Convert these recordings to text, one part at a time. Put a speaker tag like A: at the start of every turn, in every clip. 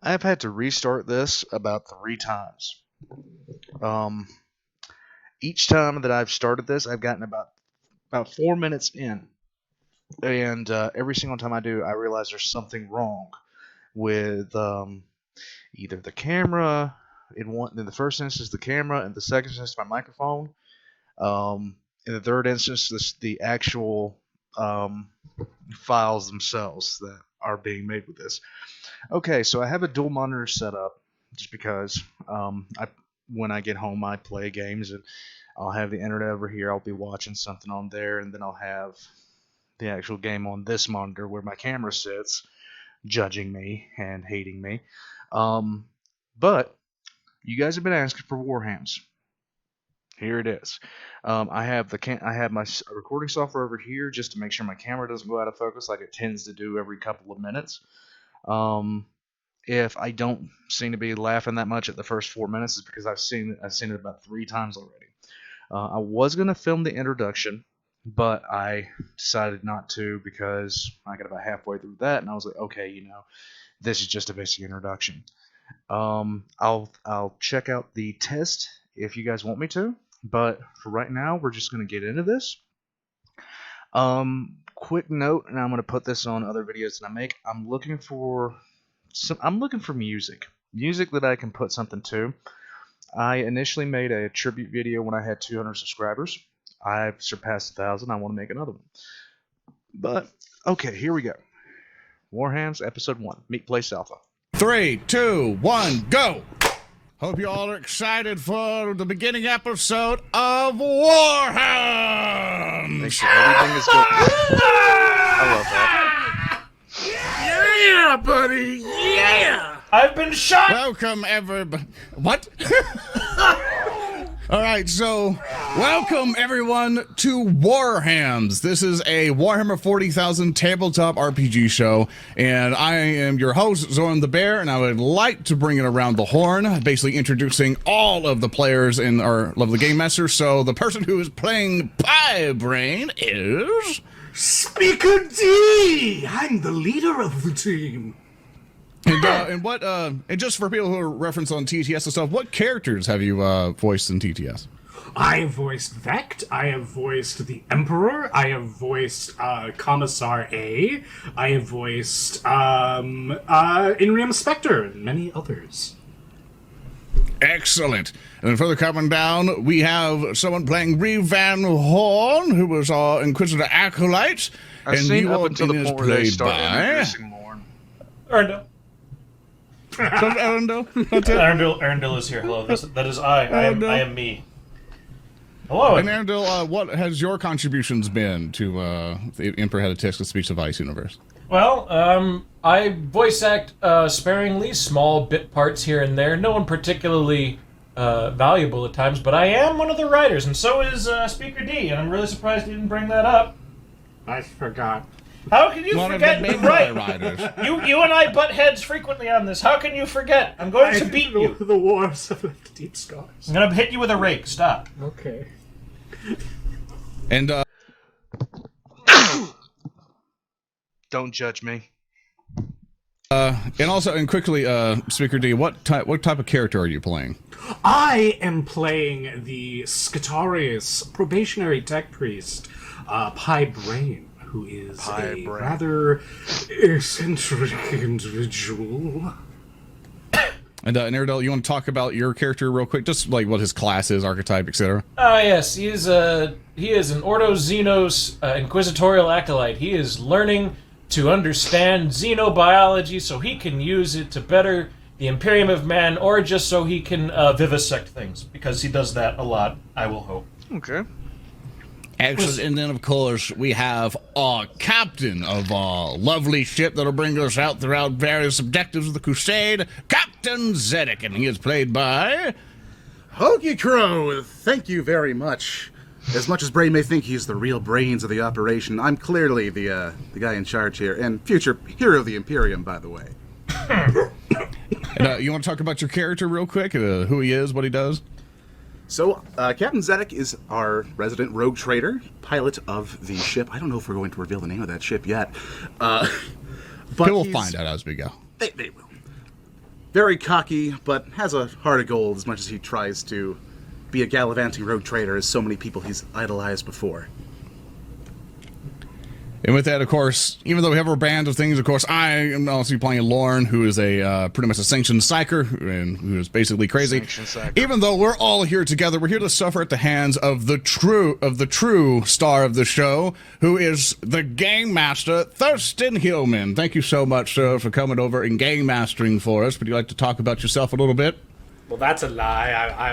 A: I've had to restart this about 3 times. Um, each time that I've started this, I've gotten about 4 minutes in, and every single time I do, I realize there's something wrong with either the camera. In the first instance, the camera, and the second instance, my microphone. In the third instance, the actual files themselves that are being made with this. Okay, so I have a dual monitor set up just because when I get home I play games and I'll have the internet over here. I'll be watching something on there, and then I'll have the actual game on this monitor where my camera sits, judging me and hating me. But you guys have been asking for Warhams. Here it is. I have my recording software over here just to make sure my camera doesn't go out of focus like it tends to do every couple of minutes. If I don't seem to be laughing that much at the first 4 minutes, it's because I've seen it about 3 times already. I was gonna film the introduction, but I decided not to because I got about halfway through that, and I was like, okay, this is just a basic introduction. I'll check out the test if you guys want me to, but for right now, we're just gonna get into this. Quick note, and I'm gonna put this on other videos that I make. I'm looking for music that I can put something to. I initially made a tribute video when I had 200 subscribers. I've surpassed 1,000. I want to make another one. But okay, here we go. Warhams episode 1. Meet Place Alpha.
B: 3, 2, 1, go! Hope you all are excited for the beginning episode of Warhams!
A: Make sure everything is good. I love that.
C: Yeah, buddy! Yeah! I've been shot!
B: Welcome, everybody. What? Alright, so, welcome, everyone, to Warhams. This is a Warhammer 40,000 tabletop RPG show, and I am your host, Zoran the Bear, and I would like to bring it around the horn, basically introducing all of the players in our lovely Game Master. So, the person who is playing Pie Brain is...
C: Speaker D! I'm the leader of the team.
B: And just for people who are referenced on TTS and stuff, what characters have you voiced in TTS?
C: I have voiced Vect, I have voiced the Emperor, I have voiced Commissar A, I have voiced Inriam Spectre, and many others.
B: Excellent. And then further coming down, we have someone playing Reeve Van Horn, who was our Inquisitor Acolyte.
A: I've
B: and
A: seen
B: you
A: up
B: are
A: until the point where they
B: played
A: start
B: by...
A: introducing more.
D: Arundel.
B: Arundel
D: is here. Hello, that is I. I am me. Hello.
B: And Arundel, what has your contributions been to the Emperor Head of Tisk, the Speech Device universe?
D: Well, I voice act sparingly, small bit parts here and there. No one particularly valuable at times, but I am one of the writers, and so is Speaker D, and I'm really surprised you didn't bring that up.
C: I forgot.
D: How can you forget? Right.
B: Writers.
D: You and I butt heads frequently on this. How can you forget? I'm going to beat you.
C: The wars have left deep scars.
D: I'm going to hit you with a rake. Stop.
C: Okay.
B: And,
A: Don't judge me.
B: and also, and quickly, Speaker D, what type of character are you playing?
C: I am playing the Scutarius probationary tech priest, Pie Brain, who is rather eccentric individual.
B: And Nerdell, you want to talk about your character real quick? Just like what his class is, archetype, etc.
D: Yes, he is an Ordo Xenos inquisitorial acolyte. He is learning to understand xenobiology so he can use it to better the Imperium of Man, or just so he can vivisect things, because he does that a lot, I will hope.
A: Okay.
B: Excellent. And then, of course, we have our captain of our lovely ship that'll bring us out throughout various objectives of the Crusade, Captain Zedek, and he is played by...
E: Hoagie Crow, thank you very much. As much as Brain may think he's the real brains of the operation, I'm clearly the guy in charge here, and future hero of the Imperium, by the way.
B: And, you want to talk about your character real quick, who he is, what he does?
E: So, Captain Zedek is our resident rogue trader, pilot of the ship. I don't know if we're going to reveal the name of that ship yet. But
B: We'll find out as we go.
E: They will. very cocky, but has a heart of gold as much as he tries to be a gallivanting rogue trader as so many people he's idolized before.
B: And with that, of course, even though we have our band of things, of course, I am also playing Lauren, who is a pretty much a sanctioned psyker and who is basically crazy. Even though we're all here together, we're here to suffer at the hands of the true star of the show, who is the game master, Thurston Hillman. Thank you so much, sir, for coming over and game mastering for us. Would you like to talk about yourself a little bit?
F: Well, that's a lie.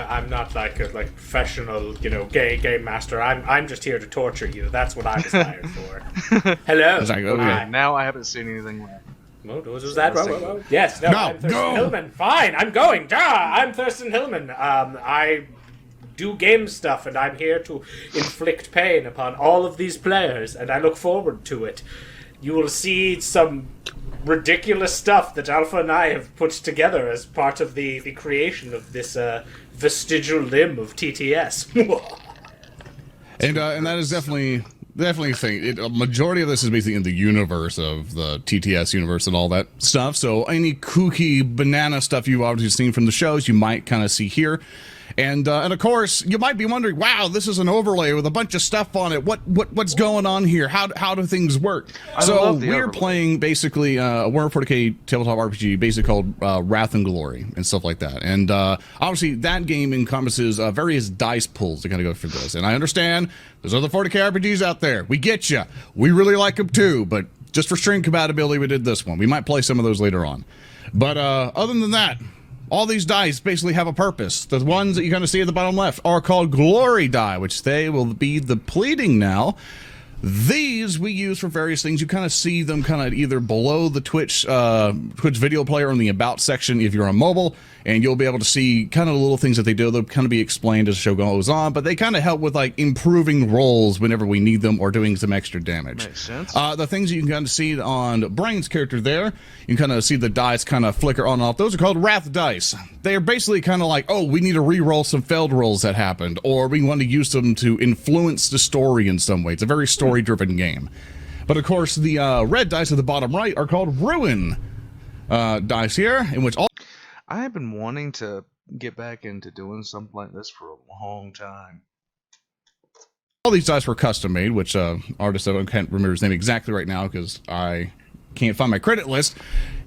F: I'm not like a professional, game master. I'm just here to torture you. That's what I was hired for. Hello.
B: Like, okay.
F: Hi.
A: Now I haven't seen anything left.
F: Was that? Yes. No. I'm Thurston Hillman. Fine. I'm going. I'm Thurston Hillman. I do game stuff, and I'm here to inflict pain upon all of these players, and I look forward to it. You will see some ridiculous stuff that Alpha and I have put together as part of the creation of this vestigial limb of TTS.
B: And that is definitely a thing. A majority of this is basically in the universe of the TTS universe and all that stuff. So any kooky banana stuff you've obviously seen from the shows, you might kind of see here. And of course, you might be wondering, wow, this is an overlay with a bunch of stuff on it. What's going on here? How do things work? So we're playing basically a Warhammer 40k tabletop RPG, basically called Wrath and Glory and stuff like that. And obviously, that game encompasses various dice pulls to kind of go for this. And I understand there's other 40k RPGs out there. We get you. We really like them too. But just for string compatibility, we did this one. We might play some of those later on. But other than that, all these dice basically have a purpose. The ones that you kind of see at the bottom left are called glory die, which they will be depleting now. These we use for various things. You kind of see them kind of either below the Twitch video player in the About section if you're on mobile, and you'll be able to see kind of the little things that they do. They'll kind of be explained as the show goes on, but they kind of help with like improving rolls whenever we need them or doing some extra damage.
A: Makes sense.
B: The things you can kind of see on Brian's character there, you can kind of see the dice kind of flicker on and off. Those are called Wrath dice. They're basically kind of like, oh, we need to re-roll some failed rolls that happened, or we want to use them to influence the story in some way. It's a very story-driven game. But of course, the red dice at the bottom right are called Ruin dice here, in which all...
A: I have been wanting to get back into doing something like this for a long time.
B: All these dice were custom made, which artist, I can't remember his name exactly right now because I can't find my credit list.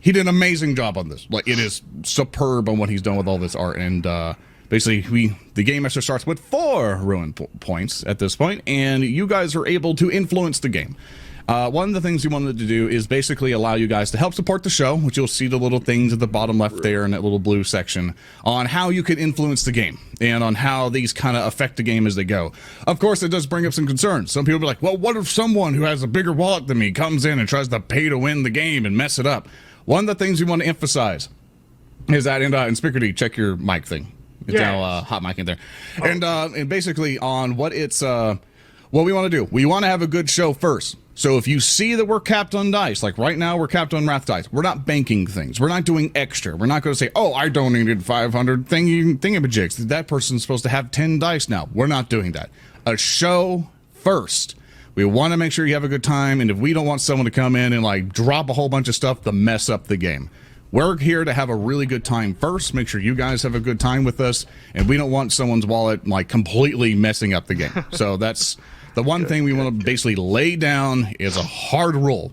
B: He did an amazing job on this. Like, it is superb on what he's done with all this art. And basically, the Game Master starts with 4 ruin points at this point, and you guys are able to influence the game. One of the things we wanted to do is basically allow you guys to help support the show, which you'll see the little things at the bottom left there in that little blue section, on how you can influence the game and on how these kind of affect the game as they go. Of course, it does bring up some concerns. Some people be like, well, what if someone who has a bigger wallet than me comes in and tries to pay to win the game and mess it up? One of the things we want to emphasize is that, and Spickety, check your mic thing. It's now hot mic in there. Oh. And basically on what it's, what we want to do, we want to have a good show first. So if you see that we're capped on dice, like right now we're capped on Wrath dice, we're not banking things. We're not doing extra. We're not going to say, oh, I donated 500 thingamajigs. That person's supposed to have 10 dice now. We're not doing that. A show first. We want to make sure you have a good time, and if we don't want someone to come in and like drop a whole bunch of stuff to mess up the game. We're here to have a really good time first, make sure you guys have a good time with us, and we don't want someone's wallet like completely messing up the game. So that's the one thing we want to basically lay down is a hard rule.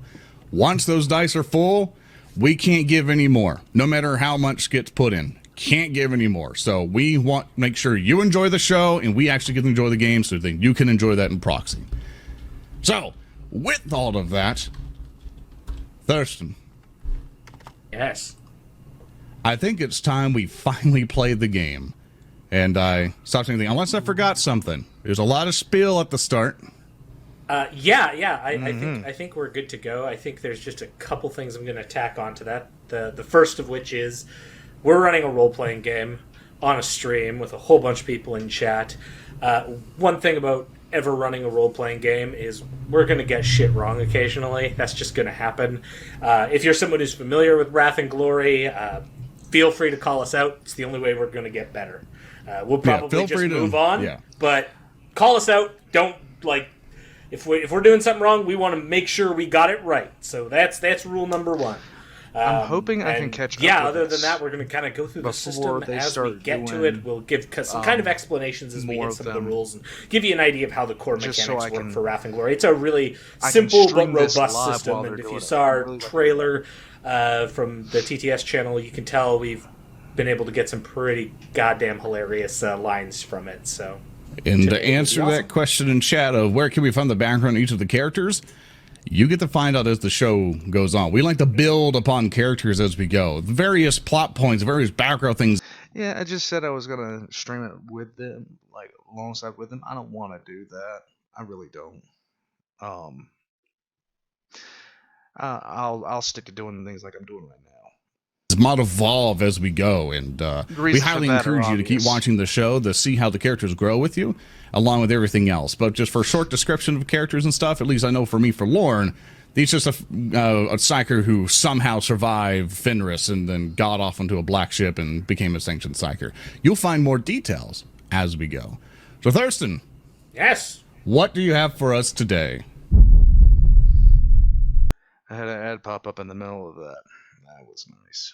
B: Once those dice are full, we can't give any more, no matter how much gets put in. Can't give any more. So we want to make sure you enjoy the show, and we actually get to enjoy the game so that you can enjoy that in proxy. So, with all of that, Thurston.
F: Yes.
B: I think it's time we finally play the game. And I stopped saying anything, unless I forgot something. There's a lot of spiel at the start.
F: I think we're good to go. I think there's just a couple things I'm going to tack onto that. The first of which is we're running a role-playing game on a stream with a whole bunch of people in chat. One thing about ever running a role-playing game is we're going to get shit wrong occasionally. That's just going to happen. If you're someone who's familiar with Wrath and Glory, feel free to call us out. It's the only way we're going to get better. We'll probably just move on, but call us out. Don't, like, if we're doing something wrong, we want to make sure we got it right. So that's rule number one.
A: I'm hoping I can catch up with
F: other than
A: this
F: that, we're going to kind of go through the
A: before
F: system
A: they
F: as we
A: start
F: get to
A: doing,
F: it. We'll give some kind of explanations as we
A: more
F: hit
A: of
F: some of the
A: them.
F: rules and give you an idea of how the core
A: Just
F: mechanics
A: so I
F: work
A: can-
F: for Wrath and Glory. It's a really
A: I can
F: simple but
A: stream this
F: robust
A: live
F: system,
A: while they're
F: and if
A: doing
F: you
A: it.
F: saw our
A: Really like
F: trailer from the TTS channel, you can tell we've been able to get some pretty goddamn hilarious lines from it. So,
B: And to
F: Today would be
B: answer
F: awesome.
B: that question in chat of where can we find the background of each of the characters, you get to find out as the show goes on. We like to build upon characters as we go. The various plot points, various background things.
A: Yeah, I just said I was gonna stream it with them, like alongside with them. I don't want to do that. I really don't. I'll stick to doing things like I'm doing right now.
B: Might evolve as we go, and we
A: reasons
B: highly
A: for that are
B: encourage you to keep
A: obvious.
B: watching the show to see how the characters grow with you, along with everything else. But just for a short description of characters and stuff, at least I know for me, for Lorne, he's just a psyker who somehow survived Fenris and then got off onto a black ship and became a sanctioned psyker. You'll find more details as we go. So Thurston,
F: yes.
B: what do you have for us today?
A: I had an ad pop up in the middle of that. That was nice.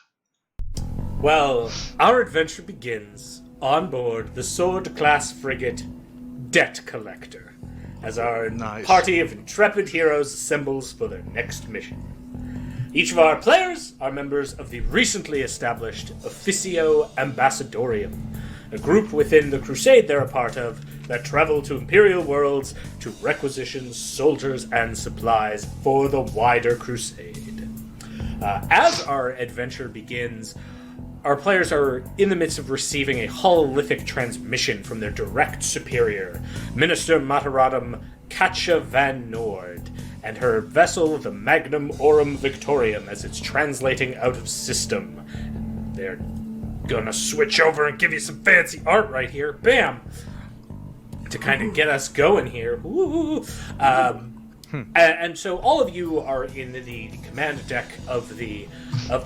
F: Well, our adventure begins on board the sword-class frigate Debt Collector, as our
A: Nice.
F: party of intrepid heroes assembles for their next mission. Each of our players are members of the recently established Officio Ambassadorium, a group within the crusade they're a part of that travel to Imperial worlds to requisition soldiers and supplies for the wider crusade. As our adventure begins, our players are in the midst of receiving a hololithic transmission from their direct superior, Minister Materatum Katja van Noord, and her vessel, the Magnum Aurum Victorium, as it's translating out of system. They're gonna switch over and give you some fancy art right here. Bam! To kind of get us going here. Woo! And so all of you are in the command deck of the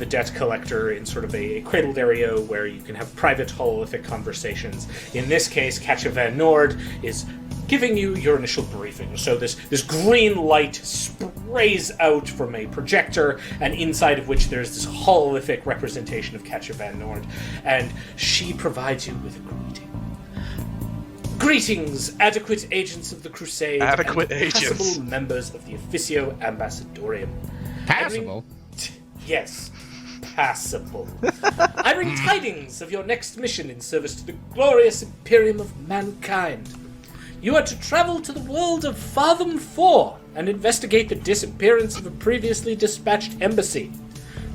F: Debt Collector in sort of a cradled area where you can have private hololithic conversations. In this case, Katja van Noord is giving you your initial briefing. So this green light sprays out from a projector, and inside of which there's this hololithic representation of Katja van Noord, and she provides you with a greeting. Greetings, adequate agents of the Crusade,
A: Adequate
F: and
A: agents.
F: passable members of the Officio Ambassadorium.
B: Passable.
F: Yes, passable. I bring tidings of your next mission in service to the glorious Imperium of mankind. You are to travel to the world of Fathom 4 and investigate the disappearance of a previously dispatched embassy.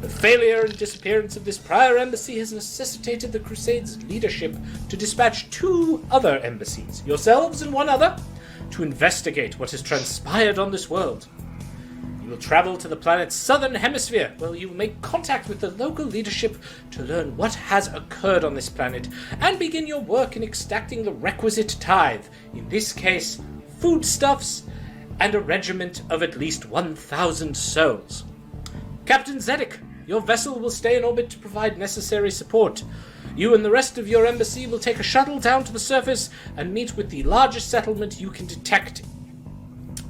F: The failure and disappearance of this prior embassy has necessitated the Crusade's leadership to dispatch 2 other embassies, yourselves and one other, to investigate what has transpired on this world. You will travel to the planet's southern hemisphere, where you will make contact with the local leadership to learn what has occurred on this planet, and begin your work in extracting the requisite tithe, in this case, foodstuffs, and a regiment of at least 1,000 souls. Captain Zedek, your vessel will stay in orbit to provide necessary support. You and the rest of your embassy will take a shuttle down to the surface and meet with the largest settlement you can detect.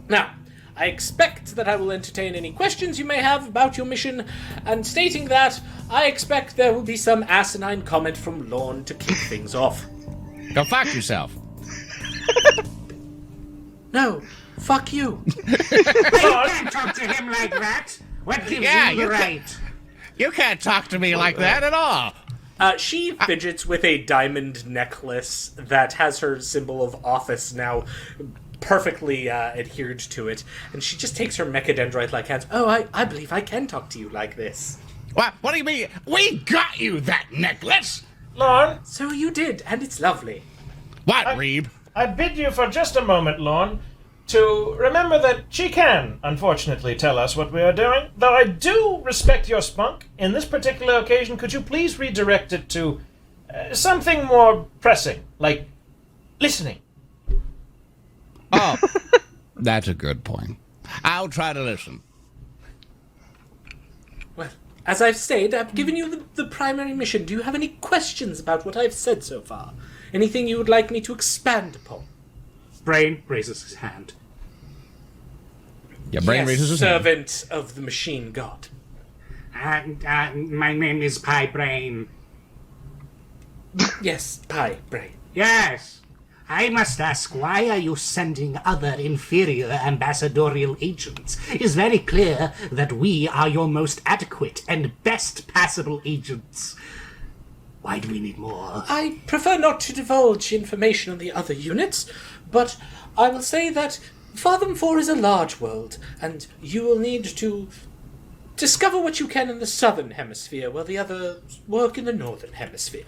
F: Now, I expect that I will entertain any questions you may have about your mission, and stating that, I expect there will be some asinine comment from Lorne to kick things off.
B: Go fuck yourself.
F: No, fuck you.
C: You can't talk to him like that. What gives
B: Yeah,
C: you the
B: you
C: right?
B: You can't talk to me like that at all.
F: She fidgets with a diamond necklace that has her symbol of office now perfectly adhered to it, and she just takes her mechadendrite-like hands. Oh, I believe I can talk to you like this.
B: What do you mean? We got you that necklace.
D: Lorne,
F: So you did, and it's lovely.
B: What, Reeb?
D: I bid you for just a moment, Lorne, to remember that she can, unfortunately, tell us what we are doing. Though I do respect your spunk, in this particular occasion, could you please redirect it to something more pressing, like listening?
B: Oh, that's a good point. I'll try to listen.
F: Well, as I've said, I've given you the primary mission. Do you have any questions about what I've said so far? Anything you would like me to expand upon?
C: Brain raises his hand.
B: Your brain
F: Yes,
B: raises his hand.
F: servant of the machine god.
C: My name is Pie Brain.
F: Yes, Pie Brain.
C: Yes. I must ask, why are you sending other inferior ambassadorial agents? It's very clear that we are your most adequate and best passable agents. Why do we need more?
F: I prefer not to divulge information on the other units, but I will say that Fathom 4 is a large world, and you will need to discover what you can in the southern hemisphere, while the others work in the northern hemisphere.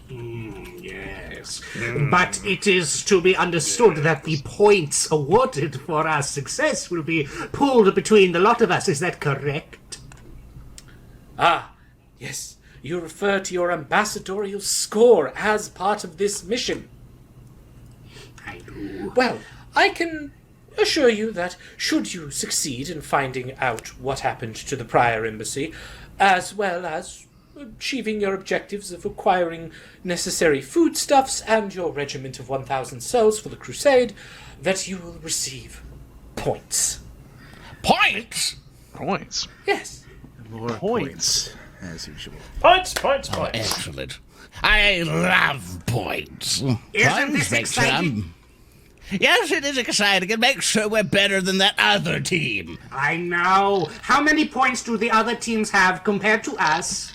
C: Yes. But it is to be understood that the points awarded for our success will be pooled between the lot of us. Is that correct?
F: Ah, yes. You refer to your ambassadorial score as part of this mission.
C: I do.
F: Well, I can assure you that should you succeed in finding out what happened to the prior embassy, as well as achieving your objectives of acquiring necessary foodstuffs and your regiment of 1,000 souls for the crusade, that you will receive points.
B: Points?
A: Points.
F: Yes.
E: More points, as usual.
D: Points.
B: Excellent. I love points.
C: Isn't this exciting?
B: Yes, it is exciting. It makes sure we're better than that other team.
C: I know. How many points do the other teams have compared to us?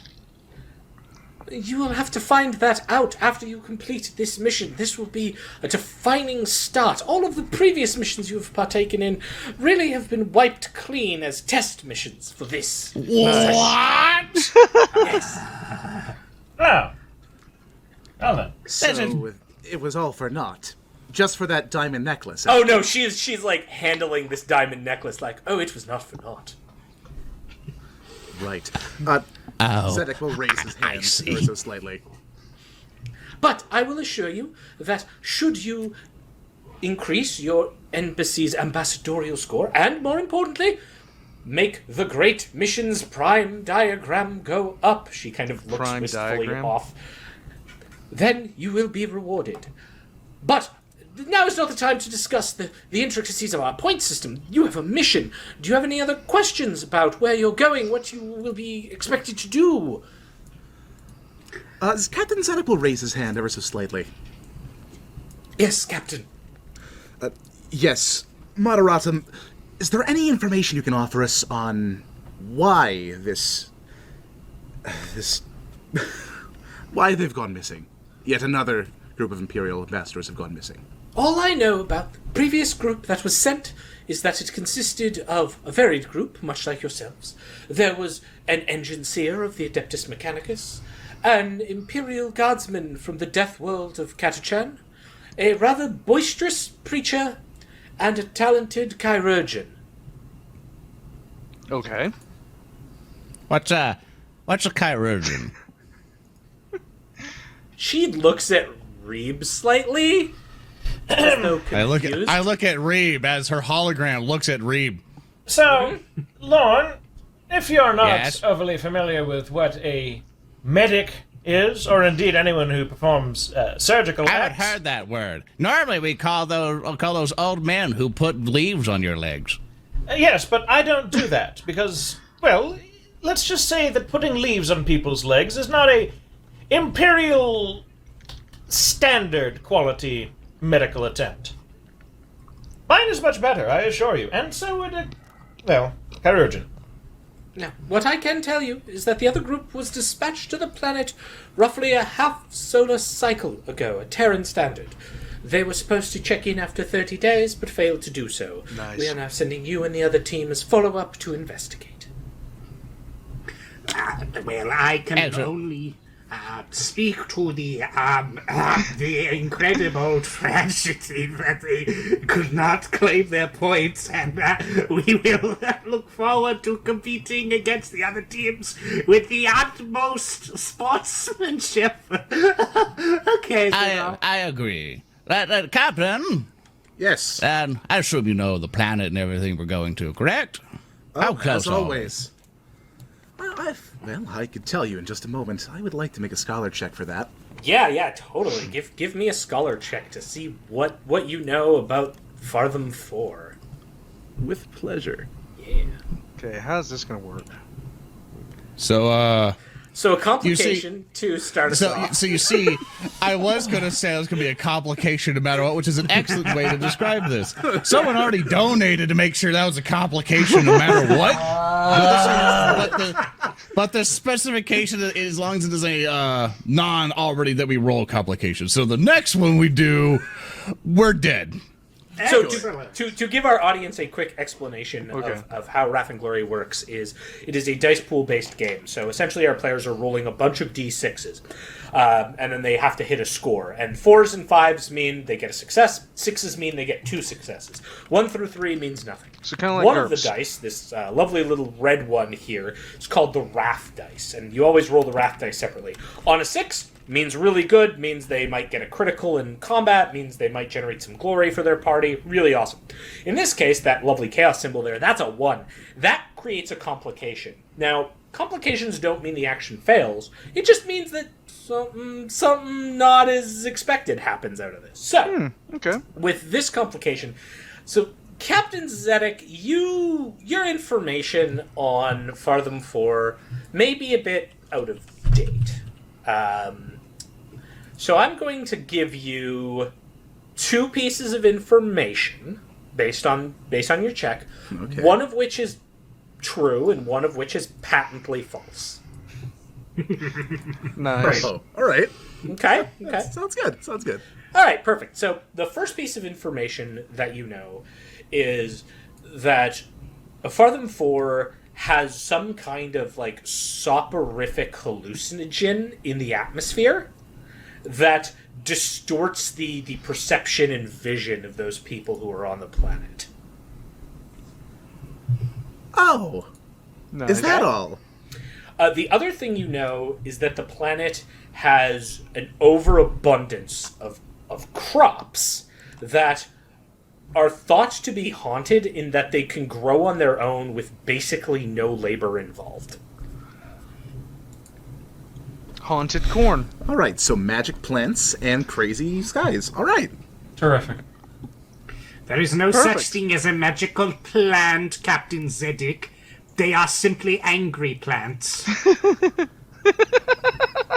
F: You will have to find that out after you complete this mission. This will be a defining start. All of the previous missions you have partaken in really have been wiped clean as test missions for this.
B: What?
F: Yes.
D: Oh. Well then.
E: So it was all for naught. Just for that diamond necklace.
F: Oh no, she's like handling this diamond necklace like, oh, it was not for naught.
E: Right.
B: Oh,
E: Zedek will raise his hand
B: see.
E: ever so slightly.
F: But I will assure you that should you increase your embassy's ambassadorial score, and more importantly, make the great mission's prime diagram go up, she kind of looks
A: Prime
F: wistfully
A: diagram?
F: off, then you will be rewarded. But now is not the time to discuss the intricacies of our point system. You have a mission. Do you have any other questions about where you're going, what you will be expected to do?
E: Captain Zedek will raise his hand ever so slightly.
F: Yes, Captain.
E: Yes, Moderatum, is there any information you can offer us on why why they've gone missing? Yet another group of Imperial ambassadors have gone missing.
F: All I know about the previous group that was sent is that it consisted of a varied group, much like yourselves. There was an engine seer of the Adeptus Mechanicus, an Imperial Guardsman from the death world of Catachan, a rather boisterous preacher, and a talented chirurgeon.
A: Okay.
B: What's a chirurgeon?
F: She looks at Reeb slightly. As though
B: I look
F: confused.
B: at Reeb as her hologram looks at Reeb.
D: So, Lorne, if you're not
B: Yes?
D: overly familiar with what a medic is, or indeed anyone who performs surgical
B: I haven't
D: acts,
B: heard that word. Normally we call those old men who put leaves on your legs.
D: Yes, but I don't do that because, well, let's just say that putting leaves on people's legs is not a imperial standard quality medical attempt. Mine is much better, I assure you, and so would chirurgeon.
F: Now, what I can tell you is that the other group was dispatched to the planet roughly a half solar cycle ago, a Terran standard. They were supposed to check in after 30 days, but failed to do so.
A: Nice.
F: We are now sending you and the other team as follow-up to investigate.
C: Well, I can
B: Ezra.
C: only speak to the incredible tragedy that they could not claim their points, and we will look forward to competing against the other teams with the utmost sportsmanship. Okay, so
B: I agree. Captain,
E: Yes,
B: I assume you know the planet and everything we're going to, correct? How close
E: as
B: are we?
E: always. Well, I could tell you in just a moment. I would like to make a scholar check for that.
F: Yeah, totally. Give me a scholar check to see what you know about Fathom 4.
E: With pleasure.
F: Yeah.
A: Okay, how's this gonna work?
F: So a complication to start us off.
B: So you see, I was going to say it was going to be a complication no matter what, which is an excellent way to describe this. Someone already donated to make sure that was a complication no matter what. But the specification is as long as it is a non-already that we roll complication. So the next one we do, we're dead.
F: So to give our audience a quick explanation of how Wrath and Glory works is it is a dice pool based game. So essentially our players are rolling a bunch of d6s and then they have to hit a score. And 4s and 5s mean they get a success. 6s mean they get 2 successes. 1 through 3 means nothing.
A: So kind of like
F: one
A: GURPS.
F: of the dice, this lovely little red one here, is called the Wrath dice. And you always roll the Wrath dice separately. On a 6, means really good, means they might get a critical in combat, means they might generate some glory for their party. Really awesome. In this case, that lovely chaos symbol there, that's a 1. That creates a complication. Now, complications don't mean the action fails. It just means that something not as expected happens out of this. So, with this complication, so Captain Zedek, your information on Fathom 4 may be a bit out of date. So I'm going to give you 2 pieces of information based on your check. Okay. One of which is true and one of which is patently false.
A: Nice.
E: Oh, all right.
F: Okay.
E: Sounds good.
F: All right, perfect. So the first piece of information that you know is that Fathom 4 has some kind of like soporific hallucinogen in the atmosphere that distorts the perception and vision of those people who are on the planet.
E: Oh.
A: Nice.
E: Is that all?
F: The other thing you know is that the planet has an overabundance of crops that are thought to be haunted in that they can grow on their own with basically no labor involved.
A: Haunted corn.
E: All right, so magic plants and crazy skies. All right.
D: Terrific.
C: There is no such thing as a magical plant, Captain Zedek. They are simply angry plants.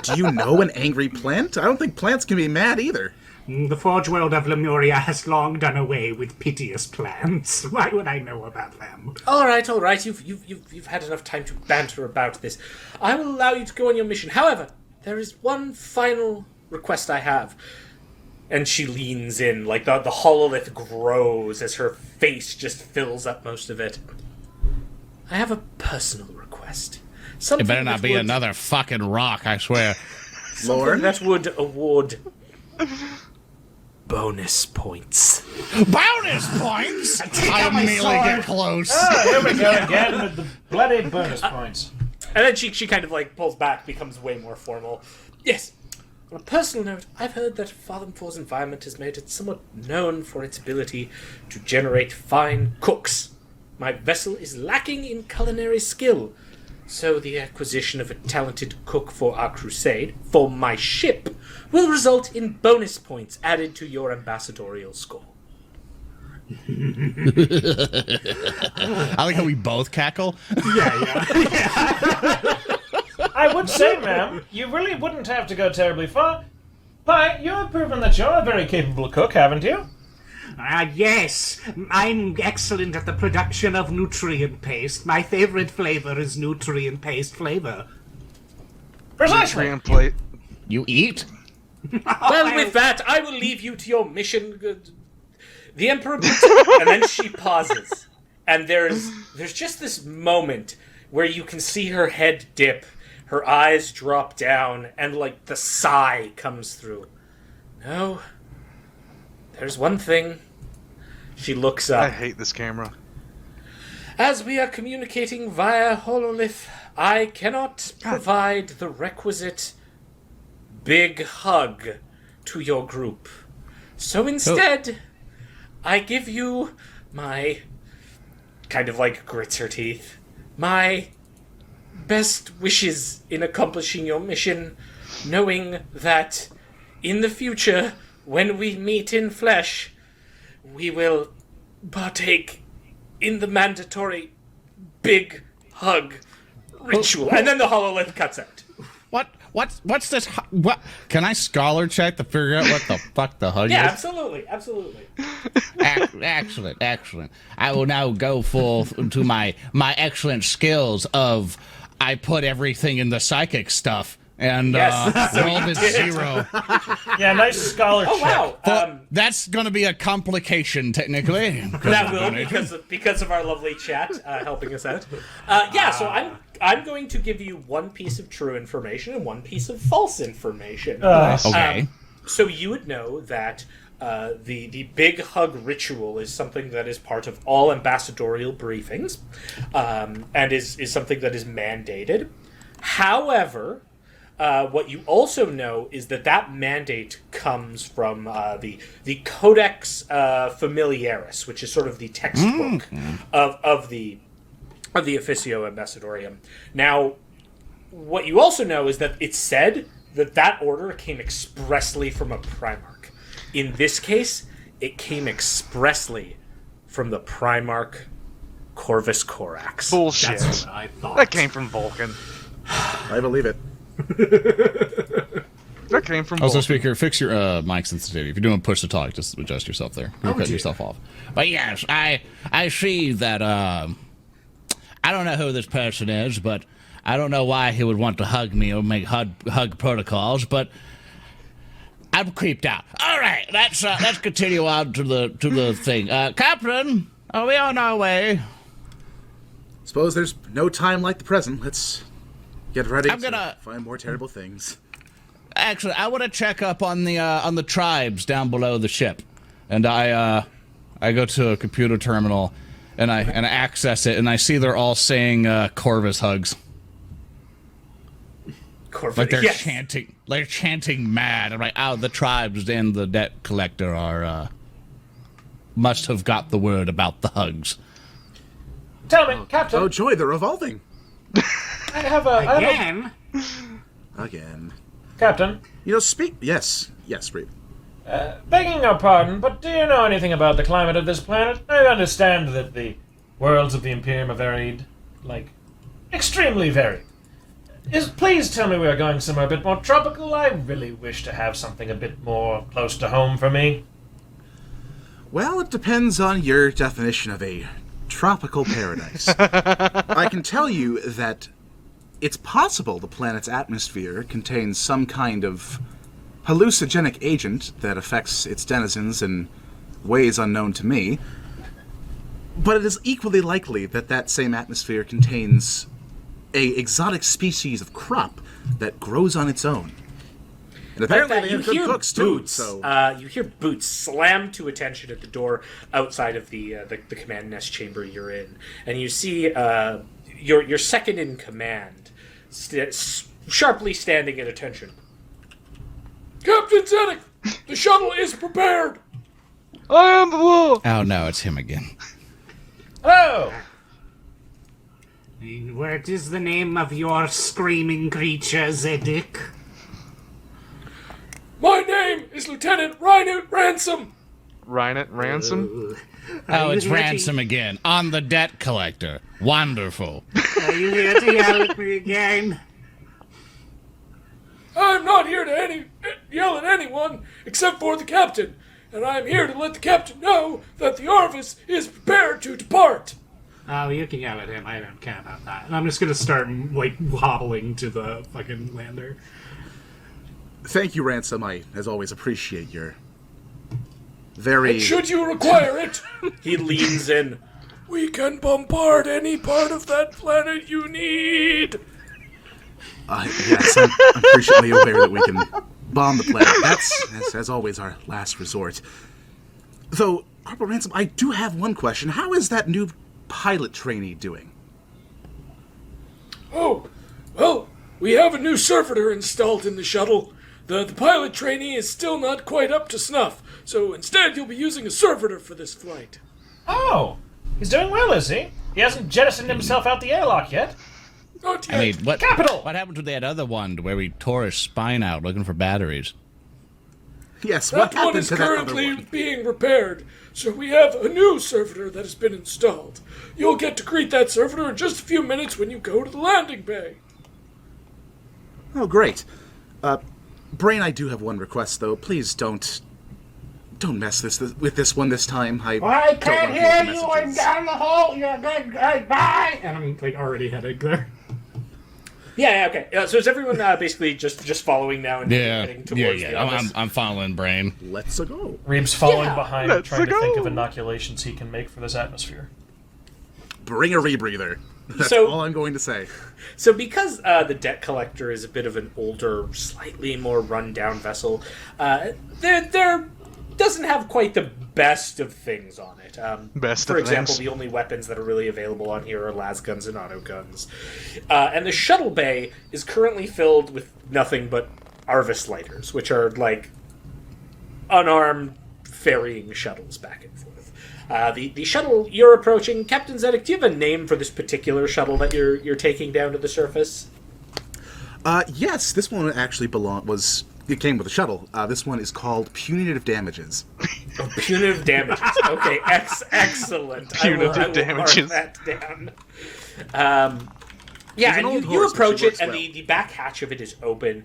E: Do you know an angry plant? I don't think plants can be mad either.
C: The Forge World of Lemuria has long done away with piteous plants. Why would I know about them?
F: All right. You've had enough time to banter about this. I will allow you to go on your mission. However, there is one final request I have. And she leans in, like the hololith grows as her face just fills up most of it. I have a personal request.
B: It better not be another fucking rock, I swear.
F: Something that would award bonus points.
B: Bonus points? I immediately get close.
D: Oh, here we go again with the bloody bonus points.
F: And then she kind of like pulls back, becomes way more formal. Yes. On a personal note, I've heard that Fathom 4's environment has made it somewhat known for its ability to generate fine cooks. My vessel is lacking in culinary skill, so the acquisition of a talented cook for our crusade, for my ship, will result in bonus points added to your ambassadorial score.
B: I like how we both cackle.
C: Yeah.
D: I would say, ma'am, you really wouldn't have to go terribly far. Pie, you have proven that you're a very capable cook, haven't you?
C: Yes. I'm excellent at the production of nutrient paste. My favorite flavor is nutrient paste flavor.
D: Precisely.
A: Translate.
B: You eat?
F: Well, with that, I will leave you to your mission. The Emperor... And then she pauses. And there's just this moment where you can see her head dip, her eyes drop down, and, like, the sigh comes through. No. There's one thing. She looks up.
A: I hate this camera.
F: As we are communicating via hololith, I cannot provide the requisite big hug to your group. So instead, I give you my, kind of like grits her teeth, my best wishes in accomplishing your mission, knowing that in the future, when we meet in flesh, we will partake in the mandatory big hug ritual, and then the HoloLens cuts out.
B: What's this? What? Can I scholar check to figure out what the fuck the hug
F: Yeah,
B: is?
F: absolutely.
B: Excellent. I will now go full to my excellent skills of I put everything in the psychic stuff and
F: Yes.
B: rolled a 0.
D: Yeah, nice scholar
F: Oh
D: check.
F: wow.
B: That's going to be a complication, technically.
F: That will because of our lovely chat helping us out. So I'm going to give you one piece of true information and one piece of false information.
B: Okay.
F: So you would know that the big hug ritual is something that is part of all ambassadorial briefings, and is something that is mandated. However, what you also know is that mandate comes from the Codex Familiaris, which is sort of the textbook of the Officio Ambassadorium. Now, what you also know is that it's said that order came expressly from a Primarch. In this case, it came expressly from the Primarch Corvus Corax.
G: Bullshit.
C: That's what I thought.
G: That came from Vulcan.
E: I believe it.
G: That came from
B: Also,
G: Vulcan.
B: speaker, fix your mic sensitivity. If you're doing push to talk, just adjust yourself there. You're cutting yourself off. But yes, I see that. I don't know who this person is, but I don't know why he would want to hug me or make hug protocols. But I'm creeped out. All right, let's continue on to the thing. Captain, are we on our way?
E: Suppose there's no time like the present. Let's get ready
B: I'm gonna-
E: to find more terrible things.
B: Actually, I want to check up on the tribes down below the ship, and I go to a computer terminal, and I access it, and I see they're all saying Corvus hugs,
F: Corvus,
B: like they're
F: yes.
B: chanting mad. I'm like, oh, the tribes and the debt collector are must have got the word about the hugs.
D: Tell me, Captain.
E: Oh joy, they're revolving
D: I have a
C: Again?
E: again.
D: Captain.
E: You know, Yes, Reed.
D: Begging your pardon, but do you know anything about the climate of this planet? I understand that the worlds of the Imperium are varied, extremely varied. Please tell me we are going somewhere a bit more tropical. I really wish to have something a bit more close to home for me.
E: Well, it depends on your definition of a tropical paradise. I can tell you that it's possible the planet's atmosphere contains some kind of hallucinogenic agent that affects its denizens in ways unknown to me. But it is equally likely that that same atmosphere contains a exotic species of crop that grows on its own. And apparently they have good cooks too. So
F: You hear boots slam to attention at the door outside of the command nest chamber you're in, and you see your second in command sharply standing at attention. Captain Zedek, the shuttle is prepared.
G: I am the law.
B: Oh no, it's him again.
D: Hello!
C: What is the name of your screaming creature, Zedek?
F: My name is Lieutenant Reinert Ransom.
G: Ryan Ransom.
B: Oh, it's
C: you ready?
B: Ransom again on the debt collector. Wonderful.
C: Are you here to yell at me again?
F: I'm not here to yell at anyone except for the captain, and I am here to let the captain know that the Arvis is prepared to depart.
C: Oh, you can yell at him. I don't care about that. And I'm just gonna start, hobbling to the fucking lander.
E: thank you, Ransom. I, as always, appreciate your very...
F: Should you require it, he leans in. We can bombard any part of that planet you need.
E: Yes, I'm appreciably aware that we can bomb the planet. That's, as always, our last resort. Though, Corporal Ransom, I do have one question. How is that new pilot trainee doing?
F: Oh, well, we have a new servitor installed in the shuttle. The pilot trainee is still not quite up to snuff, so instead you'll be using a servitor for this flight.
D: Oh, he's doing well, is he? He hasn't jettisoned himself out the airlock yet.
F: Not yet.
B: I mean, what
D: Capital!
B: What happened to that other one where we tore his spine out looking for batteries?
E: Yes, what
H: That one
E: happened
H: is
E: to that other
H: currently
E: one?
H: being repaired, so we have a new servitor that has been installed. You'll get to greet that servitor in just a few minutes when you go to the landing bay.
E: Oh, great. Brain, I do have one request, though. Please don't mess with this one this time. I can't hear you. I'm
C: down the hall. You're good. Bye. And I'm like already heading there.
F: Yeah, okay. So is everyone basically just following now and heading towards the office?
B: I'm following Brain.
E: Let's go.
D: Reeb's following behind,
G: let's
D: trying to think
G: go.
D: of inoculations he can make for this atmosphere.
E: Bring a rebreather. That's
F: So-
E: all I'm going to say.
F: So because the debt collector is a bit of an older, slightly more run-down vessel, there doesn't have quite the best of things on it.
G: Best
F: For
G: of
F: example,
G: things.
F: the only weapons that are really available on here are las guns and auto guns. And the shuttle bay is currently filled with nothing but Arvis lighters, which are like unarmed ferrying shuttles back and forth. The shuttle you're approaching, Captain Zedek, do you have a name for this particular shuttle that you're taking down to the surface?
E: Yes, this one actually it came with a shuttle. This one is called Punitive Damages.
F: Oh, punitive damages. Okay, excellent.
G: Punitive
F: I will
G: damages.
F: Mark that down. Yeah,
E: an
F: and
E: old
F: you
E: horse, but
F: approach
E: she
F: it,
E: works
F: and
E: well.
F: the back hatch of it is open.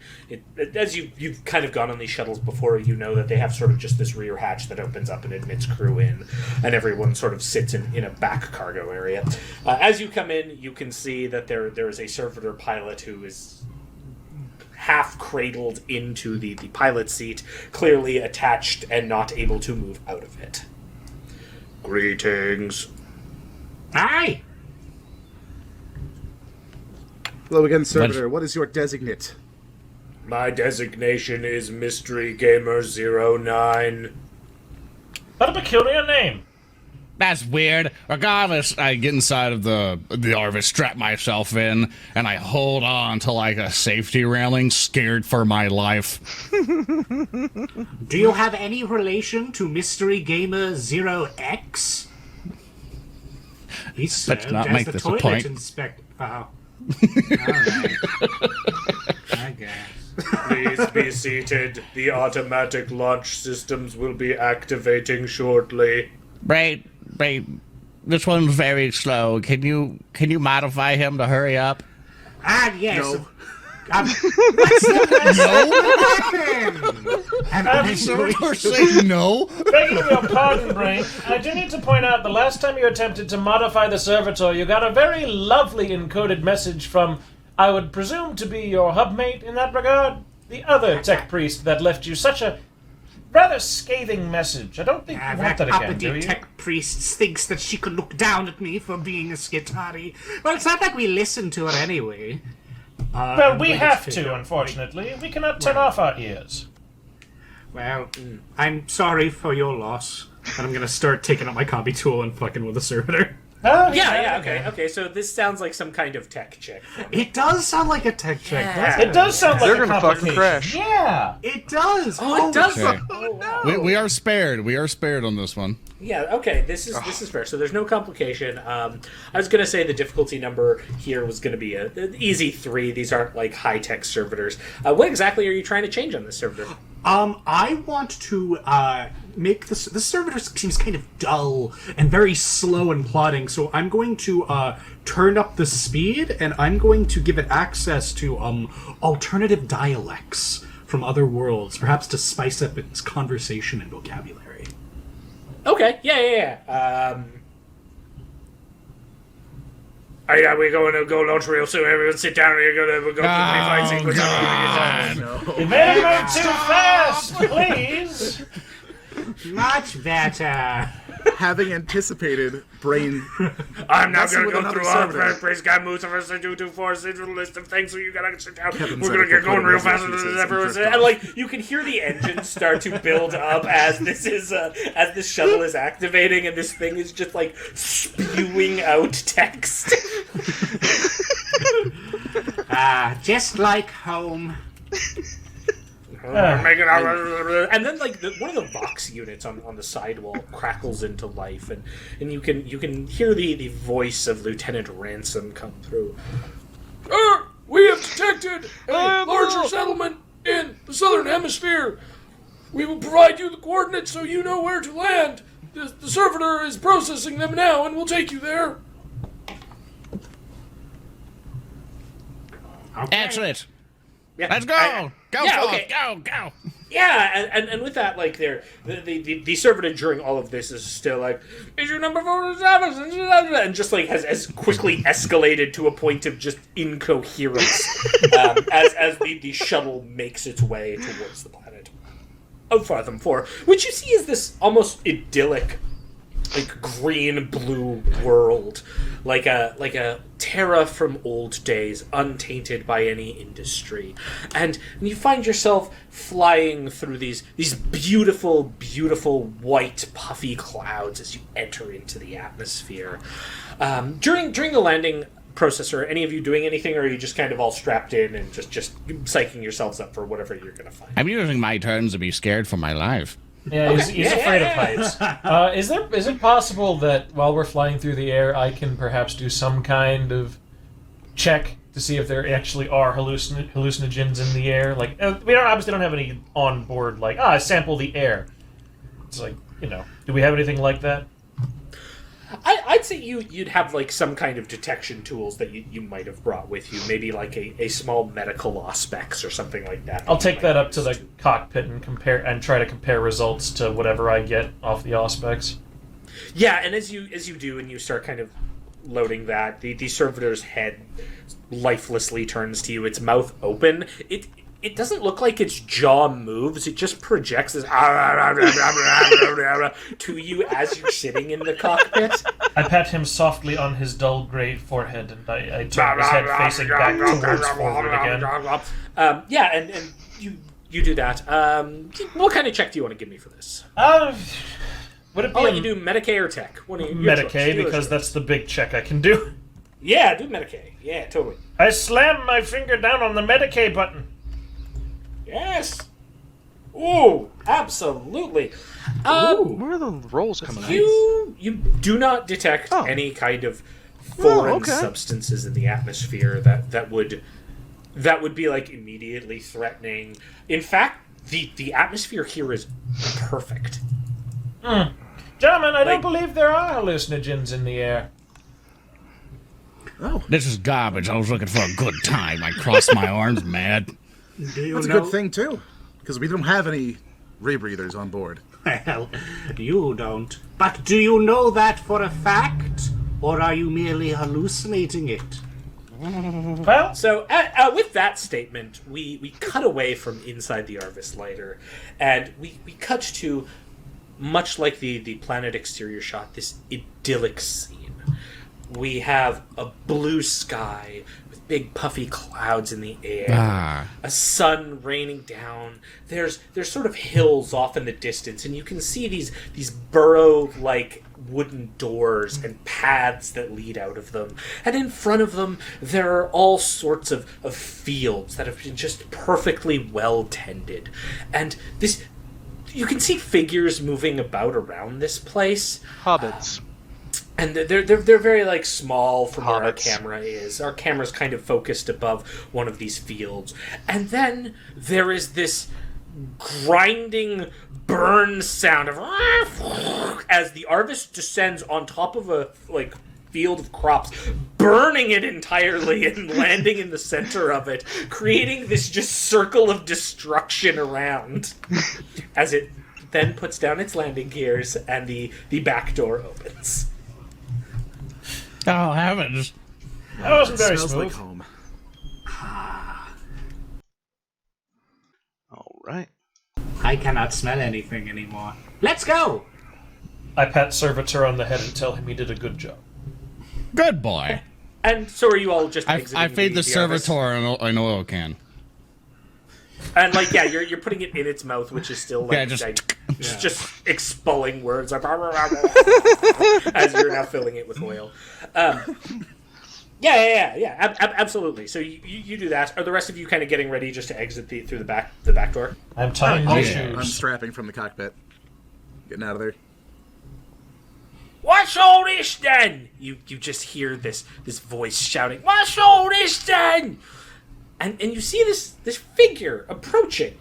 F: As you've kind of gone on these shuttles before, you know that they have sort of just this rear hatch that opens up and admits crew in, and everyone sort of sits in a back cargo area. As you come in, you can see that there is a servitor pilot who is half cradled into the pilot seat, clearly attached and not able to move out of it. Greetings.
C: Aye.
E: Hello again, Servitor. What is your designate?
F: My designation is Mystery Gamer 09.
D: What a peculiar name.
B: That's weird. Regardless, I get inside of the Arvis, strap myself in, and I hold on to like a safety railing, scared for my life.
C: Do you have any relation to Mystery Gamer 0X? He served
B: not
C: as
B: make
C: the
B: this a
C: toilet
B: point.
C: inspector. Oh. Alright. I guess.
F: Please be seated. The automatic launch systems will be activating shortly.
B: Wait, this one's very slow. Can you modify him to hurry up?
C: Ah, yes.
E: No.
C: What's the weapon? And I'm
B: Say no.
D: Begging your pardon, Brain, I do need to point out the last time you attempted to modify the servitor, you got a very lovely encoded message from, I would presume to be your hubmate in that regard, the other tech priest that left you such a rather scathing message. I don't think you want
C: that
D: that again, do
C: uppity
D: you?
C: tech priest thinks that she could look down at me for being a Skitari. Well, it's not like we listen to her anyway.
D: Well,
C: I'm
D: we
C: going
D: have
C: figure
D: to,
C: out-
D: unfortunately. We cannot turn off our ears.
C: Well, I'm sorry for your loss. And I'm gonna start taking out my copy tool and fucking with the servitor.
D: Oh,
F: Yeah, okay. So this sounds like some kind of tech check.
C: It does sound like a tech check, doesn't
D: It does sound like
G: They're
D: a
G: gonna fucking
D: complication.
G: crash.
D: Yeah.
C: It does.
F: Oh, it does.
B: Okay.
F: Oh, no.
B: We are spared. We are spared on this one.
F: Yeah, okay, this is fair. So there's no complication. I was going to say the difficulty number here was going to be an easy 3. These aren't like high-tech servitors. What exactly are you trying to change on this servitor?
C: I want to make this servitor seems kind of dull and very slow and plodding, so I'm going to turn up the speed and I'm going to give it access to alternative dialects from other worlds, perhaps to spice up its conversation and vocabulary.
F: Okay, yeah. We're going to go launch real soon. Everyone sit down. We're going to go through the fight sequence.
D: You made it move too fast, please.
C: Much better.
E: Having anticipated, Brain.
F: I'm not
E: Messing
F: going to
E: with
F: go
E: another
F: through all
E: servitor.
F: the praise God moves of us to do for us into a list of things, so you gotta sit down.
E: Kevin
F: We're
E: said
F: gonna
E: it
F: get
E: for
F: going real
E: putting
F: fast
E: references
F: as
E: and
F: everyone
E: drift
F: and
E: off.
F: like you can hear the engines start to build up as this shuttle is activating, and this thing is just like spewing out text.
C: Just like home.
F: And then like one of the Vox units on the sidewall crackles into life, and you can hear the voice of Lieutenant Ransom come through.
H: We have detected a larger settlement in the southern hemisphere. We will provide you the coordinates so you know where to land. The servitor is processing them now, and we'll take you there.
B: Excellent.
F: Yeah.
B: Let's go. Go,
F: yeah,
B: Foth.
F: okay.
B: Go.
F: Yeah, and with that, like, the servitor during all of this is still like, issue number 47, and just like has quickly escalated to a point of just incoherence as the shuttle makes its way towards the planet of Fathom 4, which you see is this almost idyllic, like, green-blue world, like a Terra from old days, untainted by any industry. And you find yourself flying through these beautiful, beautiful white puffy clouds as you enter into the atmosphere. During the landing process, are any of you doing anything, or are you just kind of all strapped in and just psyching yourselves up for whatever you're going to find?
B: I'm using my turns to be scared for my life.
D: Yeah, he's afraid of heights. Is it possible that while we're flying through the air, I can perhaps do some kind of check to see if there actually are hallucinogens in the air? Like, we obviously don't have any on board. Like, sample the air. It's like, do we have anything like that?
F: I'd say you'd have like some kind of detection tools that you might have brought with you, maybe like a small medical auspex or something like that.
D: I'll take that up to the cockpit and try to compare results to whatever I get off the auspex.
F: Yeah, and as you do, and you start kind of loading that, the servitor's head lifelessly turns to you, its mouth open. It doesn't look like its jaw moves. It just projects this to you as you're sitting in the cockpit.
D: I pat him softly on his dull gray forehead, and I turn his head facing back towards forward again.
F: Yeah, and you do that. What kind of check do you want to give me for this?
D: Would it be
F: I'll let you do Medicaid or Tech? One of your
D: Medicaid,
F: choice.
D: because that's the big check I can do.
F: Yeah, do Medicaid. Yeah, totally.
D: I slam my finger down on the Medicaid button.
F: Yes. Ooh, absolutely.
G: Where are the rolls coming out?
F: You do not detect any kind of foreign substances in the atmosphere that would be like immediately threatening. In fact, the atmosphere here is perfect.
D: Gentlemen, I don't believe there are hallucinogens in the air.
E: Oh,
B: This is garbage. I was looking for a good time. I crossed my arms, mad.
E: that's a good thing, too. Because we don't have any rebreathers on board.
I: Well, you don't. But do you know that for a fact? Or are you merely hallucinating it?
D: Well,
F: So, with that statement, we cut away from inside the Arvis lighter, and we cut to, much like the planet exterior shot, this idyllic scene. We have a blue sky with big puffy clouds in the air, a sun raining down. There's sort of hills off in the distance, and you can see these burrow-like wooden doors and paths that lead out of them. And in front of them, there are all sorts of fields that have been just perfectly well tended. And this, you can see figures moving about around this place.
G: Hobbits.
F: And they're very like small from where our
G: Hobbits.
F: camera is. Our camera's kind of focused above one of these fields. And then there is this grinding burn sound of as the Arvis descends on top of a like field of crops, burning it entirely and landing in the center of it, creating this just circle of destruction around as it then puts down its landing gears and the back door opens.
B: Oh, heavens.
D: that wasn't very
E: Smells
D: smooth.
E: like home.
A: All right.
I: I cannot smell anything anymore. Let's go!
D: I pat Servitor on the head and tell him he did a good job.
B: Good boy.
F: And so are you all just
B: I
F: exiting
B: feed the
F: Arvis?
B: servitor an oil can.
F: And like, yeah, you're putting it in its mouth, which is still like
B: Yeah, just
F: expelling words like, as you're now filling it with oil. Yeah. Absolutely. So you do that. Are the rest of you kind of getting ready just to exit through the back door?
D: I'm tying my
E: I'm
D: shoes.
E: strapping from the cockpit. Getting out of there.
F: What's all this then? You just hear this voice shouting, "What's all this then?" And you see this figure approaching,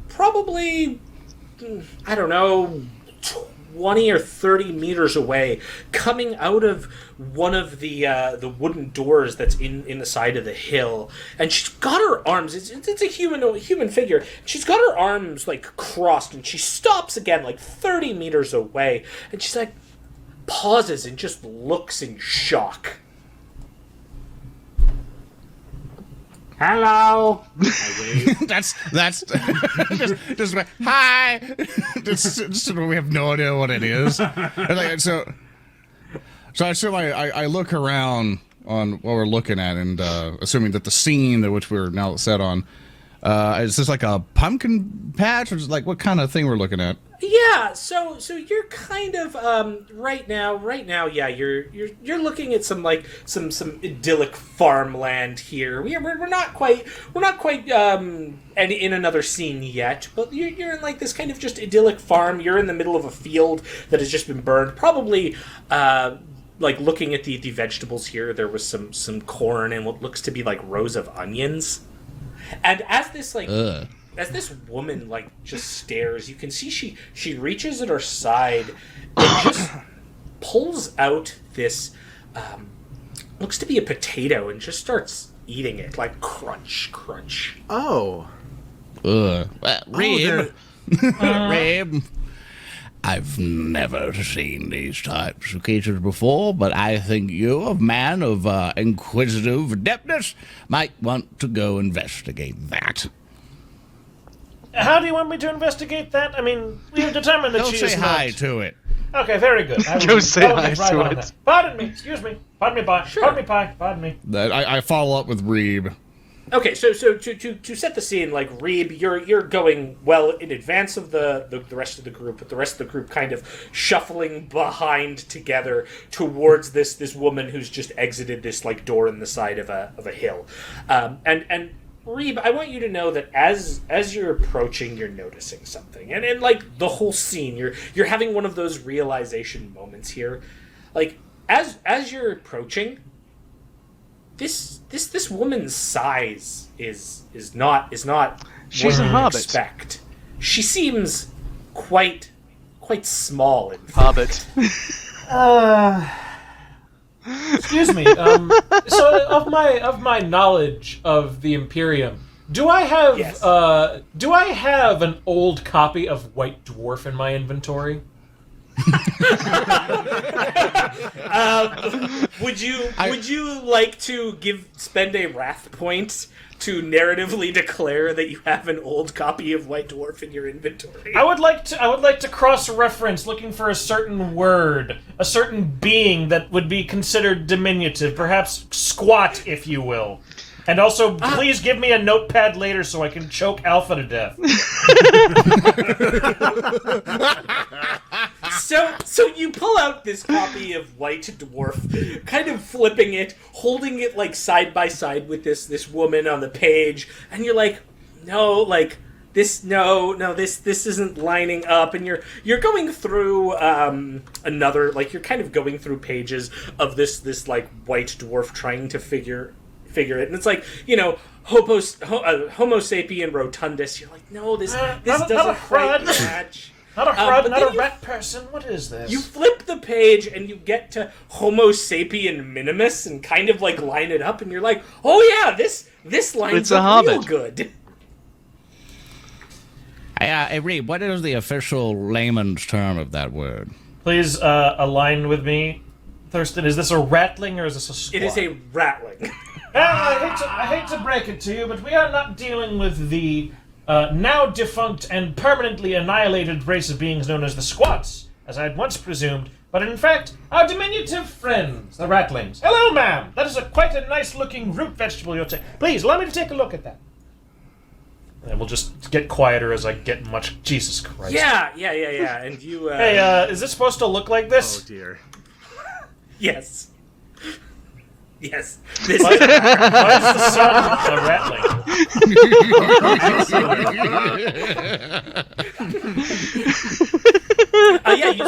F: probably I don't know, 20 or 30 meters away, coming out of one of the wooden doors that's in the side of the hill, and she's got her arms. It's a human figure. She's got her arms like crossed, and she stops again, like 30 meters away, and she's like pauses and just looks in shock.
I: Hello.
B: that's just hi. Just we have no idea what it is. So I assume I look around on what we're looking at, and assuming that the scene that which we're now set on, is this like a pumpkin patch, or is it like what kind of thing we're looking at?
F: Yeah, so you're kind of right now, yeah, you're looking at some idyllic farmland here. We're not quite and in another scene yet, but you're in like this kind of just idyllic farm. You're in the middle of a field that has just been burned. Probably like looking at the vegetables here, there was some corn and what looks to be like rows of onions. And as this as this woman like just stares, you can see she reaches at her side and just pulls out this looks to be a potato and just starts eating it, like crunch.
E: Oh.
B: Rib. Rib. I've never seen these types of creatures before, but I think you, a man of inquisitive adeptness, might want to go investigate that.
D: How do you want me to investigate that? I mean, we have determined that
B: Don't
D: she
B: say
D: is
B: hi
D: not...
B: to it.
D: Okay, very good. I will
G: Go say
D: I will
G: hi
D: get right
G: to
D: on
G: it.
D: that. Pardon me, excuse me. Pardon me, Pie.
F: Sure.
D: Pardon me, Pie. Pardon me.
B: I follow up with Reeb.
F: Okay, so to set the scene, like Reeb, you're going well in advance of the rest of the group, but the rest of the group kind of shuffling behind together towards this woman who's just exited this like door in the side of a hill, and Reeb, I want you to know that as you're approaching, you're noticing something, and like the whole scene, you're having one of those realization moments here, like as you're approaching. This woman's size is not
G: She's
F: what
G: a
F: you
G: hobbit.
F: expect. She seems quite small. In
G: Hobbit.
D: Excuse me. So of my knowledge of the Imperium, do I have
F: Yes.
D: do I have an old copy of White Dwarf in my inventory?
F: Would you like to spend a wrath point to narratively declare that you have an old copy of White Dwarf in your inventory?
D: I would like to cross-reference, looking for a certain word, a certain being that would be considered diminutive, perhaps squat, if you will. And also, please give me a notepad later so I can choke Alpha to death.
F: So you pull out this copy of White Dwarf, kind of flipping it, holding it like side by side with this woman on the page, and you're like, no, like this isn't lining up, and you're going through another, like you're kind of going through pages of this like White Dwarf trying to figure it, and it's like, you know, Homo sapien rotundus. You're like, no, this doesn't quite match.
D: Not a frog, not a
F: you-
D: rat person. What is this?
F: You flip the page and you get to Homo sapien minimus and kind of like line it up, and you're like, oh yeah, this line's
G: It's a
F: up real
G: hobbit.
F: good.
B: Hey, Reeb, what is the official layman's term of that word?
D: Please align with me, Thurston. Is this a ratling or is this a squat?
F: It is a rattling.
D: I hate to break it to you, but we are not dealing with the now defunct and permanently annihilated race of beings known as the squats, as I had once presumed, but in fact, our diminutive friends, the ratlings. Hello, ma'am. That is quite a nice-looking root vegetable you're taking. Please, allow me to take a look at that. And we'll just get quieter as I get much... Jesus Christ.
F: Yeah. And you.
D: Hey, is this supposed to look like this?
E: Oh dear.
F: Yes. Yes. This
D: Why is the sun a rattling?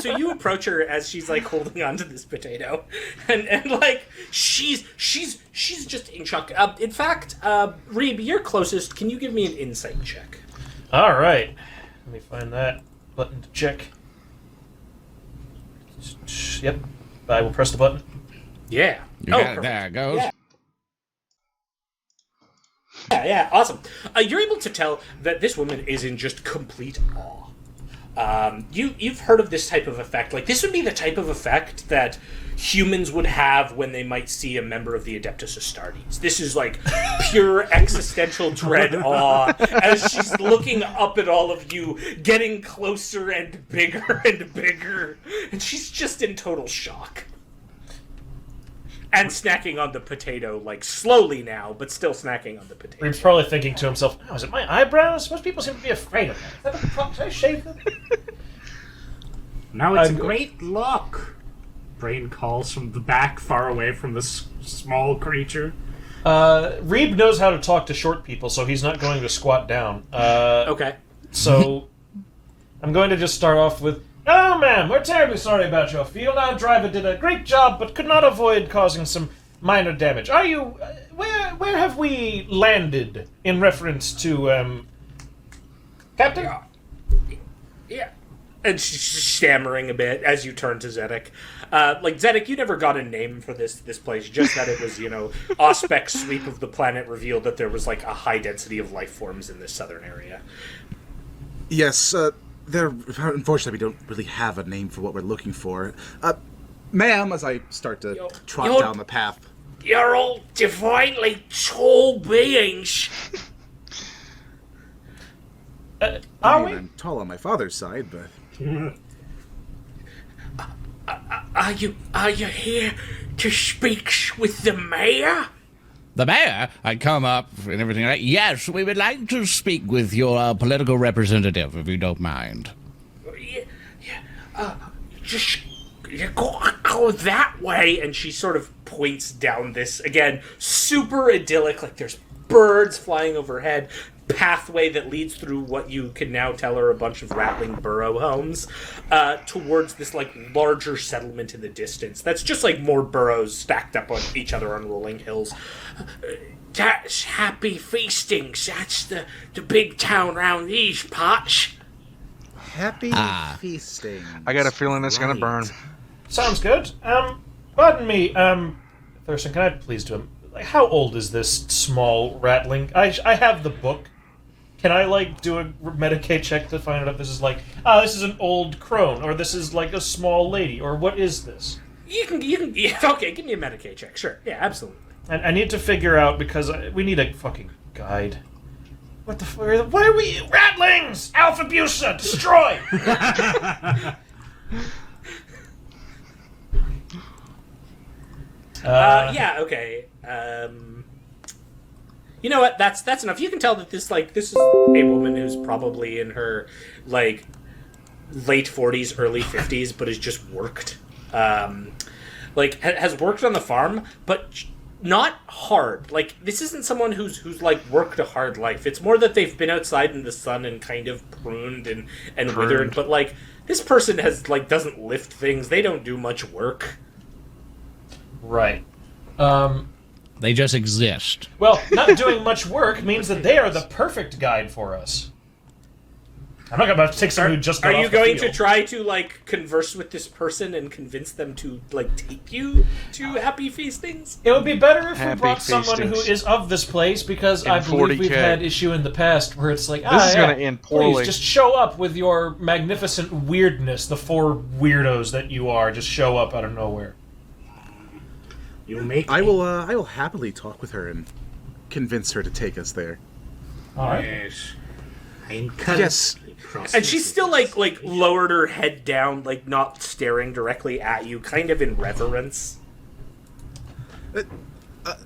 F: So you approach her as she's like holding onto this potato, and like she's just in shock. In fact, Reeb, you're closest. Can you give me an insight check?
D: All right. Let me find that. Button to check. Yep. I will press the button.
F: Yeah.
B: You got it. There it goes.
F: Yeah. Yeah, awesome. You're able to tell that this woman is in just complete awe. You've heard of this type of effect. Like, this would be the type of effect that humans would have when they might see a member of the Adeptus Astartes. This is like pure existential dread awe as she's looking up at all of you, getting closer and bigger, and she's just in total shock. And snacking on the potato, like, slowly now, but still snacking on the potato.
D: Reed's probably thinking to himself, oh, is it my eyebrows? Most people seem to be afraid of that. Is that a problem? Should I shave them?
C: Now it's a great look. Brain calls from the back, far away from this small creature.
D: Reeb knows how to talk to short people, so he's not going to squat down.
F: Okay.
D: So, I'm going to just start off with, "Oh, ma'am, we're terribly sorry about your field. Our driver did a great job, but could not avoid causing some minor damage. Are you... where have we landed in reference to, Captain?"
F: Yeah. And she's stammering a bit as you turn to Zedek. Zedek, you never got a name for this place, just that it was, Auspex sweep of the planet revealed that there was, like, a high density of life forms in this southern area.
E: Yes, unfortunately, we don't really have a name for what we're looking for. Ma'am, as I start to trot down the path.
H: You're all divinely tall beings.
D: Are we?
E: I'm tall on my father's side, but...
H: Are you here to speak with the mayor?
B: The mayor? I come up and everything like, yes, we would like to speak with your political representative, if you don't mind.
H: Just you go that way.
F: And she sort of points down this, again, super idyllic, like there's birds flying overhead, pathway that leads through what you can now tell are a bunch of rattling burrow homes, towards this, like, larger settlement in the distance. That's just, like, more burrows stacked up on each other on rolling hills.
H: That's Happy Feastings. That's the big town round these parts.
E: Happy feasting.
G: I got a feeling it's gonna burn.
D: Sounds good. Pardon me, Thurston, can I please do him? Like, how old is this small rattling? I have the book. Can I, like, do a Medicaid check to find out if this is, like, this is an old crone, or this is, like, a small lady, or what is this?
F: You can, yeah, okay, give me a Medicaid check, sure. Yeah, absolutely.
D: And I need to figure out, because we need a fucking guide. What the fuck? What are we? Rattlings! Alpha Busa! Destroy!
F: Yeah, okay. You know what? That's enough. You can tell that this is a woman who's probably in her, like, late 40s, early 50s, but has just worked. Has worked on the farm, but not hard. Like, this isn't someone who's like worked a hard life. It's more that they've been outside in the sun and kind of pruned and withered. But, like, this person has, like, doesn't lift things. They don't do much work.
D: Right.
B: They just exist.
D: Well, not doing much work means that they are the perfect guide for us. I'm not about to take someone who just got
F: Are you
D: off the
F: going to
D: field.
F: try to, like, converse with this person and convince them to, like, take you to Happy Feastings?
D: It would be better if we
G: Happy
D: brought someone who
G: Feastings.
D: is of this place, because
G: In
D: I believe we've
G: 40K.
D: had issue in the past where it's like,
G: This is gonna end poorly.
D: Please, just show up with your magnificent weirdness, the four weirdos that you are. Just show up out of nowhere.
C: You make
E: I will happily talk with her and convince her to take us there.
D: All right.
C: Yes.
E: Yes.
F: And she's still, like lowered her head down, like, not staring directly at you, kind of in reverence.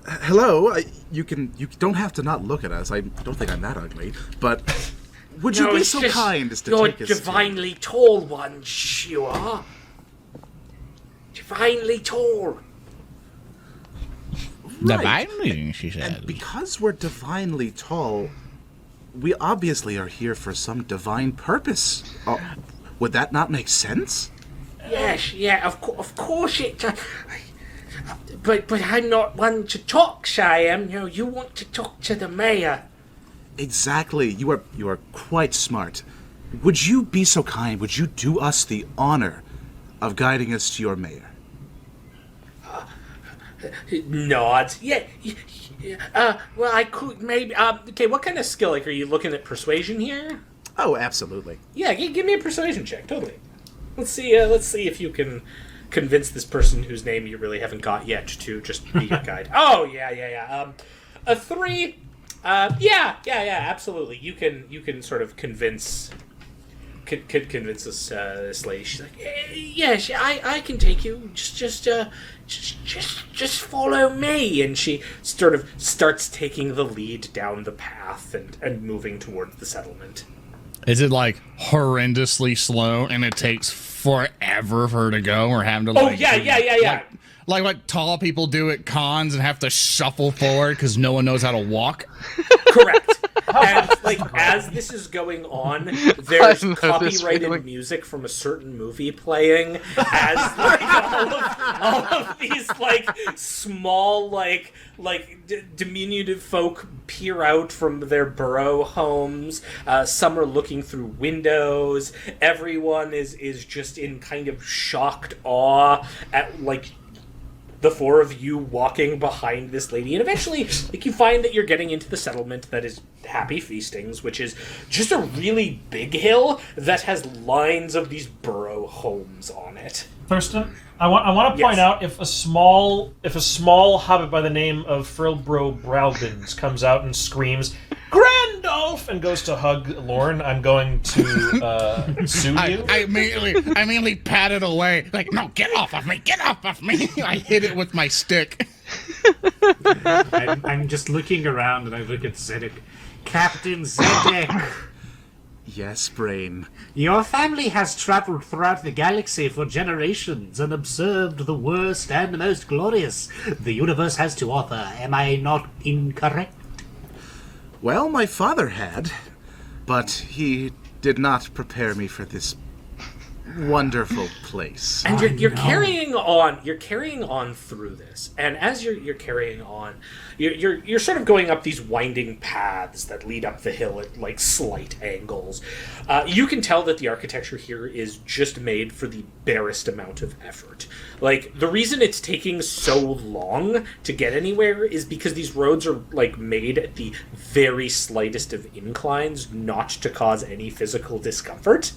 E: Hello. You don't have to not look at us. I don't think I'm that ugly. But would you be
H: it's
E: so
H: just
E: kind as to
H: you're
E: take us
H: divinely tall ones, you are. Divinely tall.
B: Divinely, she says.
E: And because we're divinely tall, we obviously are here for some divine purpose. Would that not make sense?
H: Yes, yeah, of course it does. But I'm not one to talk, Siam. You want to talk to the mayor.
E: Exactly. You are quite smart. would you be so kind? Would you do us the honor of guiding us to your mayor?
F: Nods. Yeah. Well, I could maybe. Okay, what kind of skill? Like, are you looking at persuasion here?
E: Oh, absolutely.
F: Yeah, give me a persuasion check. Totally. Let's see if you can convince this person whose name you really haven't got yet to just be your guide. Oh, yeah. A 3. Yeah. Absolutely. You can sort of convince this lady. She's like, yeah, I can take you. Just follow me. And she sort of starts taking the lead down the path and moving towards the settlement.
B: Is it like horrendously slow and it takes forever for her to go, or having to like?
F: Oh yeah.
B: Like what tall people do at cons and have to shuffle forward because no one knows how to walk.
F: Correct. And like as this is going on, there's copyrighted music from a certain movie playing as like all of these like small diminutive folk peer out from their burrow homes. Some are looking through windows. Everyone is just in kind of shocked awe at like the four of you walking behind this lady, and eventually like you find that you're getting into the settlement that is Happy Feastings, which is just a really big hill that has lines of these burrow homes on it.
D: Thurston, I want to point out if a small hobbit by the name of Frilbro Browbins comes out and screams Grandolph and goes to hug Lorne, I'm going to sue you.
B: I immediately pat it away. Like, no, get off of me! Get off of me! I hit it with my stick.
I: I'm just looking around and I look at Zedek. Captain Zedek!
E: Yes, Brain.
I: Your family has traveled throughout the galaxy for generations and observed the worst and most glorious the universe has to offer. Am I not incorrect?
E: Well, my father had, but he did not prepare me for this wonderful place.
F: And you're carrying on through this, and as you're carrying on, you're sort of going up these winding paths that lead up the hill at like slight angles. You can tell that the architecture here is just made for the barest amount of effort. Like, the reason it's taking so long to get anywhere is because these roads are like made at the very slightest of inclines, not to cause any physical discomfort.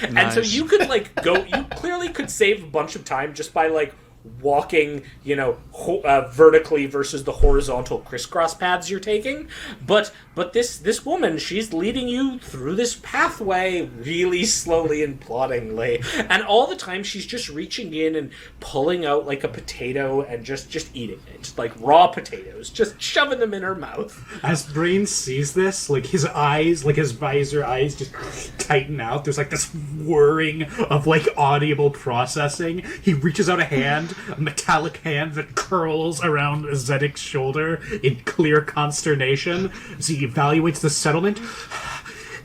A: Nice.
F: And so you could like go. You clearly could save a bunch of time just by like walking, vertically versus the horizontal crisscross paths you're taking. But this woman, she's leading you through this pathway really slowly and ploddingly, and all the time she's just reaching in and pulling out like a potato and just eating it, like raw potatoes, just shoving them in her mouth.
C: As Brain sees this, like his eyes, like his visor eyes just tighten out. There's like this whirring of like audible processing. He reaches out a hand, a metallic hand that curls around Zedek's shoulder in clear consternation as he evaluates the settlement.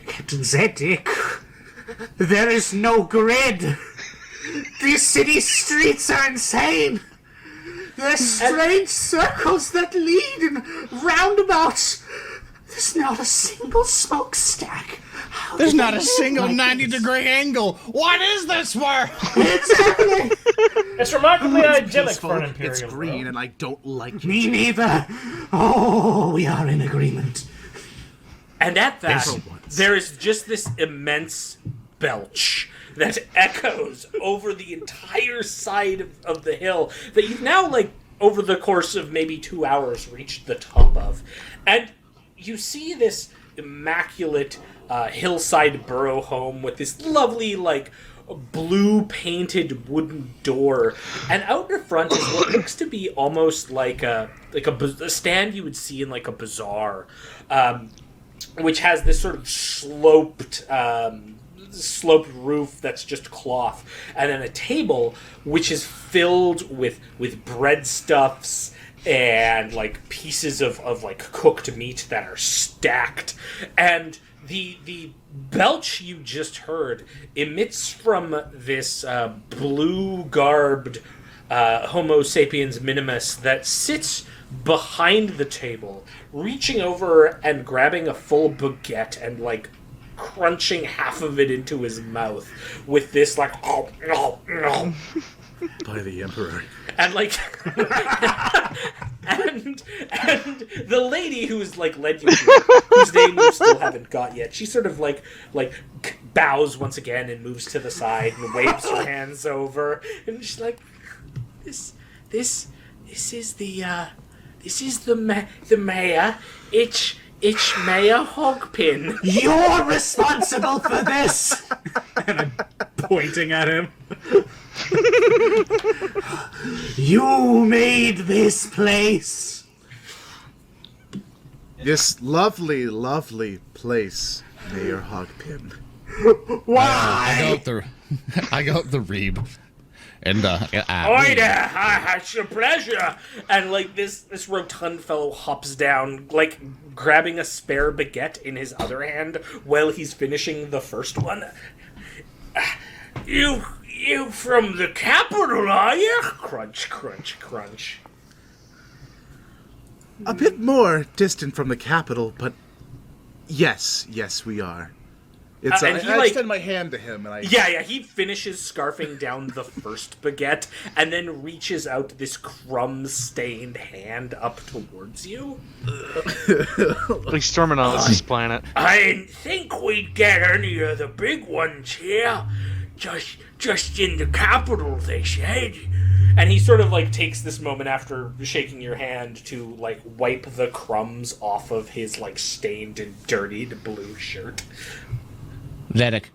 I: Captain Zedek, there is no grid. These city streets are insane. There's strange circles that lead and roundabouts. There's not a single smokestack.
B: There's not a single 90-degree angle. What is this for?
I: Exactly.
D: It's remarkably idyllic for an
E: Peaceful,
D: Imperial.
E: it's green,
D: bro.
E: and I don't like it.
I: Me neither. Oh, we are in agreement.
F: And at that,
E: For once.
F: there is just this immense belch that echoes over the entire side of the hill that you've now, like, over the course of maybe 2 hours, reached the top of. And you see this immaculate hillside burrow home with this lovely, like, blue painted wooden door, and out in front is what looks to be almost like a stand you would see in like a bazaar, which has this sort of sloped roof that's just cloth, and then a table which is filled with breadstuffs and like pieces of like cooked meat that are stacked. And the belch you just heard emits from this blue-garbed Homo sapiens minimus that sits behind the table, reaching over and grabbing a full baguette and, like, crunching half of it into his mouth with this like
E: By the Emperor.
F: and like and the lady who's like led you here, whose name you still haven't got yet, she sort of like bows once again and moves to the side and waves her hands over, and she's like, this is the mayor. It's Mayor Hogpin.
I: You're responsible for this!
C: And I'm pointing at him.
I: You made this place!
E: This lovely, lovely place, Mayor Hogpin.
I: Why?
B: I got the reeb. And
F: Oi there! It's a pleasure. And like this rotund fellow hops down, like grabbing a spare baguette in his other hand while he's finishing the first one. You from the capital, are you? Crunch, crunch, crunch.
E: A bit more distant from the capital, but yes, we are. It's
F: and
E: I extend my hand to him, and I...
F: Yeah, he finishes scarfing down the first baguette and then reaches out this crumb-stained hand up towards you.
G: He's storming on this planet.
F: I didn't think we'd get any of the big ones here. Just in the capital, they said. And he sort of like takes this moment after shaking your hand to like wipe the crumbs off of his like stained and dirtied blue shirt.
B: Zedek,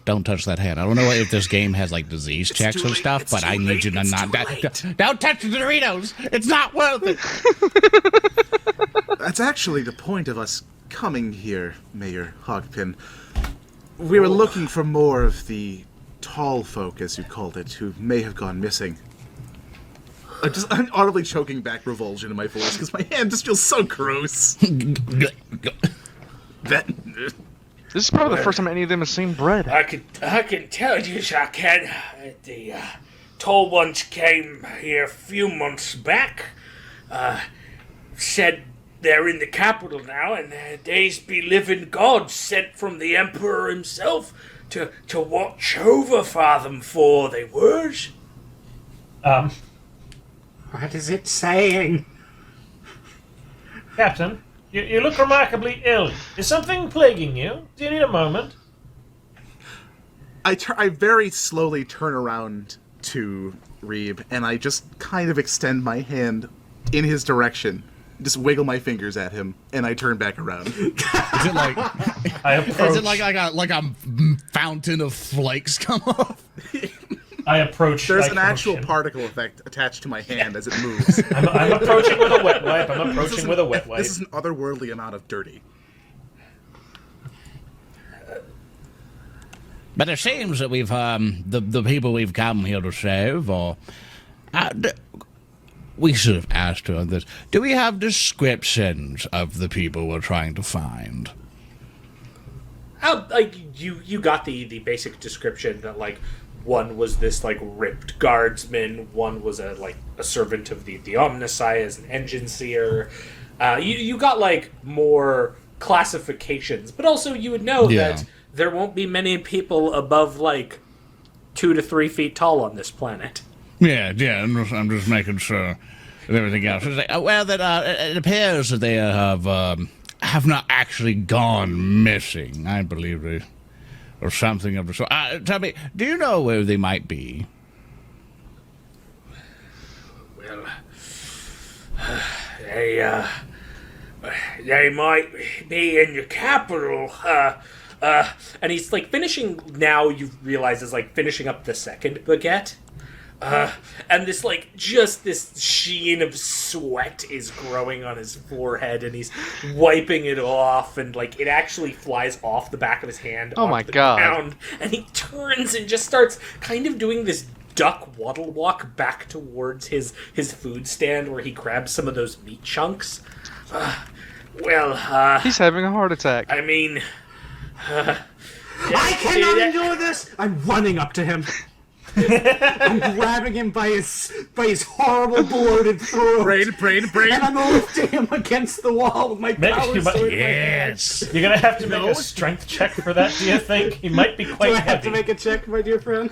B: don't touch that hand. I don't know if this game has like disease checks and stuff, but I need you to not. Don't touch the Doritos. It's not worth it.
E: That's actually the point of us coming here, Mayor Hogpin. We were looking for more of the tall folk, as you called it, who may have gone missing. I'm audibly choking back revulsion in my voice because my hand just feels so gross.
G: This is probably the first time any of them have seen bread.
F: I can tell you, I can. The tall ones came here a few months back. Said they're in the capital now, and they's be living gods sent from the Emperor himself to watch over Fathom for they was.
I: What is it saying?
D: Captain, you look remarkably ill. Is something plaguing you? Do you need a moment?
E: I very slowly turn around to Reeb, and I just kind of extend my hand in his direction. Just wiggle my fingers at him, and I turn back around.
B: Is it like a fountain of flakes come off?
D: I approach.
E: There's
D: like
E: an actual
D: motion.
E: particle effect attached to my hand as it moves.
D: I'm approaching with a wet wipe.
E: This is an otherworldly amount of dirty.
B: But it seems that we've the people we've come here to save, or we should have asked her this. Do we have descriptions of the people we're trying to find?
F: You got the basic description that like one was this like ripped guardsman, one was a servant of the Omnisci as an engine seer. You got like more classifications, but also you would know that there won't be many people above like 2 to 3 feet tall on this planet.
B: Yeah. I'm just making sure of everything else. It's like, it appears that they have not actually gone missing. I believe they, or something of the sort. Tell me, do you know where they might be?
F: Well, they might be in the capital. And he's like finishing now. You realize is like finishing up the second baguette. And this like just this sheen of sweat is growing on his forehead, and he's wiping it off, and like it actually flies off the back of his hand.
G: Oh my God.
F: Ground, and he turns and just starts kind of doing this duck waddle walk back towards his food stand where he grabs some of those meat chunks.
G: He's having a heart attack.
F: I mean,
I: I cannot endure this! I'm running up to him. I'm grabbing him by his horrible bloated throat.
E: Brain.
I: And I'm lifting him against the wall with my power sword.
B: Yes.
D: You're gonna have to make a strength check for that, do you think? He might be quite
I: Do I
D: heavy.
I: have to make a check, my dear friend?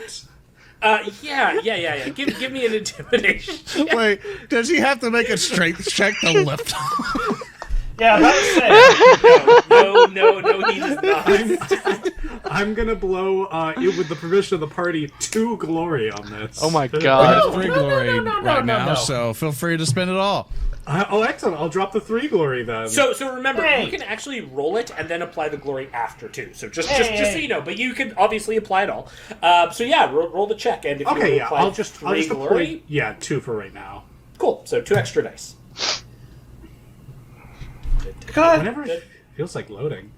F: Yeah. Give me an intimidation.
B: Wait, does he have to make a strength check to lift?
D: Yeah, that's it.
F: No, he does not.
I: I'm gonna blow, with the permission of the party, 2 glory on this.
G: Oh my
B: I
G: god.
B: have 3 glory
D: no,
B: right now,
D: no.
B: so feel free to spend it all.
I: Excellent. I'll drop the 3 glory then.
F: So remember,
D: Hey.
F: you can actually roll it and then apply the glory after too. So just so you know, but you can obviously apply it all. Roll the check, and if you
I: okay, yeah,
F: apply
I: I'll just
F: glory,
I: apply, 2 for right now.
F: cool. So 2 extra dice.
I: Whenever it feels like loading.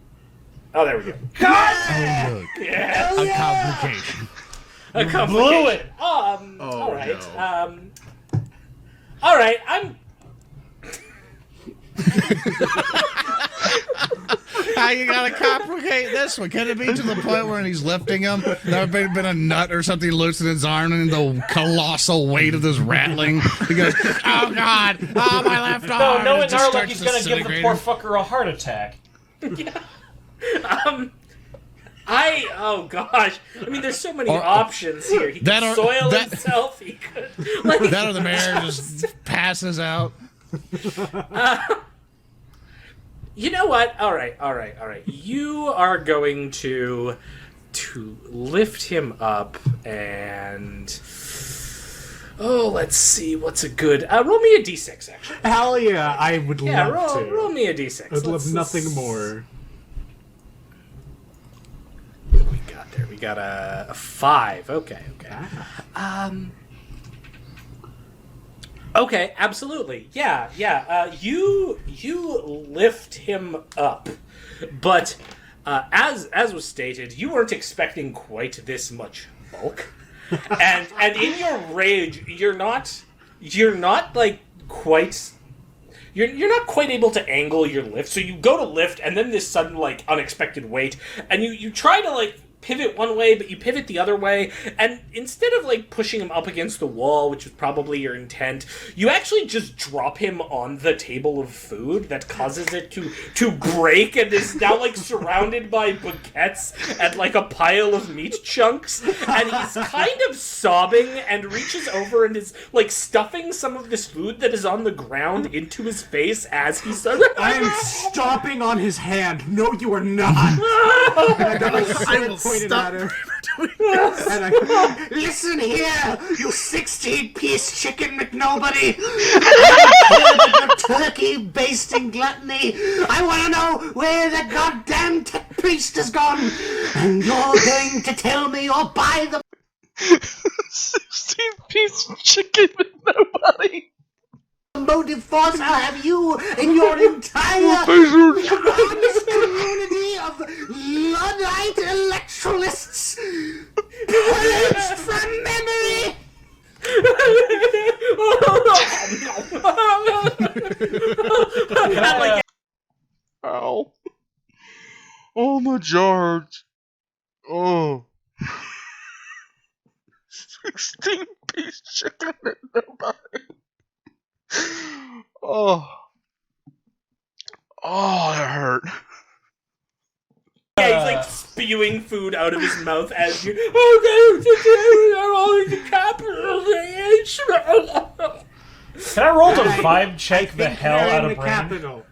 F: Oh, there we go.
B: Oh, look.
F: Yes.
B: A complication.
F: A complication.
D: Blew it.
F: All right. All right.
B: How you gotta complicate this one? Can it be to the point where he's lifting him? There may have been a nut or something loose in his arm, and the colossal weight of this rattling. He goes, "Oh God! Oh, my left arm!"
D: No,
B: and
D: knowing
B: it just
D: Arlick,
B: starts
D: he's gonna give the
B: disintegrating.
D: poor fucker a heart attack.
F: Oh gosh. I mean, there's so many options here. He
B: that
F: could
B: or-
F: soil
B: that-
F: himself. He could. Like,
B: That or the mayor just passes out.
F: You know what? All right. You are going to lift him up and let's see what's a good. Roll me a d6 actually.
I: Hell yeah, I would
F: Yeah,
I: love to.
F: roll me a d6.
I: I'd love nothing more.
F: What do we got there? We got a 5. Okay. Okay, absolutely. Yeah. You lift him up, but as was stated, you weren't expecting quite this much bulk, and in your rage, you're not like quite. You're not quite able to angle your lift, so you go to lift, and then this sudden, like, unexpected weight, and you try to, like, pivot one way, but you pivot the other way, and instead of, like, pushing him up against the wall, which was probably your intent, you actually just drop him on the table of food that causes it to break, and is now, like, surrounded by baguettes and, like, a pile of meat chunks, and he's kind of sobbing and reaches over and is, like, stuffing some of this food that is on the ground into his face as he says,
I: I am stomping on his hand. No, you are not. And I got my sword pointed at her. And I listen here, you 16-piece chicken McNobody. Your turkey basting gluttony. I want to know where the goddamn priest has gone. And you're going to tell me or buy the
G: 16-piece chicken with nobody.
I: motive force I'll have you and your entire honest community of Luddite electrolysts purged from memory.
G: Ow. Oh, my George. Oh. 16-piece chicken with nobody. Oh. Oh, that hurt.
F: Yeah, he's like spewing food out of his mouth as you. Oh, the capital.
D: Can I roll to vibe check the hell out of Brain?
I: capital.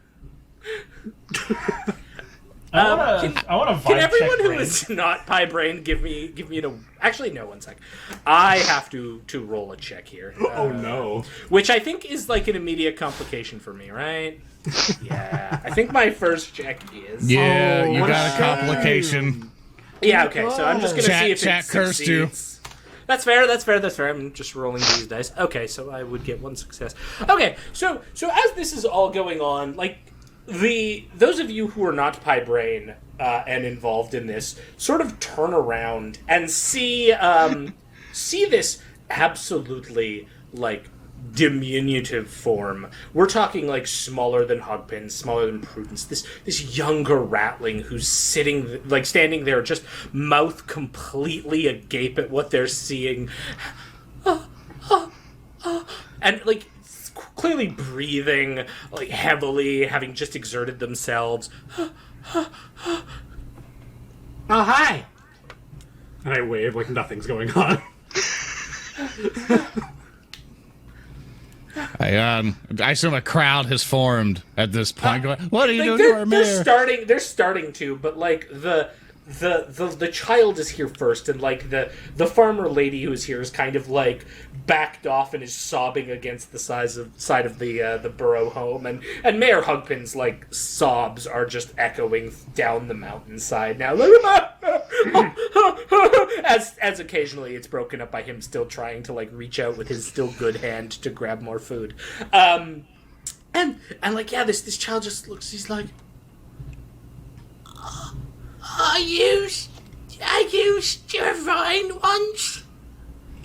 D: I want to vibe
F: Can everyone
D: check
F: who
D: Brain.
F: is not pie brain give me actually no, one sec. I have to roll a check here.
I: Oh no.
F: Which I think is like an immediate complication for me, right? Yeah, I think my first check is.
B: Yeah,
I: Oh,
B: you
I: what
B: got
I: a
B: a complication.
F: Yeah, okay. So I'm just gonna see if
B: Chat
F: it
B: cursed you.
F: succeeds. That's fair. I'm just rolling these dice. Okay, so I would get 1 success. Okay, so as this is all going on, like those of you who are not pie brain and involved in this sort of turn around and see this absolutely like diminutive form. We're talking like smaller than Hogpin, smaller than Prudence. This younger ratling who's standing there, just mouth completely agape at what they're seeing, and like clearly breathing like heavily, having just exerted themselves.
I: Oh, hi.
C: And I wave like nothing's going on.
B: I assume a crowd has formed at this point. Going, what are you
F: Like,
B: doing to our mayor?
F: they're starting to, but like the child is here first, and like the farmer lady who's here is kind of like backed off and is sobbing against the side of the burrow home, and Mayor Hogpin's like sobs are just echoing down the mountainside now, as occasionally it's broken up by him still trying to like reach out with his still good hand to grab more food, and like this child just looks, he's like, Are you Geraldine once?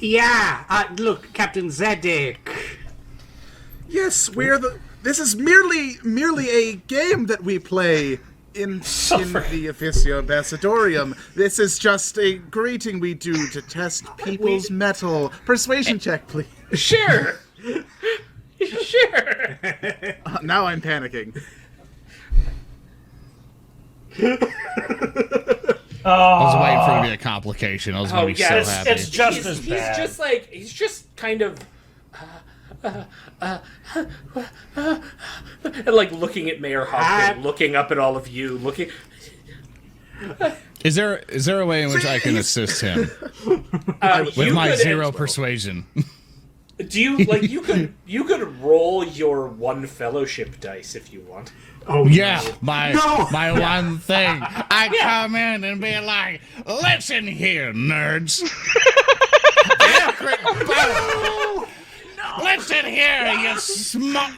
I: Yeah, look, Captain Zedek.
E: Yes, this is merely a game that we play in the Officio Ambassadorium. This is just a greeting we do to test people's mettle. Persuasion check, please.
F: Sure. Sure.
E: Now I'm panicking.
B: I was waiting for it to be a complication. I was going to be so happy.
D: It's just as
F: He's
D: bad.
F: he's just kind of and like looking at Mayor Hogpin, looking up at all of you, looking.
B: Is there a way in which I can assist him with my zero persuasion?
F: Do you like you could roll your one fellowship dice if you want.
C: Oh
B: Yeah,
C: no.
B: my one thing. I come in and be like, listen here, nerds. Listen here,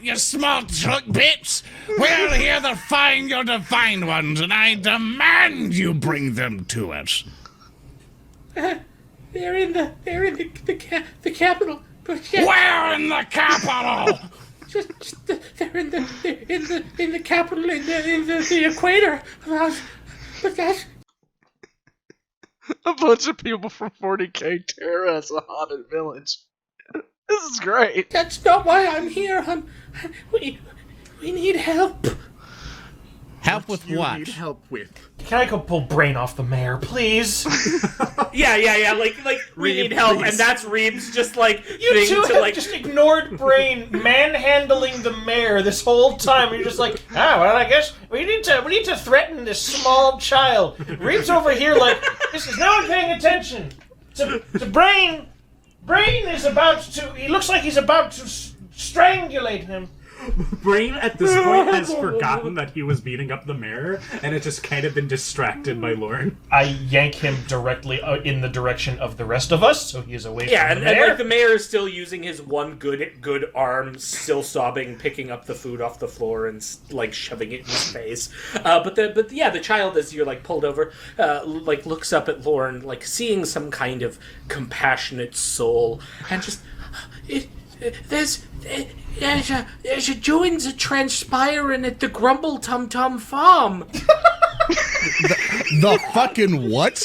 B: you small truck bits. We're here to find your defined ones, and I demand you bring them to us.
F: They're in the capital.
B: Where in the capital?
F: They're in the capital in the equator. But that's
G: A bunch of people from 40K tear us a haunted village. This is great.
F: that's not why I'm here. We need help.
B: Help with
E: You
B: what?
E: need help with.
D: Can I go pull brain off the mayor, please?
F: Yeah. Like we need help,
E: please.
F: and that's Reeb's just like
D: You
F: thing
D: two
F: to
D: have
F: like.
D: just ignored brain manhandling the mayor this whole time. You're just like, well, I guess we need to threaten this small child. Reeb's over here like, this is no one paying attention. To brain. Brain is about to. He looks like he's about to strangulate him.
C: Brain at this point has forgotten that he was beating up the mayor, and it's just kind of been distracted by Lauren.
D: I yank him directly in the direction of the rest of us, so he is away
F: Yeah,
D: from
F: and
D: the mayor.
F: like the mayor is still using his one good arm, still sobbing, picking up the food off the floor and like shoving it in his face. But the child, as you're like pulled over, like looks up at Lauren, like seeing some kind of compassionate soul, and just there's a joins a transpiring at the Grumble Tum Tum Farm.
B: The fucking what?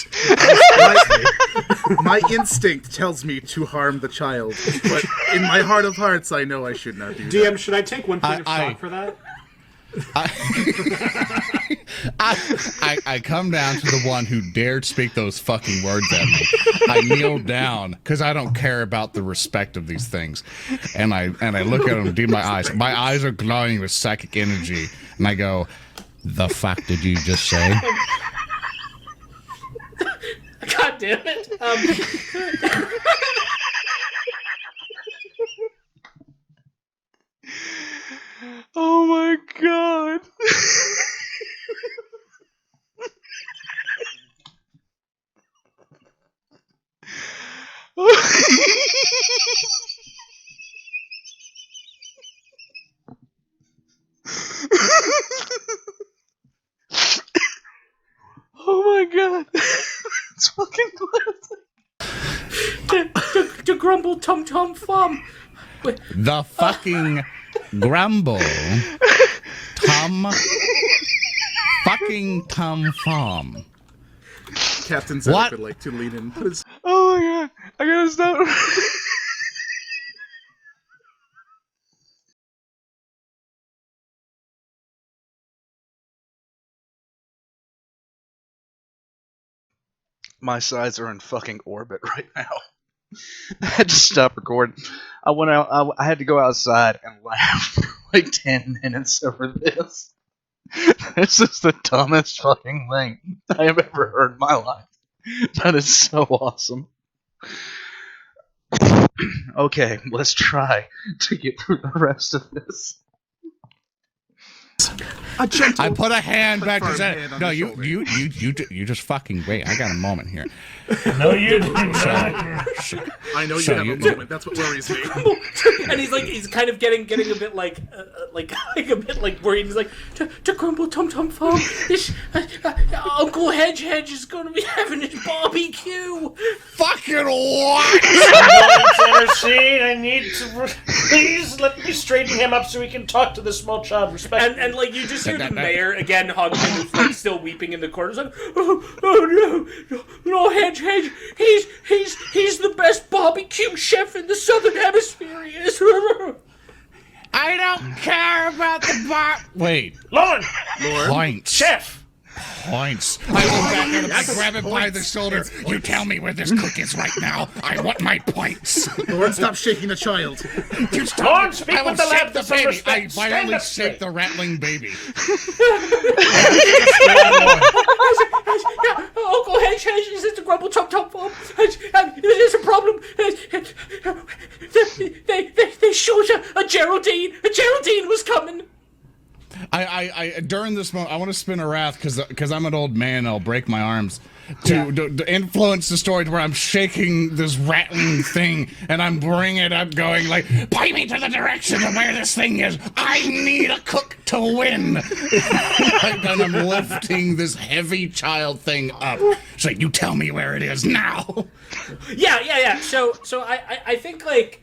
E: My instinct tells me to harm the child, but in my heart of hearts, I know I should not do that.
C: DM, should I take 1 point of
B: I-
C: shock for that?
B: I come down to the one who dared speak those fucking words at me. I kneel down because I don't care about the respect of these things, and I look at him deep in my eyes. My eyes are glowing with psychic energy, and I go, "The fuck did you just say?"
F: God damn it!
G: Oh my god. Oh my god. It's fucking
F: The Grumble Tum Tum Farm.
B: The fucking grumble. Tom Fom.
E: Captain Zedek
B: What?
E: would like to lean in and put his...
G: Oh my god, I gotta stop. My sides are in fucking orbit right now. I had to stop recording. I went out. I had to go outside and laugh for like 10 minutes over this. This is the dumbest fucking thing I have ever heard in my life. That is so awesome. Okay, let's try to get through the rest of this.
E: A gentle...
B: I put a hand back to
E: firm
B: Zedek.
E: hand on
B: No,
E: the
B: you
E: shoulder.
B: just fucking wait. I got a moment here.
D: No, you didn't.
E: I know you
B: So
E: have
B: you-
E: a moment. That's what worries me.
F: And he's kind of getting a bit like a bit like worried. He's like, to Grumble Tum Tum Fum, this Uncle Hedge is going to be having his barbecue.
B: Fucking what?
D: Intercede. I need to. Please let me straighten him up so we can talk to the small child respectfully.
F: And like you just hear the mayor again, Hogpin, who's like still weeping in the corner. He's like, oh no, Hedge, he's the best barbecue chef in the Southern Hemisphere. He is.
B: I don't care about the bar. Wait.
D: Lauren,
B: Points.
D: chef.
B: Points. I go back and I grab him by the shoulder. You tell me where this cook is right now. I want my points.
E: Lord, stop shaking the child.
B: You stop
D: Lauren,
B: it.
D: speak
B: I will
D: with the
B: shake
D: lad
B: the
D: with some
B: baby.
D: respect.
B: I
D: Stand
B: violently
D: up
B: shake
D: straight.
B: the rattling baby.
F: Uncle Hedge, is this the Grumble Tum Tum Fum? There's a problem. They shot a Geraldine. A Geraldine was coming.
B: I during this moment, I want to spin a wrath because I'm an old man and I'll break my arms to influence the story to where I'm shaking this rattling thing and I'm bringing it up going like, point me to the direction of where this thing is. I need a cook to win. And I'm lifting this heavy child thing up. It's like, you tell me where it is now.
F: Yeah. So I think like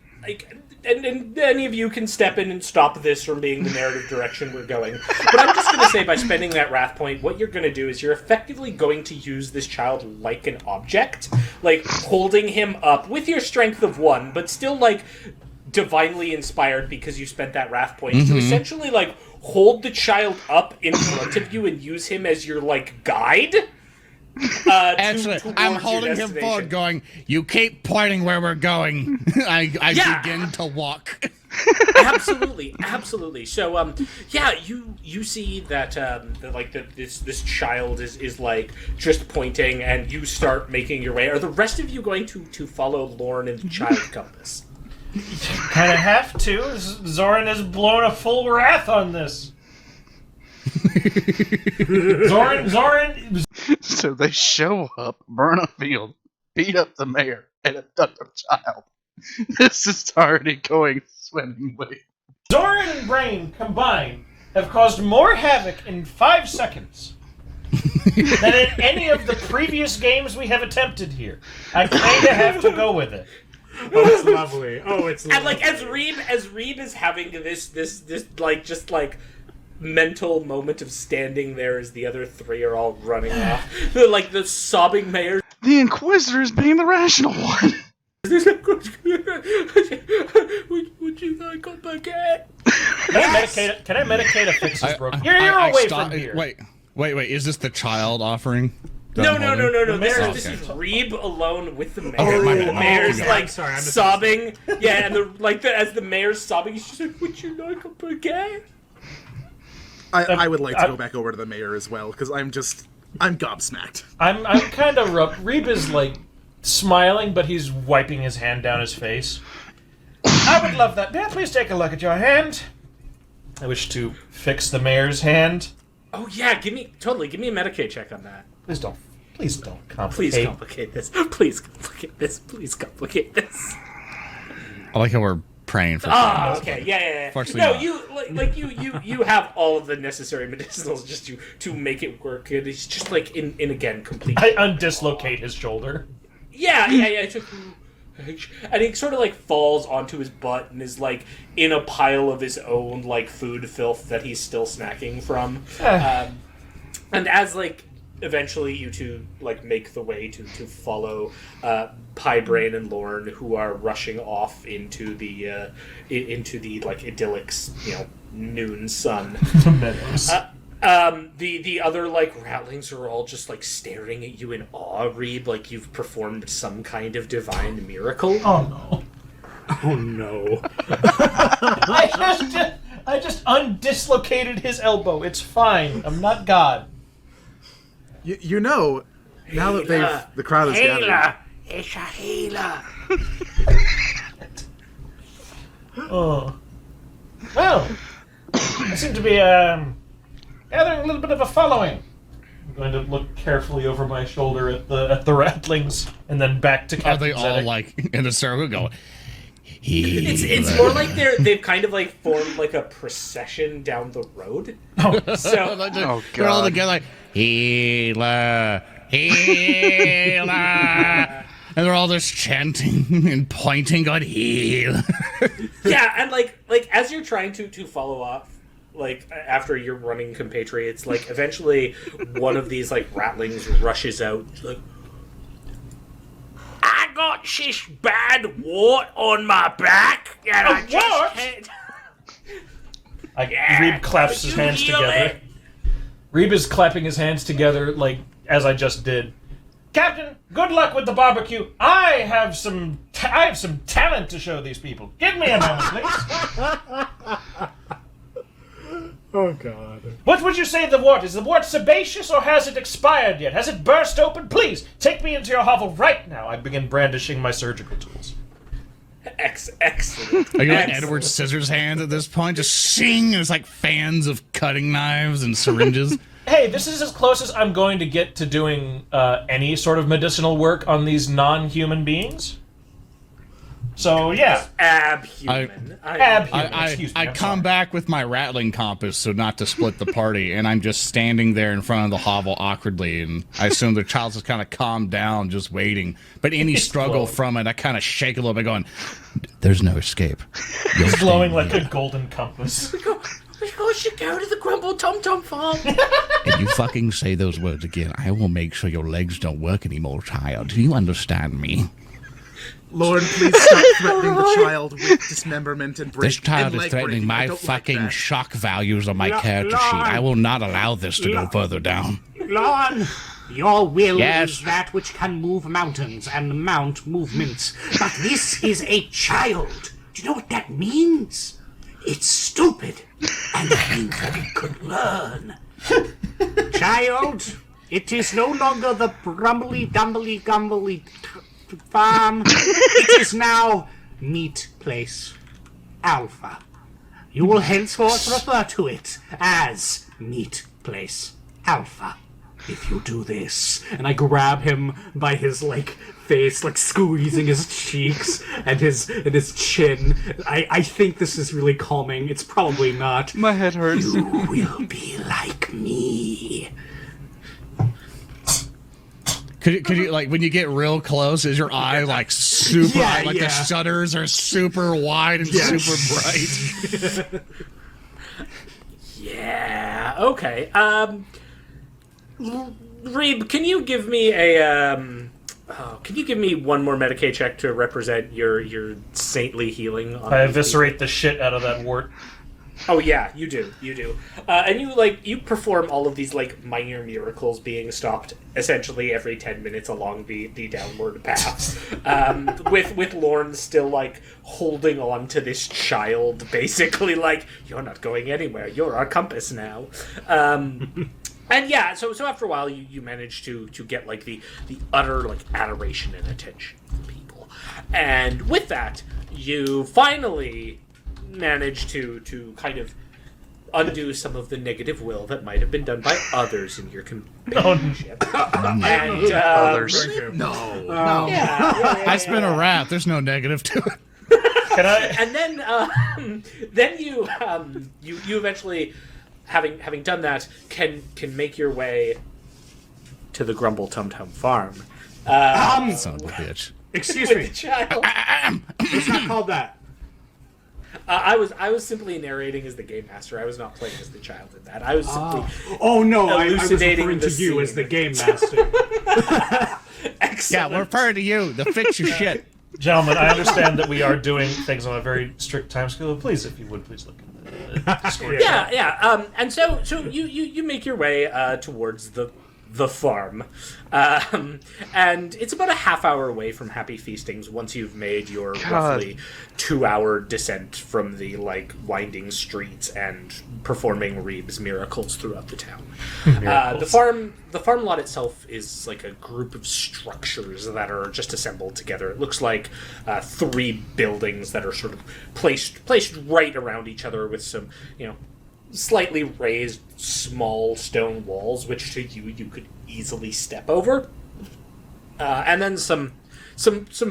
F: and any of you can step in and stop this from being the narrative direction we're going. But I'm just going to say, by spending that wrath point, what you're going to do is you're effectively going to use this child like an object, like holding him up with your strength of 1, but still like divinely inspired because you spent that wrath point to essentially like hold the child up in front of you and use him as your like guide.
B: Actually,
F: towards
B: I'm
F: your
B: holding him
F: destination.
B: forward going, you keep pointing where we're going. I
F: Yeah.
B: begin to walk.
F: Absolutely. So, you see that this child is like just pointing, and you start making your way. Are the rest of you going to follow Lorne and the child compass?
D: Kind of have to. Zoran has blown a full wrath on this. Zoran.
G: So they show up, burn a field, beat up the mayor, and abduct a child. This is already going swimmingly.
D: Zoran and Brain combined have caused more havoc in 5 seconds than in any of the previous games we have attempted here. I kind of have to go with it.
C: Oh, it's lovely.
F: And like as Reeb is having this like just like mental moment of standing there as the other 3 are all running off. Like the sobbing mayor.
G: The Inquisitor is being the rational one.
F: Would you like a baguette?
D: Can I medicate a fix is broken? You're away from here.
B: Wait. Is this the child offering?
F: No.
D: mayor-
F: This is Reeb alone with the mayor.
B: Okay, my bad.
F: The mayor's
B: Okay.
F: like
C: I'm sorry, I missed
F: sobbing. Yeah, and as the mayor's sobbing, he's just like, "Would you like a baguette?"
E: I would like to go back over to the mayor as well, because I'm gobsmacked.
D: I'm kind of rough. Reeb is like smiling, but he's wiping his hand down his face. I would love that. May I please take a look at your hand? I wish to fix the mayor's hand.
F: Oh yeah, give me a Medicaid check on that.
D: Please don't complicate.
F: Please complicate this. Please complicate this. Please complicate this.
B: I like how we're praying for.
F: Oh, okay, yeah.
B: Fortunately
F: No,
B: not.
F: you have all of the necessary medicinals just to make it work. And he's just like in again complete.
D: I undislocate his shoulder.
F: Yeah. and he sort of like falls onto his butt and is like in a pile of his own like food filth that he's still snacking from. And as like eventually you two like make the way to follow Piebrain and Lorne, who are rushing off into the like idyllic, noon sun.
D: Meadows.
F: The other like ratlings are all just like staring at you in awe, Reeb, like you've performed some kind of divine miracle.
D: Oh no.
C: Oh no.
D: I just undislocated his elbow. It's fine. I'm not God.
E: You know, now that the crowd has gathered.
H: It's a healer.
D: Oh. Well, I seem to be gathering a little bit of a following. I'm going to look carefully over my shoulder at the ratlings and then back to Captain
B: Are they all like in a circle going?
F: It's more like they've kind of like formed like a procession down the road. So
B: They're all together like healer, healer, and they're all just chanting and pointing, going heal.
F: yeah, and like as you're trying to follow up, like after your running compatriots, like eventually one of these like ratlings rushes out like, I got this bad wart on my back, and I just can't.
D: Reeb claps his hands together. Reeb is clapping his hands together, like as I just did. Captain, good luck with the barbecue. I have some talent to show these people. Give me a moment, please.
C: Oh god.
D: What would you say of the wart? Is the wart sebaceous or has it expired yet? Has it burst open? Please, take me into your hovel right now. I begin brandishing my surgical tools.
F: Excellent.
B: Are you like Edward Scissorhands at this point? Just sing! There's like fans of cutting knives and syringes.
D: Hey, this is as close as I'm going to get to doing any sort of medicinal work on these non-human beings. So, yeah.
F: Abhuman.
D: Excuse me.
B: I come back with my rattling compass so not to split the party, and I'm just standing there in front of the hovel awkwardly, and I assume the child's just kind of calmed down, just waiting. But any struggle from it, I kind of shake a little bit, going, there's no escape.
D: It's glowing like a golden compass.
H: We should go to the Grumble Tum Tum Farm.
B: If you fucking say those words again, I will make sure your legs don't work anymore, child. Do you understand me?
E: Lord, please stop threatening the child with dismemberment and break.
B: This child is threatening my fucking shock values on my character sheet. I will not allow this to go further down.
I: Lorne, your will
B: Yes.
I: is that which can move mountains and mount movements. But this is a child. Do you know what that means? It's stupid. And it means that it could learn. Child, it is no longer the brumbly dumbly gumbly farm. It is now Meat Place Alpha. You will henceforth refer to it as Meat Place Alpha. If you do this,
C: And I grab him by his like face, like squeezing his cheeks and his chin. I think this is really calming. It's probably not.
G: My head hurts.
I: you will be like me.
B: Could you like when you get real close? Is your eye like super?
C: Yeah,
B: like
C: yeah.
B: the shutters are super wide and super bright.
F: Yeah. Okay. Reeb, can you give me a can you give me one more Medicaid check to represent your saintly healing? On
D: I
F: these
D: eviscerate the shit out of that wart.
F: people? Oh yeah, you do. And you perform all of these like minor miracles, being stopped essentially every 10 minutes along the downward path. With Lorne still like holding on to this child, basically like you're not going anywhere. You're our compass now. And yeah, so after a while, you manage to get like the utter like adoration and attention from people, and with that, you finally manage to kind of undo some of the negative will that might have been done by others in your companionship. And
G: Others.
E: No.
F: yeah,
B: I spin a rat. There's no negative to it.
D: Can I?
F: and then you eventually, having done that, can make your way to the Grumble Tum Tum Farm.
B: Son of a bitch.
I: Excuse
F: with
I: me.
F: the child.
I: It's not called that.
F: I was simply narrating as the game master. I was not playing as the child in that. I was simply
I: Oh no, I was
F: elucidating
I: referring
F: the
I: to you as
F: scene.
I: the game master.
F: excellent.
B: Yeah, we're referring to you. The fix your shit.
D: Gentlemen, I understand that we are doing things on a very strict time schedule. Please, if you would, please look at the Discord.
F: Yeah. And so you make your way towards the farm, and it's about a half hour away from Happy Feastings. Once you've made your roughly 2-hour descent from the winding streets and performing Reeb's miracles throughout the town. The farm lot itself is like a group of structures that are just assembled together. It looks like 3 buildings that are sort of placed right around each other with some, slightly raised small stone walls, which to you could easily step over, and then some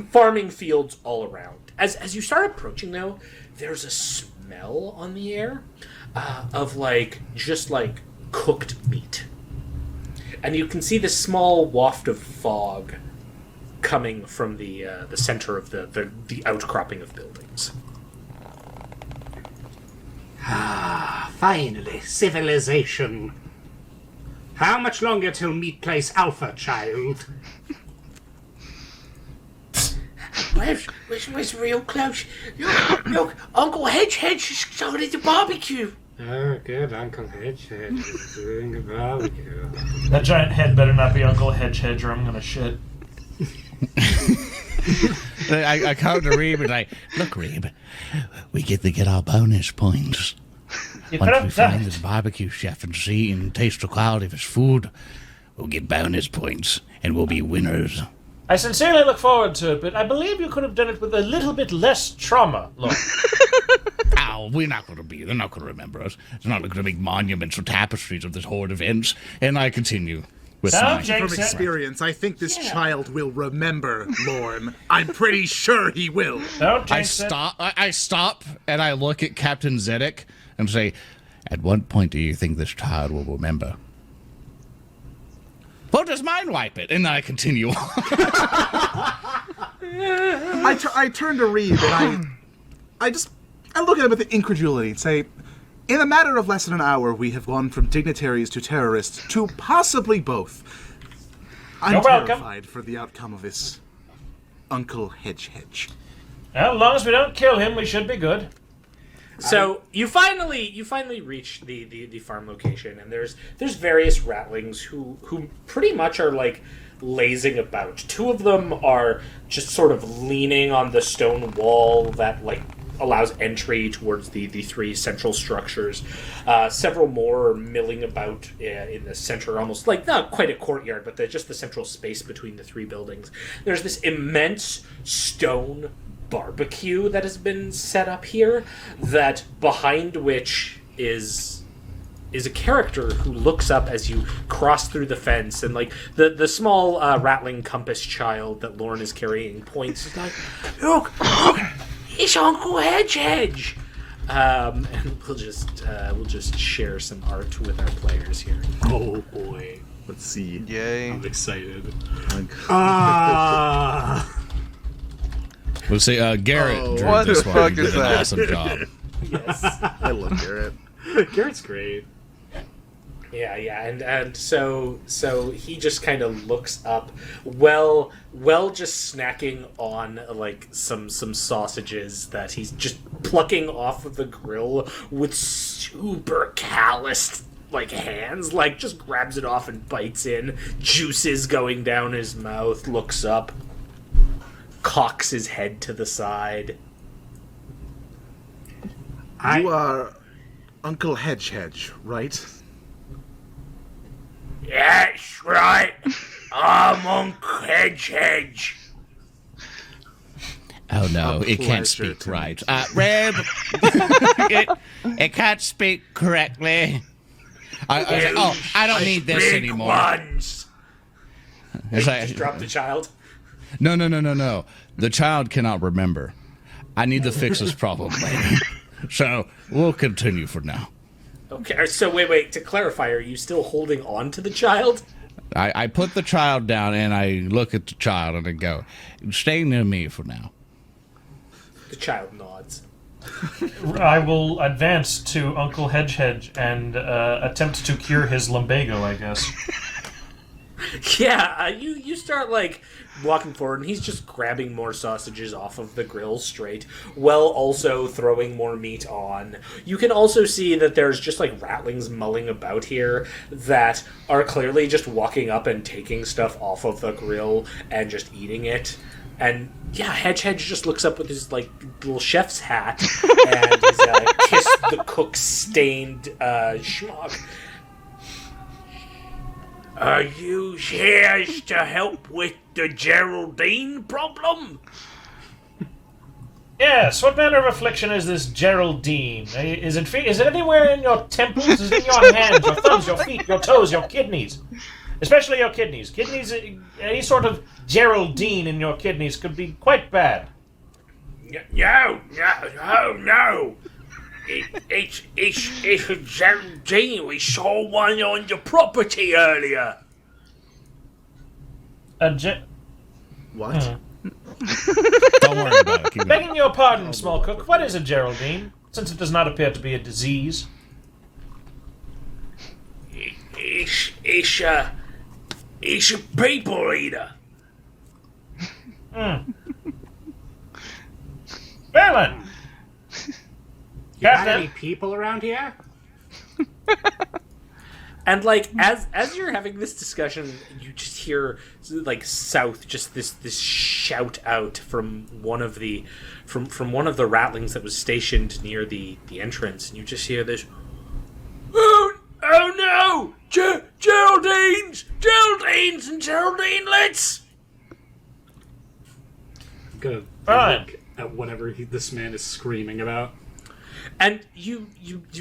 F: farming fields all around. As you start approaching, though, there's a smell on the air of just cooked meat, and you can see this small waft of fog coming from the center of the outcropping of buildings.
I: Finally, civilization. How much longer till Meat Place Alpha, child?
F: We're real close. Look, Uncle Hedge has started the barbecue.
I: Oh, good. Uncle Hedgehead is doing a barbecue.
D: That giant head better not be Uncle Hedge, or I'm gonna shit.
B: I come to Reeb and look, Reeb, we get to get our bonus points.
D: You could
B: Once
D: have
B: we
D: done
B: find
D: it.
B: this barbecue chef and see and taste the quality of his food, we'll get bonus points and we'll be winners.
D: I sincerely look forward to it, but I believe you could have done it with a little bit less trauma. Look,
B: We're not going to be. They're not going to remember us. It's not going to make monuments or tapestries of this horrid events. And I continue with
D: Don't
B: my...
D: jinx
E: From
D: it.
E: experience, I think this child will remember, Lorne. I'm pretty sure he will.
D: Don't
B: I
D: jinx it.
B: I stop and I look at Captain Zedek and say, at what point do you think this child will remember? Well, just mind wipe it, and then I continue on.
E: I turn to Reed and I look at him with incredulity and say, in a matter of less than an hour, we have gone from dignitaries to terrorists to possibly both. I'm
D: You're welcome.
E: terrified for the outcome of this Uncle Hedge.
D: Well, as long as we don't kill him, we should be good.
F: So you finally reach the farm location, and there's various ratlings who pretty much are lazing about. 2 of them are just sort of leaning on the stone wall that allows entry towards the 3 central structures. Several more are milling about in the center, almost not quite a courtyard, but just the central space between the 3 buildings. There's this immense stone barbecue that has been set up here, that behind which is a character who looks up as you cross through the fence, and the small rattling compass child that Lorne is carrying points. He's like, look, it's Uncle Hedge. And we'll just share some art with our players here.
I: Oh boy.
E: Let's see.
G: Yay.
I: I'm excited.
B: We'll say Garrett drew
G: what
B: this
G: the
B: one.
G: fuck
B: He did
G: is
B: an
G: that?
B: awesome job.
F: Yes.
E: I love Garrett.
I: Garrett's great.
F: Yeah, and so he just kind of looks up, well, just snacking on some sausages that he's just plucking off of the grill with super calloused hands, just grabs it off and bites in, juices going down his mouth, looks up, cocks his head to the side.
E: You are Uncle Hedge, right?
F: That's right. I'm Uncle Hedge.
B: Oh no,
E: A
B: it can't
E: pleasure
B: speak
E: to
B: right.
E: meet
B: Reb, it can't speak correctly. I don't need this
F: Big
B: anymore.
F: ones.
B: It's
F: Just drop the child.
B: No. The child cannot remember. I need to fix this problem later. So we'll continue for now.
F: Okay, so wait. To clarify, are you still holding on to the child?
B: I put the child down and I look at the child and I go, stay near me for now.
F: The child nods.
D: I will advance to Uncle Hedge and attempt to cure his lumbago, I guess.
F: Yeah, you start like walking forward, and he's just grabbing more sausages off of the grill straight, while also throwing more meat on. You can also see that there's just like ratlings mulling about here that are clearly just walking up and taking stuff off of the grill and just eating it. And yeah, Hedge just looks up with his like little chef's hat and his kiss the cook stained schmuck. Are you here to help with the Geraldine problem?
D: Yes, what manner of affliction is this Geraldine? Is it anywhere in your temples? Is it in your hands, your thumbs, your feet, your toes, your kidneys? Especially your kidneys. Kidneys, any sort of Geraldine in your kidneys could be quite bad.
F: No. It's a Geraldine. We saw one on the property earlier.
E: What?
B: Don't worry about it. Keep it.
D: Begging your pardon, small cook, what is a Geraldine? Since it does not appear to be a disease.
F: It's a people eater.
D: Well then.
I: Got any people around here?
F: And like as you're having this discussion, you just hear like south just this shout out from one of the from one of the ratlings that was stationed near the entrance, and you just hear this. Oh no! Geraldines and Geraldinelets!
C: I'm gonna
D: Fine.
C: look at whatever this man is screaming about.
F: And you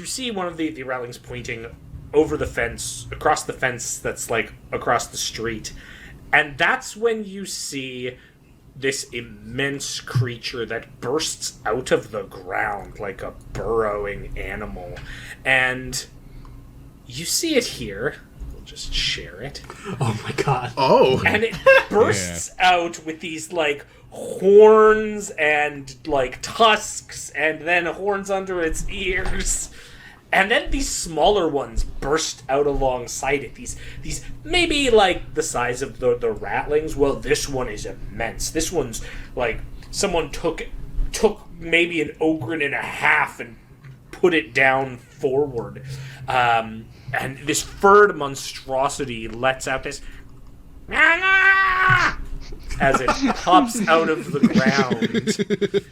F: see one of the ratlings pointing over the fence, across the fence that's like across the street. And that's when you see this immense creature that bursts out of the ground like a burrowing animal. And you see it here. We'll just share it.
C: Oh my god.
E: Oh.
F: And it bursts out with these like horns and like tusks and then horns under its ears. And then these smaller ones burst out alongside it. These maybe like the size of the ratlings. Well, this one is immense. This one's like someone took maybe an ogre and a half and put it down forward. And this furred monstrosity lets out this as it pops out of the ground.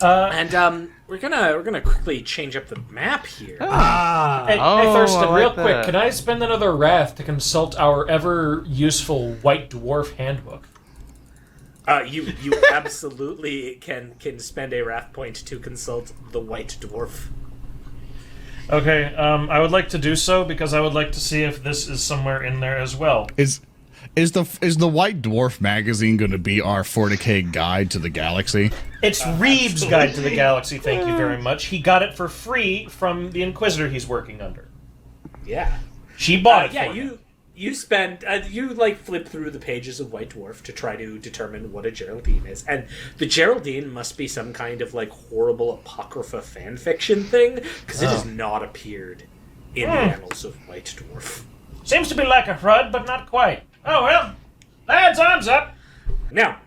F: And we're gonna quickly change up the map here.
D: Hey, Thurston,
G: I
D: real
G: like
D: quick,
G: that.
D: can I spend another wrath to consult our ever useful White Dwarf handbook?
F: You absolutely can spend a wrath point to consult the White Dwarf.
D: Okay, I would like to do so because I would like to see if this is somewhere in there as well.
B: Is the White Dwarf magazine going to be our 40K guide to the galaxy?
D: It's Reeb's Guide to the Galaxy, thank you very much. He got it for free from the Inquisitor he's working under.
F: Yeah.
D: She bought it
F: Yeah,
D: for him.
F: you spend you like flip through the pages of White Dwarf to try to determine what a Geraldine is, and the Geraldine must be some kind of like horrible apocrypha fan fiction thing because it has not appeared in the annals of White Dwarf.
D: Seems to be like a FRUD, but not quite. Oh well, lads, arms up.
F: Now,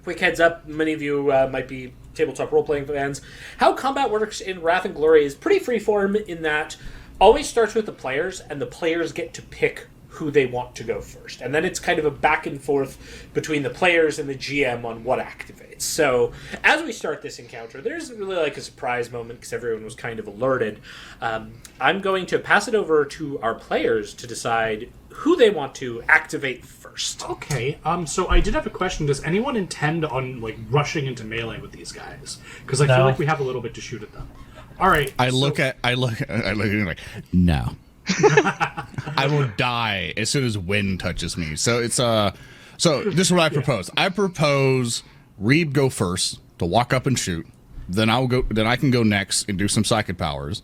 F: quick heads up, many of you might be tabletop role-playing fans. How combat works in Wrath and Glory is pretty freeform in that always starts with the players, and the players get to pick who they want to go first. And then it's kind of a back and forth between the players and the GM on what activates. So as we start this encounter, there isn't really like a surprise moment because everyone was kind of alerted. I'm going to pass it over to our players to decide who they want to activate first.
C: Okay, so I did have a question. Does anyone intend on like rushing into melee with these guys? Because I feel like we have a little bit to shoot at them. All right.
B: I look at him like, no. I will die as soon as wind touches me. So it's so this is what I propose. I propose Reeb go first to walk up and shoot. Then I can go next and do some psychic powers.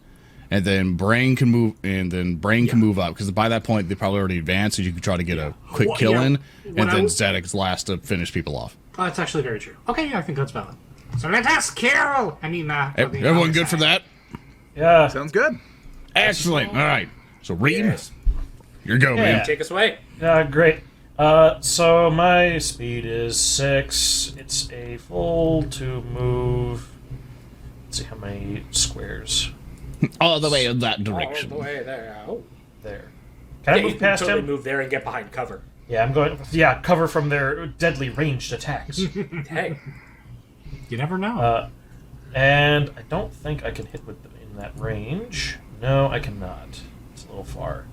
B: and then brain can move, can move up because by that point they probably already advanced, so you can try to get a quick kill in, and then Zedek's last to finish people off.
C: Oh, that's actually very true. Okay, yeah, I think that's valid. So let us kill. I mean,
B: everyone good for that?
D: Yeah.
E: Sounds good.
B: Excellent. All right. So Reed, your go, man.
F: Take us away.
D: Great. So my speed is 6. It's a full to move. Let's see how many squares.
B: All the way in that
F: All
B: direction.
F: the way there. Oh.
D: There. Can I
F: Yeah,
D: move
F: you
D: past
F: can totally
D: him?
F: move there and get behind cover.
D: Yeah, I'm going. Yeah, cover from their deadly ranged attacks.
F: Hey.
C: You never know.
D: And I don't think I can hit with them in that range. No, I cannot. It's a little far.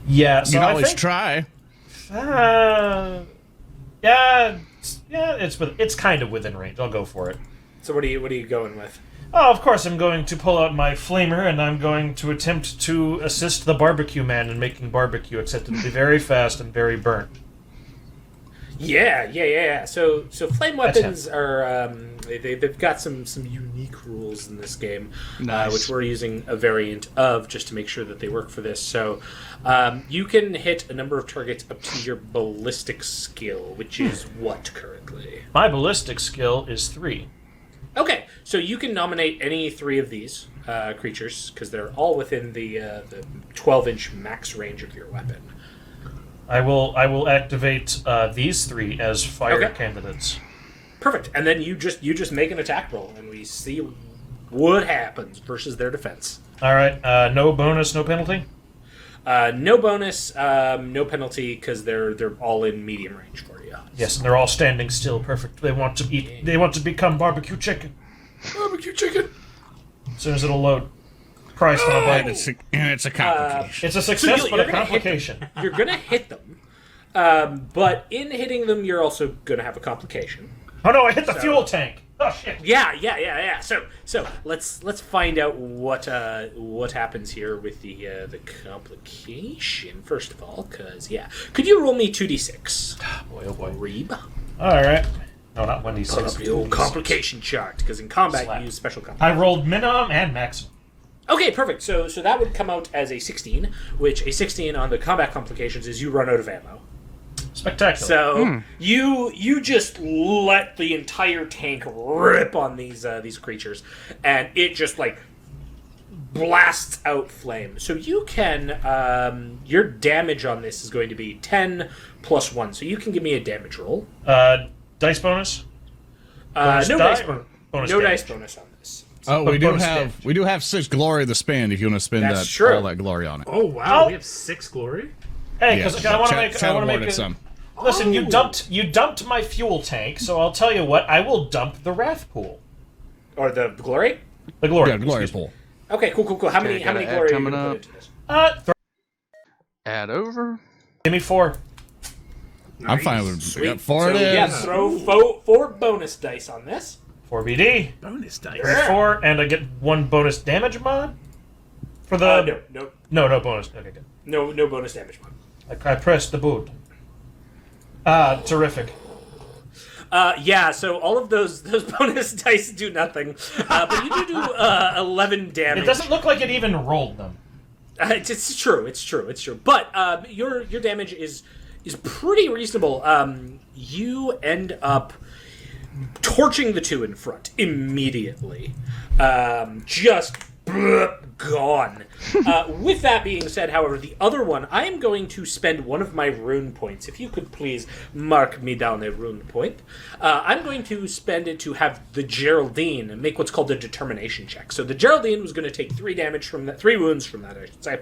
D: Yeah, so
B: You can
D: I
B: always
D: think,
B: try.
D: it's kind of within range. I'll go for it.
F: So what are you going with?
D: Oh, of course, I'm going to pull out my flamer, and I'm going to attempt to assist the barbecue man in making barbecue, except it'll be very fast and very burnt.
F: Yeah. So flame weapons are they've got some unique rules in this game, which we're using a variant of just to make sure that they work for this. So you can hit a number of targets up to your ballistic skill, which is what currently?
D: My ballistic skill is 3.
F: Okay, so you can nominate any 3 of these creatures because they're all within the 12-inch max range of your weapon.
D: I will activate these 3 as fire
F: Okay.
D: candidates.
F: Perfect, and then you just make an attack roll, and we see what happens versus their defense.
D: All right, no bonus, no penalty.
F: No bonus, no penalty because they're all in medium range for you.
D: Yes, and they're all standing still. Perfect. They want to eat. They want to become barbecue chicken.
H: Barbecue chicken.
D: As soon as it'll load. Christ on a bite.
B: It's a complication.
D: It's a success,
F: you're
D: but a
F: gonna hit
D: complication.
F: You're gonna hit them, but in hitting them, you're also gonna have a complication.
D: Oh no! I hit the fuel tank. Oh shit!
F: Yeah. So let's find out what happens here with the complication first of all, because could you roll me 2d6?
D: Boy, oh boy.
F: Reeb.
D: All right. No, not
F: Put
D: 1d6.
F: up the old complication chart, because in combat
D: Slap.
F: you use special
D: I
F: complication.
D: rolled minimum and maximum.
F: Okay, perfect. So that would come out as a 16, which a 16 on the combat complications is you run out of ammo.
D: Spectacular.
F: So you just let the entire tank rip on these creatures, and it just like blasts out flame. So you can your damage on this is going to be 10 plus 1. So you can give me a damage roll.
D: Dice bonus?
F: No
D: die
F: dice
D: or bonus
F: no
D: damage?
F: dice bonus on this.
B: Oh,
D: bonus damage.
B: we do have 6 glory to spend if you want to spend
F: That's
B: that
F: true.
B: all that glory on it.
C: Oh wow,
D: Oh.
C: we have 6 glory.
D: Hey, because I want to make. I want to make
B: awarded
D: it.
B: some.
D: Listen, you dumped my fuel tank, so I'll tell you what. I will dump the wrath pool.
F: Or the glory.
D: The glory.
B: Yeah, glory
D: excuse me.
B: pool.
F: Okay, cool. How many
G: gotta add
F: glory are you
G: coming
F: gonna
G: up.
F: put into this?
G: Add over.
D: Give me 4.
B: I'm fine with
F: Sweet.
B: 4 it
F: So,
B: is.
F: yeah, throw 4 bonus dice on this.
D: 4 BD.
E: Bonus dice.
D: 4, and I get 1 bonus damage mod for the. No bonus. Okay, good.
F: No bonus damage mod.
D: I pressed the boot. Terrific.
F: Yeah, so all of those bonus dice do nothing, but you do 11 damage.
D: It doesn't look like it even rolled them.
F: It's true. But your damage is pretty reasonable. You end up torching the 2 in front immediately. Just gone. With that being said, however, the other one, I am going to spend one of my rune points. If you could please mark me down a rune point. I'm going to spend it to have the Geraldine make what's called a determination check. So the Geraldine was going to take 3 wounds from that, I should say.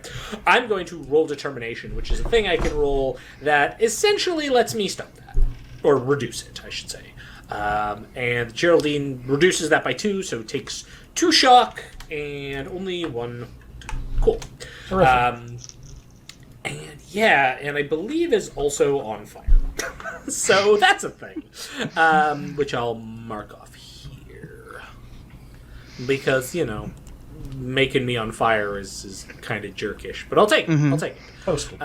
F: I'm going to roll determination, which is a thing I can roll that essentially lets me stop that. Or reduce it, I should say. And Geraldine reduces that by 2, so it takes 2 shock and only 1. Cool.
D: Terrific.
F: And I believe is also on fire. So that's a thing. Which I'll mark off here. Because, making me on fire is kind of jerkish. But I'll take it. I'll take it.
D: Posted.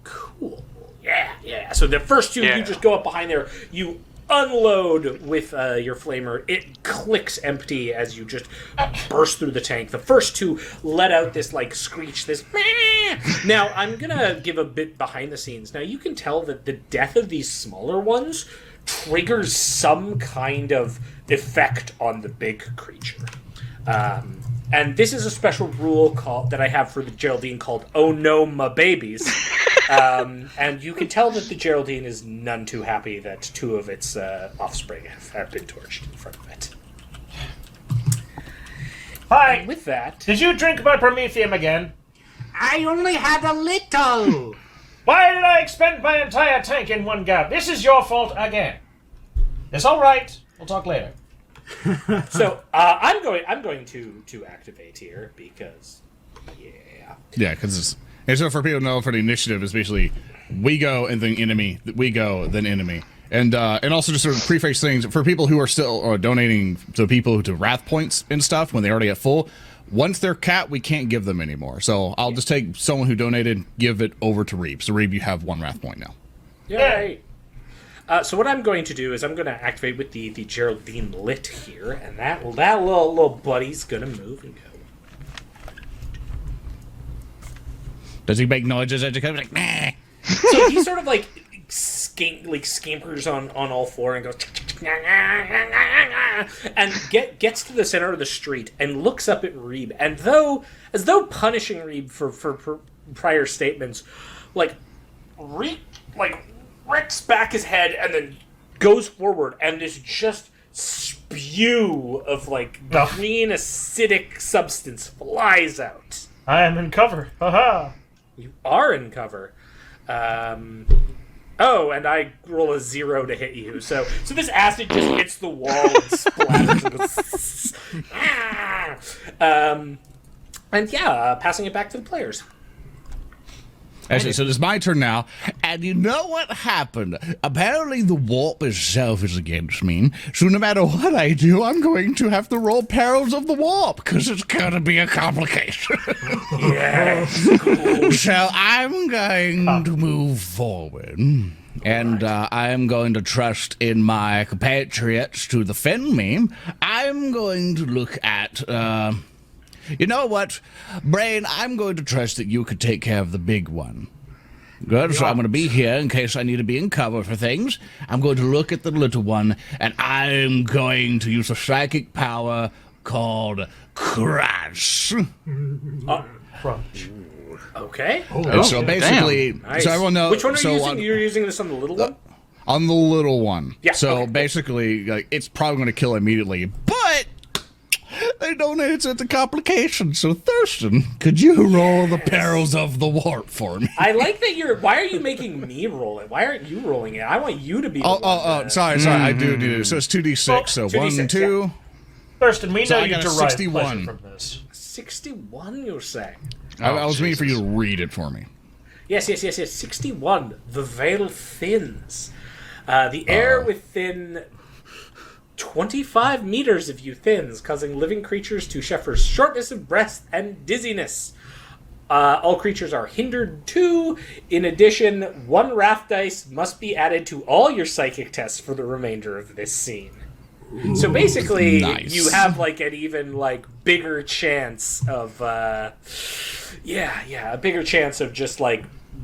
F: Cool. Yeah. So the first 2, you just go up behind there. You unload with your flamer. It clicks empty as you just burst through the tank. The first two let out this like screech, this meh. Now I'm gonna give a bit behind the scenes. Now you can tell that the death of these smaller ones triggers some kind of effect on the big creature. And this is a special rule that I have for the Geraldine called "Oh no, my babies." And you can tell that the Geraldine is none too happy that two of its offspring have been torched in front of it.
D: Hi.
F: And with that,
D: Did you drink my Prometheum again?
I: I only had a little.
D: Why did I expend my entire tank in one go? This is your fault again. It's all right. We'll talk later.
F: so I'm going to activate here because
B: Yeah, because and so for people to know, for the initiative is basically we go and then enemy, we go then enemy, and also just sort of preface things for people who are still donating to people to wrath points and stuff when they already at full. Once they're capped, we can't give them anymore. So I'll just take someone who donated, give it over to Reeb. So Reeb, you have one wrath point now.
F: Yay! So what I'm going to do is I'm going to activate with the Geraldine lit here, and that little buddy's going to move and go.
B: Does he make noises as he comes? Like, nah.
F: So he sort of like scampers on all four and goes and gets to the center of the street and looks up at Reeb, and as though punishing Reeb for prior statements, Reeb recks back his head and then goes forward, and this just spew of green acidic substance flies out.
D: I am in cover. Haha.
F: You are in cover. Oh, and I roll a 0 to hit you. So this acid just hits the wall and splatters. And passing it back to the players.
B: Actually, so it's my turn now, and you know what happened? Apparently the warp itself is against me, so no matter what I do, I'm going to have to roll perils of the warp, because it's going to be a complication.
F: Yes. Cool.
B: So I'm going to move forward, and I'm going to trust in my compatriots to defend me. I'm going to look at... you know what, Brain, I'm going to trust that you could take care of the big one. Good, so I'm going to be here in case I need to be in cover for things. I'm going to look at the little one, and I'm going to use a psychic power called Crash.
D: Crunch.
F: Okay.
B: And so basically,
F: Nice.
B: so everyone knows.
F: Which one are you using? You're using this on the little one?
B: On the little one.
F: Yeah,
B: So
F: okay.
B: basically, it's probably going to kill immediately, but... they donated it to complications, so Thurston, could you roll the perils of the warp for me?
F: I like that you're... Why are you making me roll it? Why aren't you rolling it? I want you to be the one.
B: Sorry, I do. So it's 2d6, so
F: 2d6,
B: 1, 2...
F: yeah.
D: Thurston, we
B: So
D: know
B: I
D: you
B: got a
D: derive
B: 61.
D: pleasure from this.
F: 61, you're saying?
B: I was waiting for you to read it for me.
F: Yes. 61. The veil thins. The air within 25 meters of you thins, causing living creatures to suffer shortness of breath and dizziness. All creatures are hindered too. In addition, 1 wrath dice must be added to all your psychic tests for the remainder of this scene. So basically,
B: Nice.
F: you have an even bigger chance of a bigger chance of just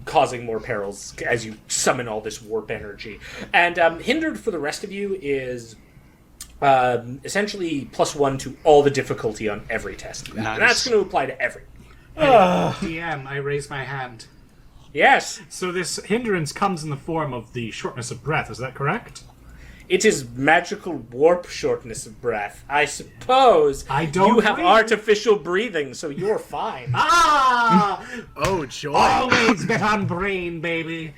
F: causing more perils as you summon all this warp energy. And hindered for the rest of you is essentially +1 to all the difficulty on every test.
G: Nice.
F: And that's going to apply to every.
C: DM, I raise my hand.
F: Yes,
C: So this hindrance comes in the form of the shortness of breath, is that correct?
F: it is magical warp shortness of breath. I suppose
C: I don't
F: you have
C: breathe.
F: artificial breathing, so you're fine.
C: Ah!
E: Oh, joy.
C: Always bet on Brain, baby.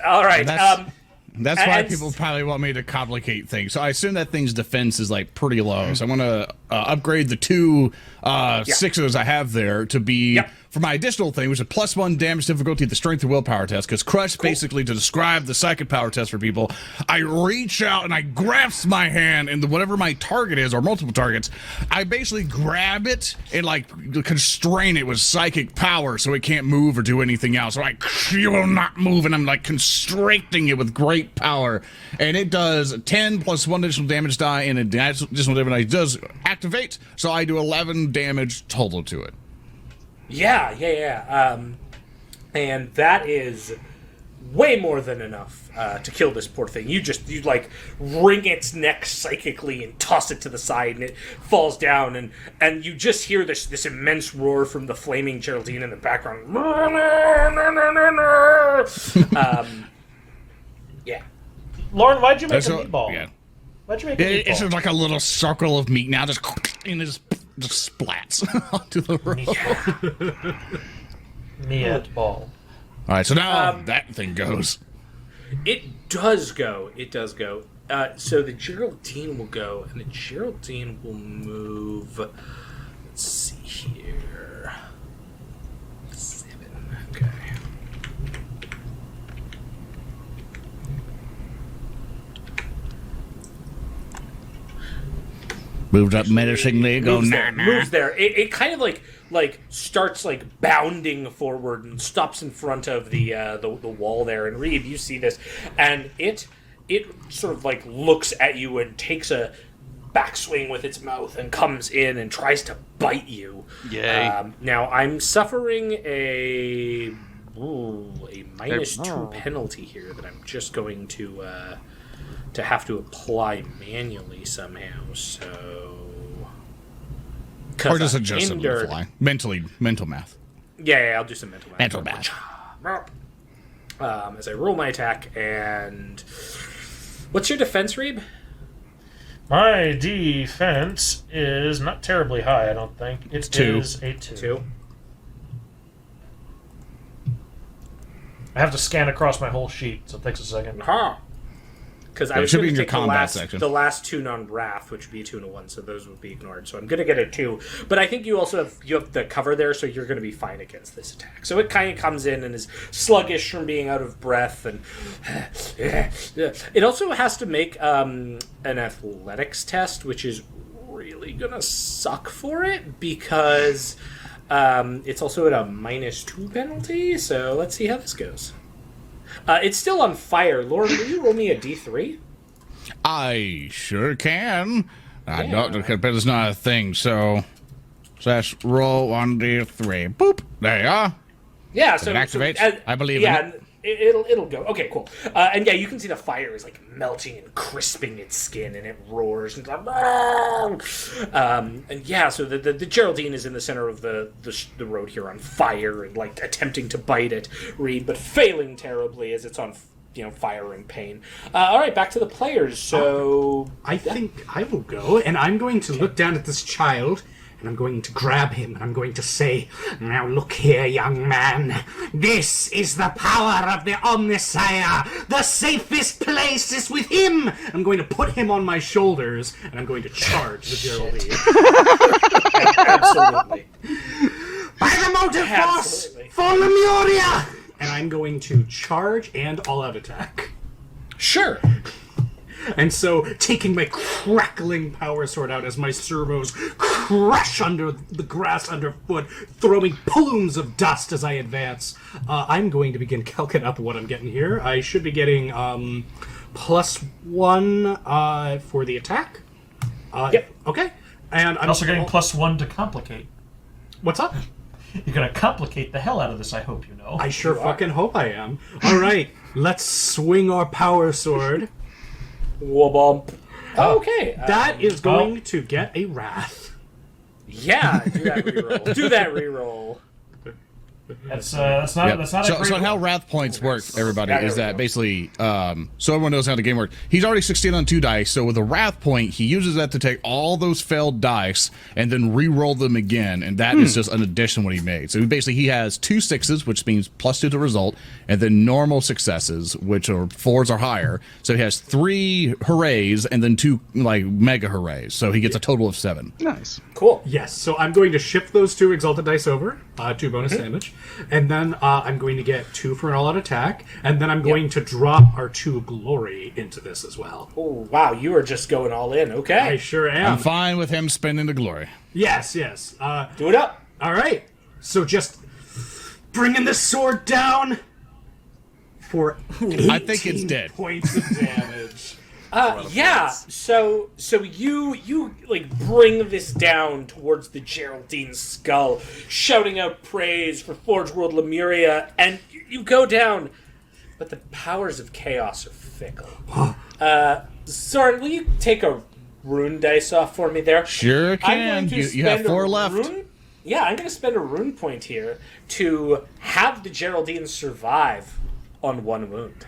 F: All right.
B: That's why
F: and-
B: people probably want me to complicate things. So I assume that thing's defense is pretty low. So I'm going to upgrade the 2 6s I have there to be for my additional thing, which is +1 damage difficulty, the strength and willpower test, because Crush, basically, to describe the psychic power test for people, I reach out and I grasp my hand, and whatever my target is, or multiple targets, I basically grab it and, like, constrain it with psychic power so it can't move or do anything else. So, like, you will not move, and I'm, like, constricting it with great power. And it does 10 plus 1 additional damage die, and an additional damage die does activate, so I do 11 damage total to it.
F: Yeah. And that is way more than enough to kill this poor thing. You like wring its neck psychically and toss it to the side, and it falls down, and you just hear this immense roar from the flaming Geraldine in the background. Yeah.
D: Lauren, why'd you make a meatball?
B: Yeah.
D: Why'd you make a meatball?
B: It's just like a little circle of meat now, just splats onto the road.
D: Meatball.
B: All right, so now that thing goes.
F: It does go. So the Geraldine will go, and the Geraldine will move. Let's see here. 7. Okay.
B: Moves up menacingly, go
F: moves there. It kind of like starts like bounding forward and stops in front of the wall there. And Reed, you see this, and it sort of like looks at you and takes a backswing with its mouth and comes in and tries to bite you.
G: Yay.
F: Now I'm suffering a -2 penalty here that I'm just going to have to apply manually somehow. So,
B: or just adjust it on the fly. Mental math.
F: Yeah, I'll do some mental math.
B: Math.
F: As I roll my attack, and what's your defense, Reeb?
D: My defense is not terribly high, I don't think. It
B: 2.
D: is a 2.
F: 2.
D: I have to scan across my whole sheet, so it takes a second.
F: Because I was
B: should
F: going
B: be in
F: to
B: your
F: take
B: combat section.
F: the last 2 non-wrath, which would be a 2 and a 1, so those would be ignored. So I'm going to get a 2. But I think you also have the cover there, so you're going to be fine against this attack. So it kind of comes in and is sluggish from being out of breath, and it also has to make an athletics test, which is really going to suck for it because it's also at a -2 penalty. So let's see how this goes. It's still on fire. Lauren, will you roll me a D3?
B: I sure can. I
F: Yeah.
B: don't, but it's not a thing, so / roll 1d3. Boop. There you are.
F: Yeah,
B: Does it activate? I believe
F: yeah,
B: in it.
F: It'll go. Okay, cool. And yeah, you can see the fire is like melting and crisping its skin, and it roars. And, and yeah, so the Geraldine is in the center of the road here on fire and like attempting to bite it, Reed, but failing terribly as it's on fire and pain. All right, back to the players. So
C: I think I will go, and I'm going to look down at this child, and I'm going to grab him, and I'm going to say, "Now look here, young man. This is the power of the Omnissiah. The safest place is with him." I'm going to put him on my shoulders, and I'm going to charge the Geraldine.
F: absolutely.
C: By the motive force for Lemuria! And I'm going to charge and all-out attack.
F: Sure.
C: And so, taking my crackling power sword out as my servos crash under the grass underfoot, throwing plumes of dust as I advance, I'm going to begin calculating up what I'm getting here. I should be getting +1 for the attack.
F: Yep.
C: Okay. And I'm
D: also getting +1 to complicate.
C: What's up?
D: You're going to complicate the hell out of this, I hope you know.
C: I sure fucking hope I am. All right, let's swing our power sword.
F: Wobomp. Okay.
C: That is going to get a wrath.
F: Yeah, do that reroll. Do that reroll.
D: That's not
B: Yep.
D: that's not
B: So
D: a great
B: how wrath points work, everybody,
F: Yeah,
B: is
F: there we
B: that
F: go.
B: basically, so everyone knows how the game works. He's already succeeded on 2 dice, so with a wrath point, he uses that to take all those failed dice and then re-roll them again, and that is just an addition what he made. So basically, he has 2 6s, which means +2 to result, and then normal successes, which are 4s or higher. So he has 3 hoorays and then 2 like mega hoorays. So he gets a total of 7.
G: Nice.
F: Cool.
C: Yes, so I'm going to shift those 2 exalted dice over. 2 bonus damage. And then I'm going to get 2 for an all-out attack. And then I'm going to drop our 2 glory into this as well.
F: Oh, wow, you are just going all in. Okay.
C: I sure am.
B: I'm fine with him spending the glory.
C: Yes.
F: Do it up.
C: All right. So just bringing the sword down for 18
B: I think it's dead.
C: points of damage.
F: Yeah. So you like bring this down towards the Geraldine skull, shouting out praise for Forge World Lemuria, and you go down. But the powers of chaos are fickle. Soren, will you take a rune dice off for me there?
B: Sure
F: I'm
B: can.
F: going to
B: You have
F: spend
B: 4
F: a
B: left.
F: Yeah, I'm going to spend a rune point here to have the Geraldine survive on 1 wound.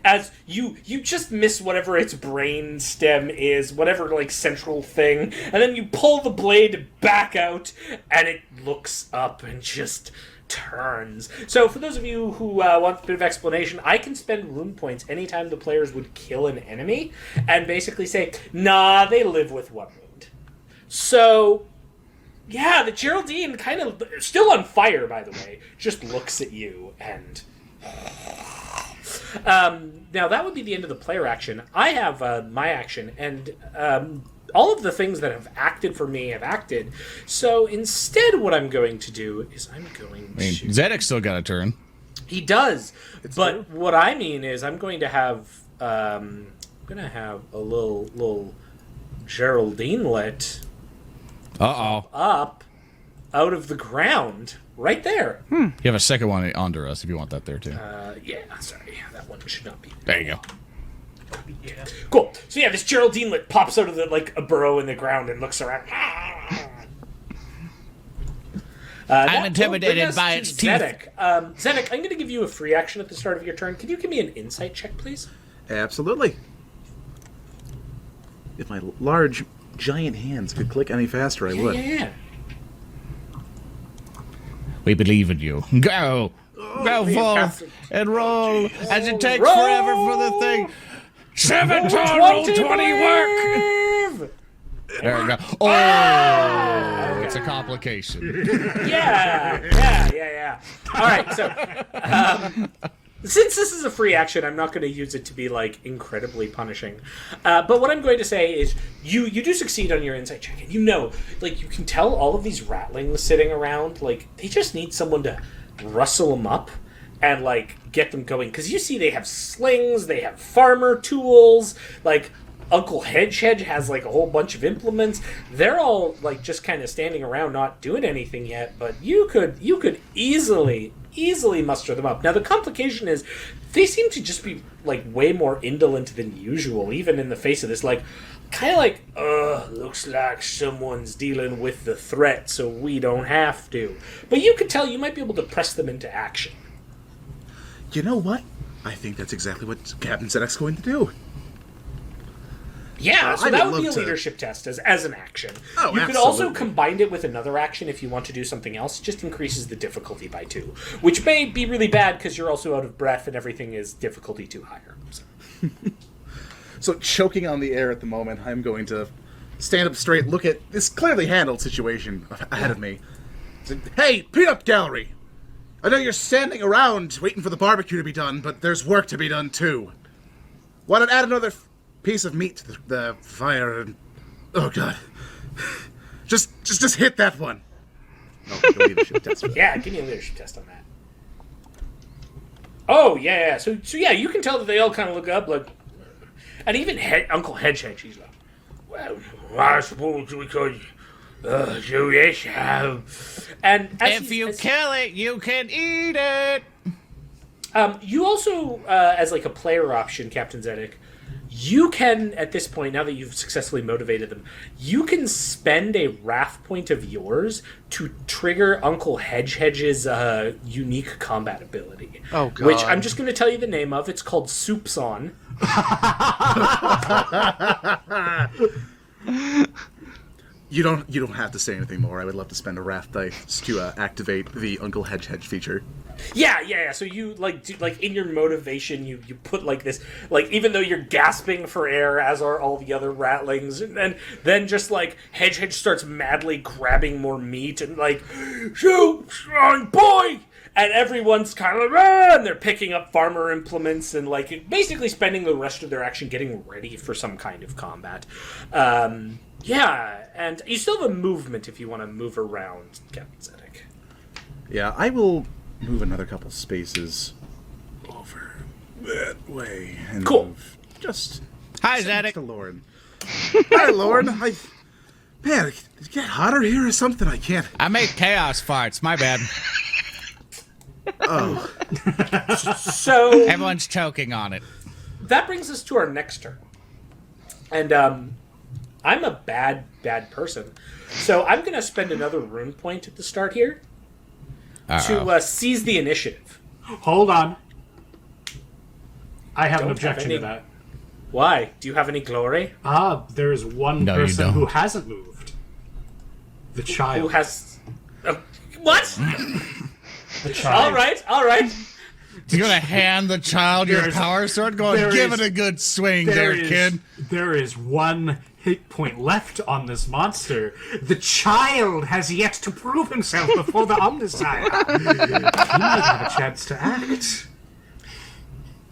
F: As you just miss whatever its brain stem is, whatever like central thing, and then you pull the blade back out, and it looks up and just turns. So for those of you who want a bit of explanation, I can spend rune points anytime the players would kill an enemy, and basically say, nah, they live with 1 wound. So yeah, the Geraldine kind of still on fire, by the way, just looks at you and. Now that would be the end of the player action. I have my action, and all of the things that have acted for me have acted. So instead, what I'm going to do is I'm going to.
B: Zedek's still got a turn.
F: He does, but what I mean is I'm going to have a little Geraldine-let up out of the ground right there.
B: You have a second one under us if you want that there too.
F: Yeah, sorry, that one should not be.
B: There you go.
F: Yeah. Cool. So yeah, this Geraldine-let pops out of the like a burrow in the ground and looks around.
B: I'm intimidated by its teeth.
F: Zedek. Zedek, I'm going to give you a free action at the start of your turn. Can you give me an insight check, please?
E: Absolutely. If my large, giant hands could click any faster, I would.
F: Yeah.
B: We believe in you. Go! Go forth and roll as it takes forever for the thing. 7 total, roll 20 work! There we go. Oh, it's a complication.
F: Yeah. All right, so since this is a free action, I'm not going to use it to be like incredibly punishing. But what I'm going to say is, you do succeed on your insight check, and like you can tell all of these rattlings sitting around, like they just need someone to rustle them up and like get them going. Because you see, they have slings, they have farmer tools, like. Uncle Hedge has like a whole bunch of implements. They're all like just kind of standing around not doing anything yet, but you could easily muster them up. Now the complication is they seem to just be like way more indolent than usual, even in the face of this like kind of like looks like someone's dealing with the threat, so we don't have to. But you could tell you might be able to press them into action.
E: You know what? I think that's exactly what Captain Zedek's going to do.
F: Yeah, so
E: I
F: that
E: would
F: would be a
E: love to-
F: leadership test as an action.
E: Oh,
F: you could also
E: absolutely.
F: combine it with another action if you want to do something else. It just increases the difficulty by 2, which may be really bad because you're also out of breath and everything is difficulty 2 higher.
E: So choking on the air at the moment, I'm going to stand up straight, look at this clearly handled situation ahead of me. Say, hey, Peanut Gallery! I know you're standing around waiting for the barbecue to be done, but there's work to be done too. Why not add another piece of meat to the fire and... Oh, God. Just hit that one. No, the leadership test for that.
F: Yeah, give me a leadership test on that. Oh, yeah. So yeah, you can tell that they all kind of look up, like... And even Uncle Hedge, he's like, well, I suppose we could... do this. And
B: If you kill it, you can eat it.
F: You also, as like a player option, Captain Zedek, you can, at this point, now that you've successfully motivated them, you can spend a wrath point of yours to trigger Uncle Hedge's unique combat ability.
G: Oh, God.
F: Which I'm just going to tell you the name of. It's called Soups On.
E: You don't have to say anything more. I would love to spend a wrath dice to activate the Uncle Hedge feature.
F: Yeah. So you like in your motivation, you put like this, like even though you're gasping for air, as are all the other ratlings, and then just like Hedge starts madly grabbing more meat and like, shoot, strong boy. And everyone's kind of and they're picking up farmer implements and like basically spending the rest of their action getting ready for some kind of combat. Yeah, and you still have a movement if you want to move around, Captain Zedek.
E: Yeah, I will move another couple spaces over that way and
F: Cool.
E: move just
B: Hi,
E: next
B: Zedek.
E: to Lauren. Hi, Lauren. Man, it get hotter here or something? I can't.
B: I make chaos farts. My bad.
E: Oh,
F: So
B: Everyone's choking on it.
F: that brings us to our next turn. And I'm a bad person. So I'm going to spend another rune point at the start here to seize the initiative.
C: Hold on. I have an
F: Don't
C: objection
F: have any-
C: to that.
F: Why? Do you have any glory?
C: There is one
B: No, you
C: person who
B: don't.
C: hasn't moved. The child.
F: Who has... what?
D: The child.
F: All right.
B: You're gonna hand the child your
C: There's-
B: power sword, going,
C: there
B: give
C: is-
B: it a good swing there, kid.
C: There is one hit point left on this monster. The child has yet to prove himself before the Omnissiah. He might have a chance to act.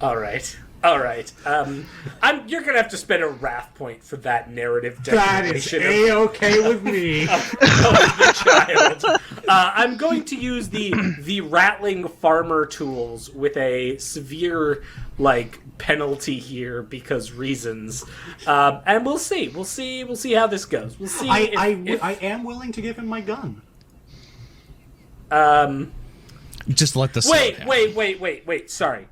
F: All right. You're gonna have to spend a wrath point for that narrative
C: That is
F: declaration of
C: A-okay with me.
F: the child. I'm going to use the rattling farmer tools with a severe penalty here because reasons, and we'll see how this goes. We'll see.
C: I am willing to give him my gun.
B: Just let the sword happen.
F: Wait. Sorry.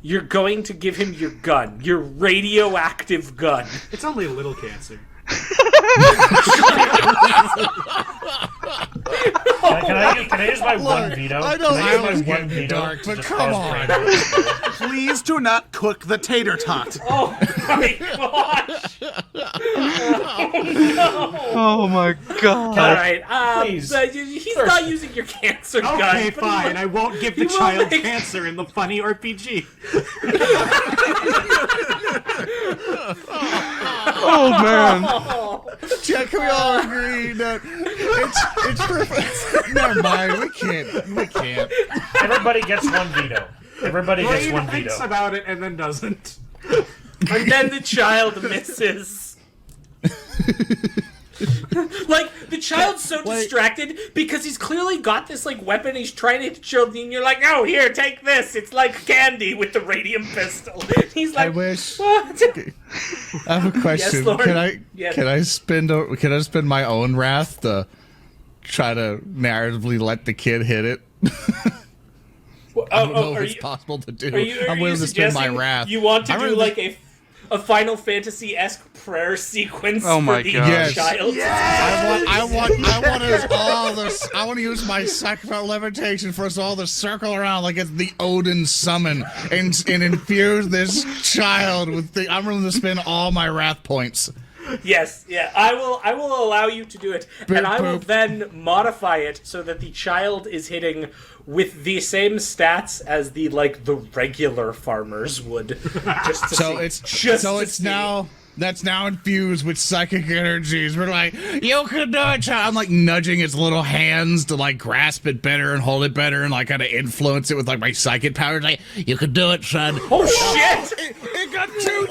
F: You're going to give him your gun, your radioactive gun.
C: It's only a little cancer.
D: Can I use my one veto?
B: I know
D: Can
B: I
D: use
B: was
D: my one
B: getting
D: veto
B: dark,
D: to
B: but
D: just
B: come
D: cause
B: on.
D: pain?
E: please do not cook the tater tot.
F: Oh my gosh!
G: Oh my god.
F: All right,
D: Please.
F: he's not using your cancer gun.
C: Okay,
F: but
C: fine. I won't give the
F: will
C: child
F: make-
C: cancer in the funny RPG.
G: Oh man.
B: Yeah, can we all agree that it's perfect? Never mind, we can't.
D: Everybody gets one veto. Everybody gets
C: Brain
D: one
C: thinks
D: veto.
C: about it and then doesn't.
F: And then the child misses. The child's so distracted because he's clearly got this weapon. He's trying to hit Geraldine. You're like, "Oh, here, take this. It's like candy with the radium pistol." He's like,
B: I wish.
F: "What?"
B: I have a question.
F: Lord.
B: Can I
F: Yes.
B: can I spend my own wrath to try to narratively let the kid hit it? I don't know if it's possible to do. I'm willing to spend my wrath.
F: You want to
B: I'm
F: do
B: willing
F: a Final Fantasy-esque prayer sequence
G: Oh my
F: for the
G: God.
B: Yes.
F: child?
B: I want to use my sacral levitation for us all to circle around like it's the Odin summon and infuse this child with the. I'm willing to spend all my wrath points.
F: Yes, yeah. I will allow you to do it, and I will
B: boop.
F: then modify it so that the child is hitting with the same stats as the regular farmers would. Just to
B: So
F: see.
B: it's now. That's now infused with psychic energies. We're like, you can do it, child. I'm nudging its little hands to grasp it better and hold it better and kind of influence it with my psychic powers. You can do it, son.
F: Oh shit!
B: It got two.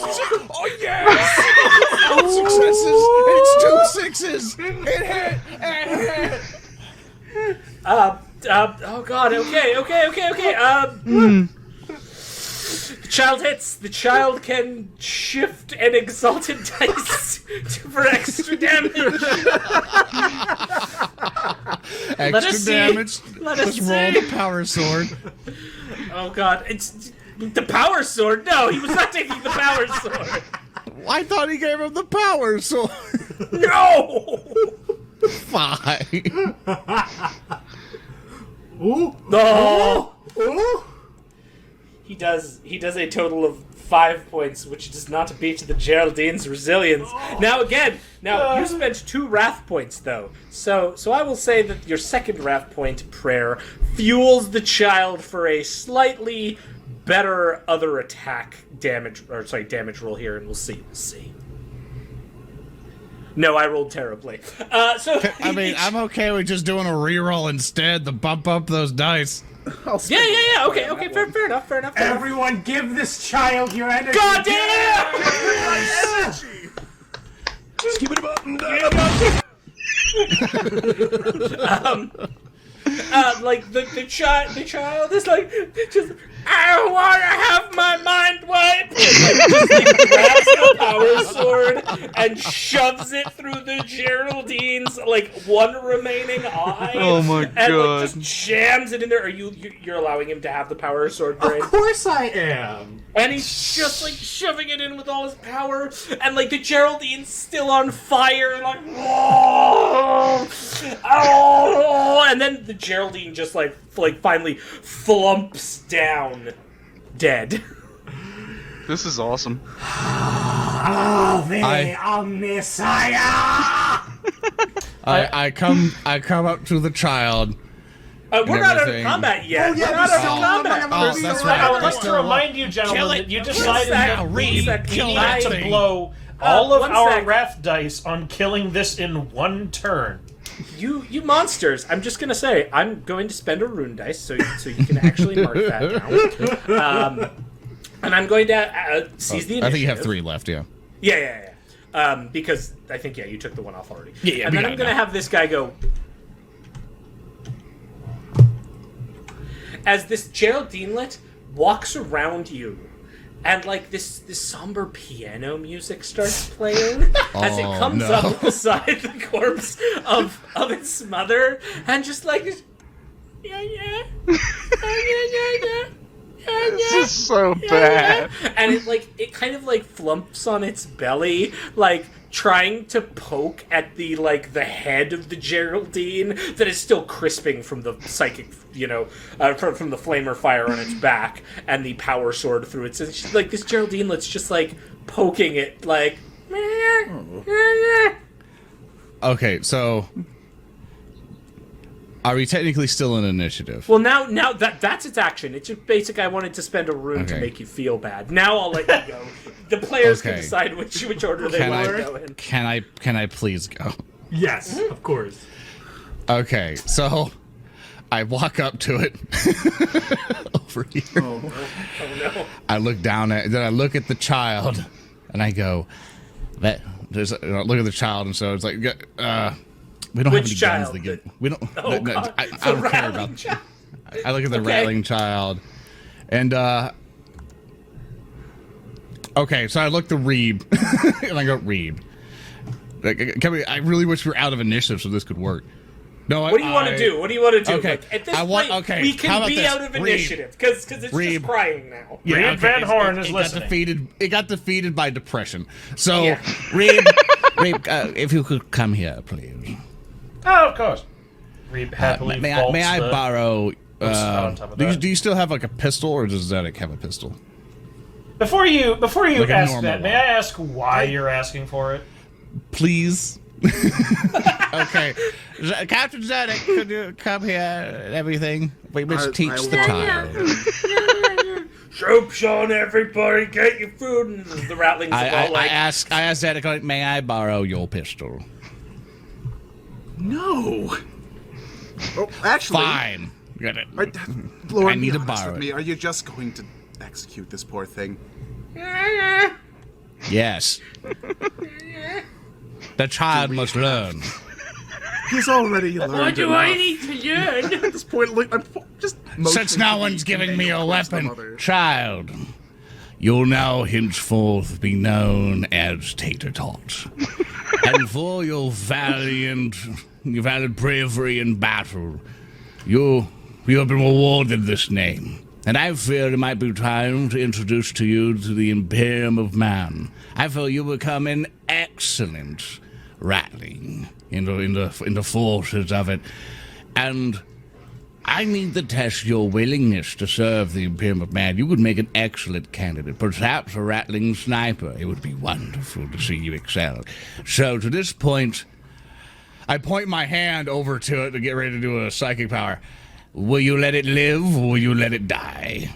B: Oh yes! Successes. It's 2 6s. It hit.
F: Oh god. Okay. The child hits. The child can shift an exalted dice for extra damage.
B: Extra
F: see.
B: damage.
F: Let us
B: Let's roll
F: see.
B: the power sword.
F: Oh god, it's the power sword. No, he was not taking the power sword.
B: I thought he gave him the power sword.
F: No.
B: Fine.
F: No. He does a total of 5 points, which does not beat the Geraldine's resilience. Now you spent 2 wrath points though, so I will say that your second wrath point prayer fuels the child for a slightly better other attack damage roll here, and we'll see. No, I rolled terribly.
B: I'm okay with just doing a reroll instead to bump up those dice.
F: Yeah. Okay. Fair enough.
I: Everyone, give this child your energy.
F: God damn!
H: Just give it a button.
F: Like the child is like, just, I don't want to have my mind wiped. Just grabs the power sword and shoves it through the Geraldine's one remaining eye.
G: Oh my
F: and,
G: god!
F: Just jams it in there. Are you're allowing him to have the power sword?
I: Of course I am.
F: And he's just shoving it in with all his power, and the Geraldine's still on fire, whoa, oh, and then the Geraldine just finally flumps down, dead.
G: This is awesome.
I: Oh, the Messiah!
B: I come up to the child.
F: We're not out of combat yet.
I: Oh, yeah,
F: we're not out of combat.
B: Oh, that's
D: I would
B: right.
D: like to remind you, gentlemen, that you decided that we needed to
B: thing.
D: blow all of
F: one
D: our
F: sec.
D: wrath dice on killing this in one turn.
F: You monsters! I'm just gonna say I'm going to spend a rune dice so you can actually mark that down. And I'm going to seize the initiative.
B: I think you have 3 left. Yeah.
F: Yeah. Because I think you took the one off already.
B: Yeah.
F: And then I'm gonna have this guy go. As this Geraldinelet walks around you, and this somber piano music starts playing as it comes up beside the corpse of its mother, and just yeah.
G: This is so bad.
F: And it kind of flumps on its belly, trying to poke at the head of the Geraldine that is still crisping from the psychic, from the flamer fire on its back and the power sword through it. So it's just, this Geraldinelet's just poking it
B: Okay, so are we technically still in initiative?
F: Well, now that's its action. It's just basic. I wanted to spend a rune to
B: Okay.
F: make you feel bad. Now I'll let you go. The players can decide which order they want to go in.
B: Can I please go?
I: Yes, of course.
B: Okay, so I walk up to it over here.
F: Oh no!
B: I look down at, then I look at the child, and I go, look at the child, and so it's we don't have any
F: child?
B: guns to get. We don't.
F: Oh, God.
B: I don't care about.
F: child.
B: I look at the rattling child, and okay, so I look to Reeb, and I go, Reeb. I really wish we were out of initiative so this could work. No,
F: What do you want to do? What do you want to do?
B: Okay,
F: At this point, we
B: how
F: can
B: about
F: be
B: this?
F: out of initiative because it's
B: Reeb.
F: just crying now.
B: Yeah,
D: Reeb Van Horn is
B: it
D: listening.
B: It got defeated by depression. So,
F: Yeah.
B: Reeb, if you could come here, please.
D: Oh, of course. Reeb happily
B: May
D: vaults
B: I
D: the-
B: borrow?
D: on top of
B: Do
D: that.
B: you still have a pistol, or does Zedek have a pistol?
D: Before you
B: Like a
D: ask
B: normal
D: that, may
B: one.
D: I ask why you're asking for it?
B: Please. Okay, Captain Zedek, could you come here and everything? We must teach the child.
F: Soap's on, everybody, get your food. And the rattlings
B: I asked Zedek, may I borrow your pistol?
E: No. Oh, actually,
B: Fine. Get it.
E: Lord,
B: I need
E: be
B: to
E: honest
B: borrow
E: with
B: it.
E: me. Are you just going to execute this poor thing?
B: Yes. The child must learn.
E: He's already learned
F: What do
E: enough.
F: I need to learn?
E: At this point, look, I'm just
B: Since no one's giving me a weapon, child, you'll now henceforth be known as Tater Tot. And for your valiant bravery in battle, you have been awarded this name. And I feel it might be time to introduce to you to the Imperium of Man. I feel you become an excellent rattling in the forces of it. And I need to test your willingness to serve the Imperium of Man. You would make an excellent candidate, perhaps a rattling sniper. It would be wonderful to see you excel. So, to this point, I point my hand over to it to get ready to do a psychic power. Will you let it live, or will you let it die?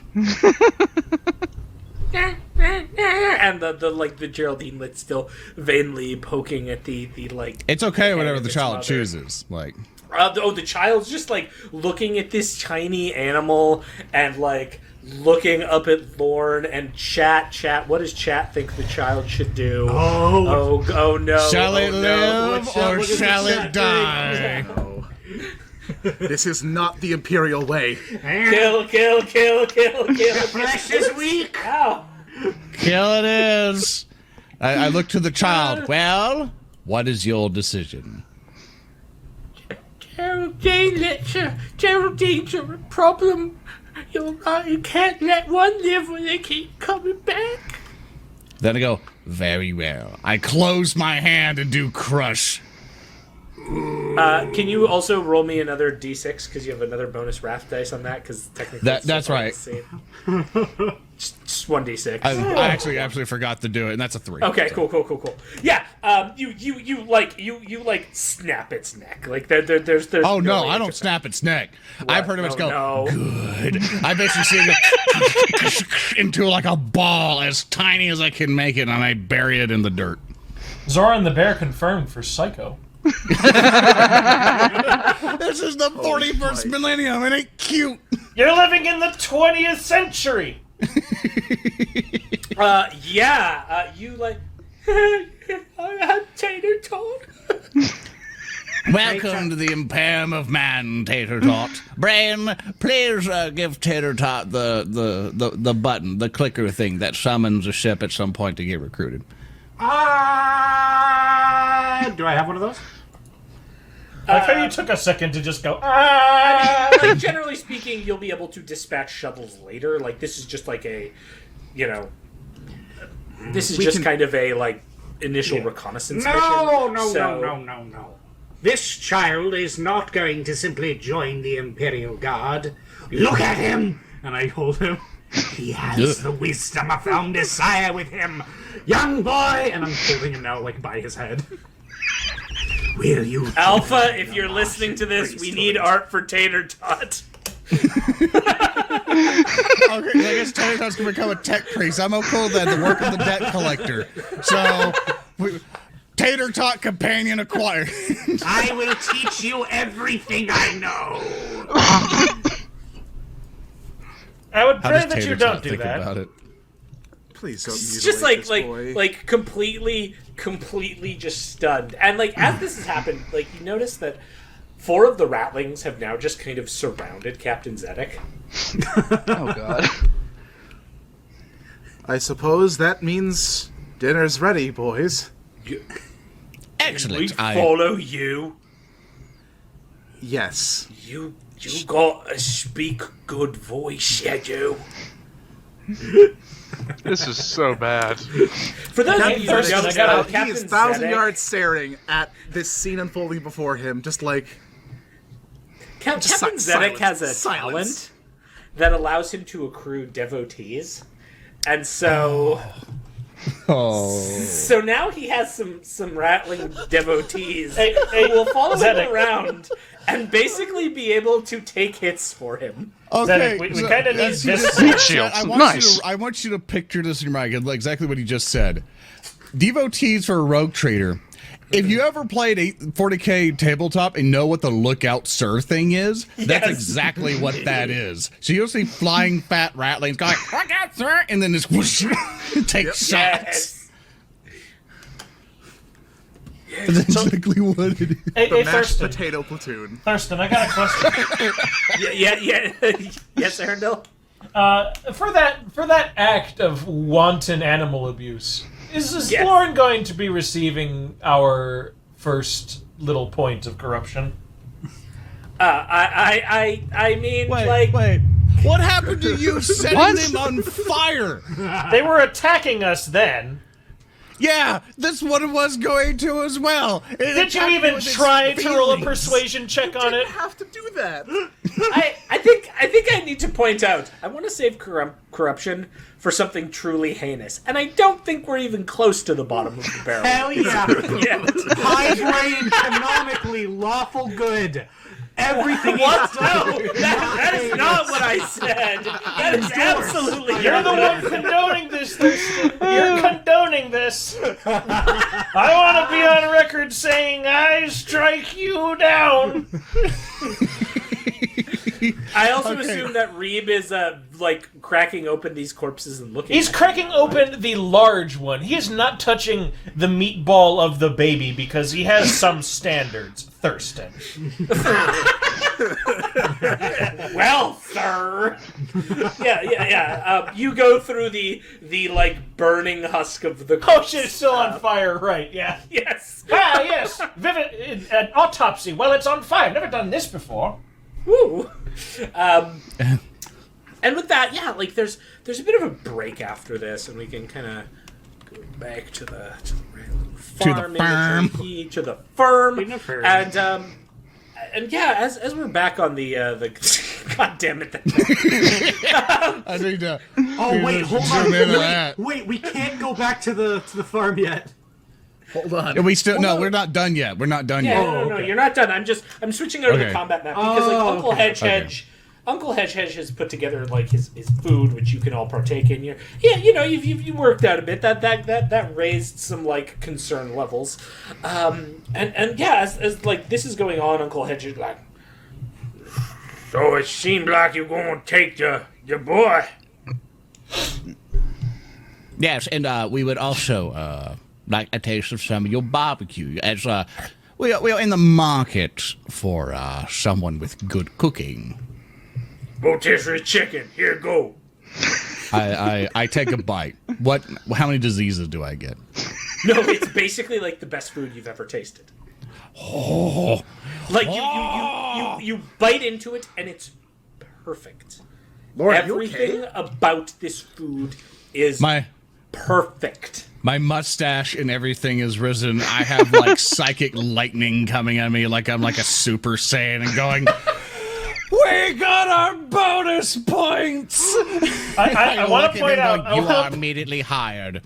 F: And the Geraldine lit still vainly poking at the
B: It's okay whatever the
F: its
B: child
F: mother.
B: chooses. Like,
F: the child's just like looking at this tiny animal and like looking up at Lorne and chat. What does chat think the child should do? Oh no!
B: Shall it
F: no.
B: live or shall it die?
E: This is not the Imperial way.
F: Kill!
I: Flesh is weak.
F: Ow!
B: Kill it is. I look to the child. Well, what is your decision?
F: Geraldine's a problem. You're right. You can't let one live when they keep coming back.
B: Then I go, very well. I close my hand and do crush.
F: Can you also roll me another d6 because you have another bonus wrath dice on that? Because technically,
B: That's right.
F: Just one d6.
B: I actually absolutely forgot to do it, and that's a 3.
F: Okay, cool. Yeah, you snap its neck. Like there's.
B: Oh no,
F: way
B: I
F: to
B: don't
F: do
B: snap its neck. I pretty much go,
F: no.
B: good. I basically see it into like a ball as tiny as I can make it, and I bury it in the dirt.
D: Zoran the bear confirmed for Psycho.
B: This is the 41st millennium. It ain't cute.
D: You're living in the 20th century.
F: You like. I'm Tater Tot.
B: Welcome to the Imperium of Man, Tater Tot. Brain, please give Tater Tot the button, the clicker thing that summons a ship at some point to get recruited.
I: Do I have one of those?
D: I like how you took a second to just go,
F: Like, generally speaking, you'll be able to dispatch shuttles later. Like, this is just like a, this is just kind of a, like, initial reconnaissance mission.
I: No. This child is not going to simply join the Imperial Guard. Look at him! And I hold him. He has the wisdom of our Messiah with him. Young boy! And I'm holding him now, like, by his head. Will you...
F: Alpha, if you're listening to this, we need art for Tater Tot.
B: Okay, I guess Tater Tot's gonna become a tech priest. I'm okay with that, the work of the debt collector. So, Tater Tot companion acquired.
I: I will teach you everything I know.
D: I would
B: How
D: pray
B: does
D: that
B: Tater
D: you don't
B: Tot
D: do
B: think
D: that.
B: about it?
E: Please don't
F: It's
E: mutilate
F: just like
E: this boy.
F: completely just stunned. And like as this has happened, like you notice that 4 of the Rattlings have now just kind of surrounded Captain Zedek.
G: Oh god.
E: I suppose that means dinner's ready, boys.
B: Excellent.
F: We follow you.
E: Yes.
F: You got a speak good voice, you do.
G: This is so bad.
F: For those of you who
D: First,
F: don't
D: I gotta-
F: know,
E: He
F: Captain
E: is 1,000
F: Zedek,
E: yards staring at this scene unfolding before him, just like...
F: Captain
E: Silence.
F: Zedek has a
E: Silence.
F: talent that allows him to accrue devotees. And so... So now he has some rattling devotees
D: Hey,
F: who will follow
D: Zedek.
F: him around and basically be able to take hits for him.
B: Okay,
D: we kinda need
B: that's-
D: this-
G: Shields.
B: I want you to picture this in your mind, like exactly what he just said. Devotees for a rogue trader. If you ever played 40K tabletop and know what the lookout sir thing is, that's
F: Yes.
B: exactly what that is. So you'll see flying fat ratlings going, look out, sir, and then just whoosh, take shots.
F: Yes.
B: That's exactly what it is.
D: Hey,
E: The mashed
D: Thurston.
E: potato platoon.
D: Thurston, I got a question.
F: Yeah. Yes, Arundel?
D: For that act of wanton animal abuse, is
F: Yes.
D: Lauren going to be receiving our first little point of corruption?
F: I mean,
B: Wait. What happened to you setting
G: What?
B: them on fire?
D: They were attacking us then.
B: Yeah, that's what it was going to as well.
D: Did you even try to roll a persuasion check on it?
E: Have to do that.
F: I think I need to point out, I want to save corruption for something truly heinous, and I don't think we're even close to the bottom of the barrel.
I: Hell yeah.
F: Yeah.
I: High-grade, canonically lawful good. Everything
F: What?
I: he's
F: No,
I: done.
F: that is not what I said. That is absolutely
D: You're the
F: not.
D: one condoning this, Thurston. You're condoning this. I want to be on record saying I strike you down.
F: I also assume that Reeb is like cracking open these corpses and looking.
D: He's
F: at
D: cracking open the large one. He is not touching the meatball of the baby because he has some standards. Thurston.
F: Well, sir. Yeah. You go through the like burning husk of the
D: Oh
F: corpse.
D: shit, it's still on fire, right, yeah.
F: Yes.
D: Ah, yes. Vivid an autopsy. Well, it's on fire. I've never done this before.
F: Woo. And with that, yeah, like there's a bit of a break after this, and we can kind of go back to the farm, to the firm, and yeah, as we're back on the God damn it!
B: I need to.
I: Oh wait, hold on.
B: zoom into that.
I: Wait, we can't go back to the farm yet.
E: Hold on.
B: Yeah, we still we're not done yet. We're not done
F: Yeah,
B: yet.
F: no, you're not done. I'm switching over to the
B: Okay.
F: combat map because like Uncle
I: okay.
F: Uncle Hedge has put together like his food, which you can all partake in. You worked out a bit. That raised some like concern levels, and yeah, as like this is going on, Uncle Hedge is like, so it seemed like you're going to take your boy.
J: Yes, and we would also like a taste of some of your barbecue, as we are in the market for someone with good cooking.
F: Rotisserie chicken, here go.
B: I take a bite. How many diseases do I get?
F: No, it's basically like the best food you've ever tasted.
B: Oh,
F: Like you bite into it and it's perfect.
E: Laura,
F: Everything about this food is
B: my
F: perfect.
B: mustache and everything is risen. I have like psychic lightning coming at me, like I'm like a Super Saiyan and going. We got our bonus points.
D: I want to point out.
J: You are immediately hired.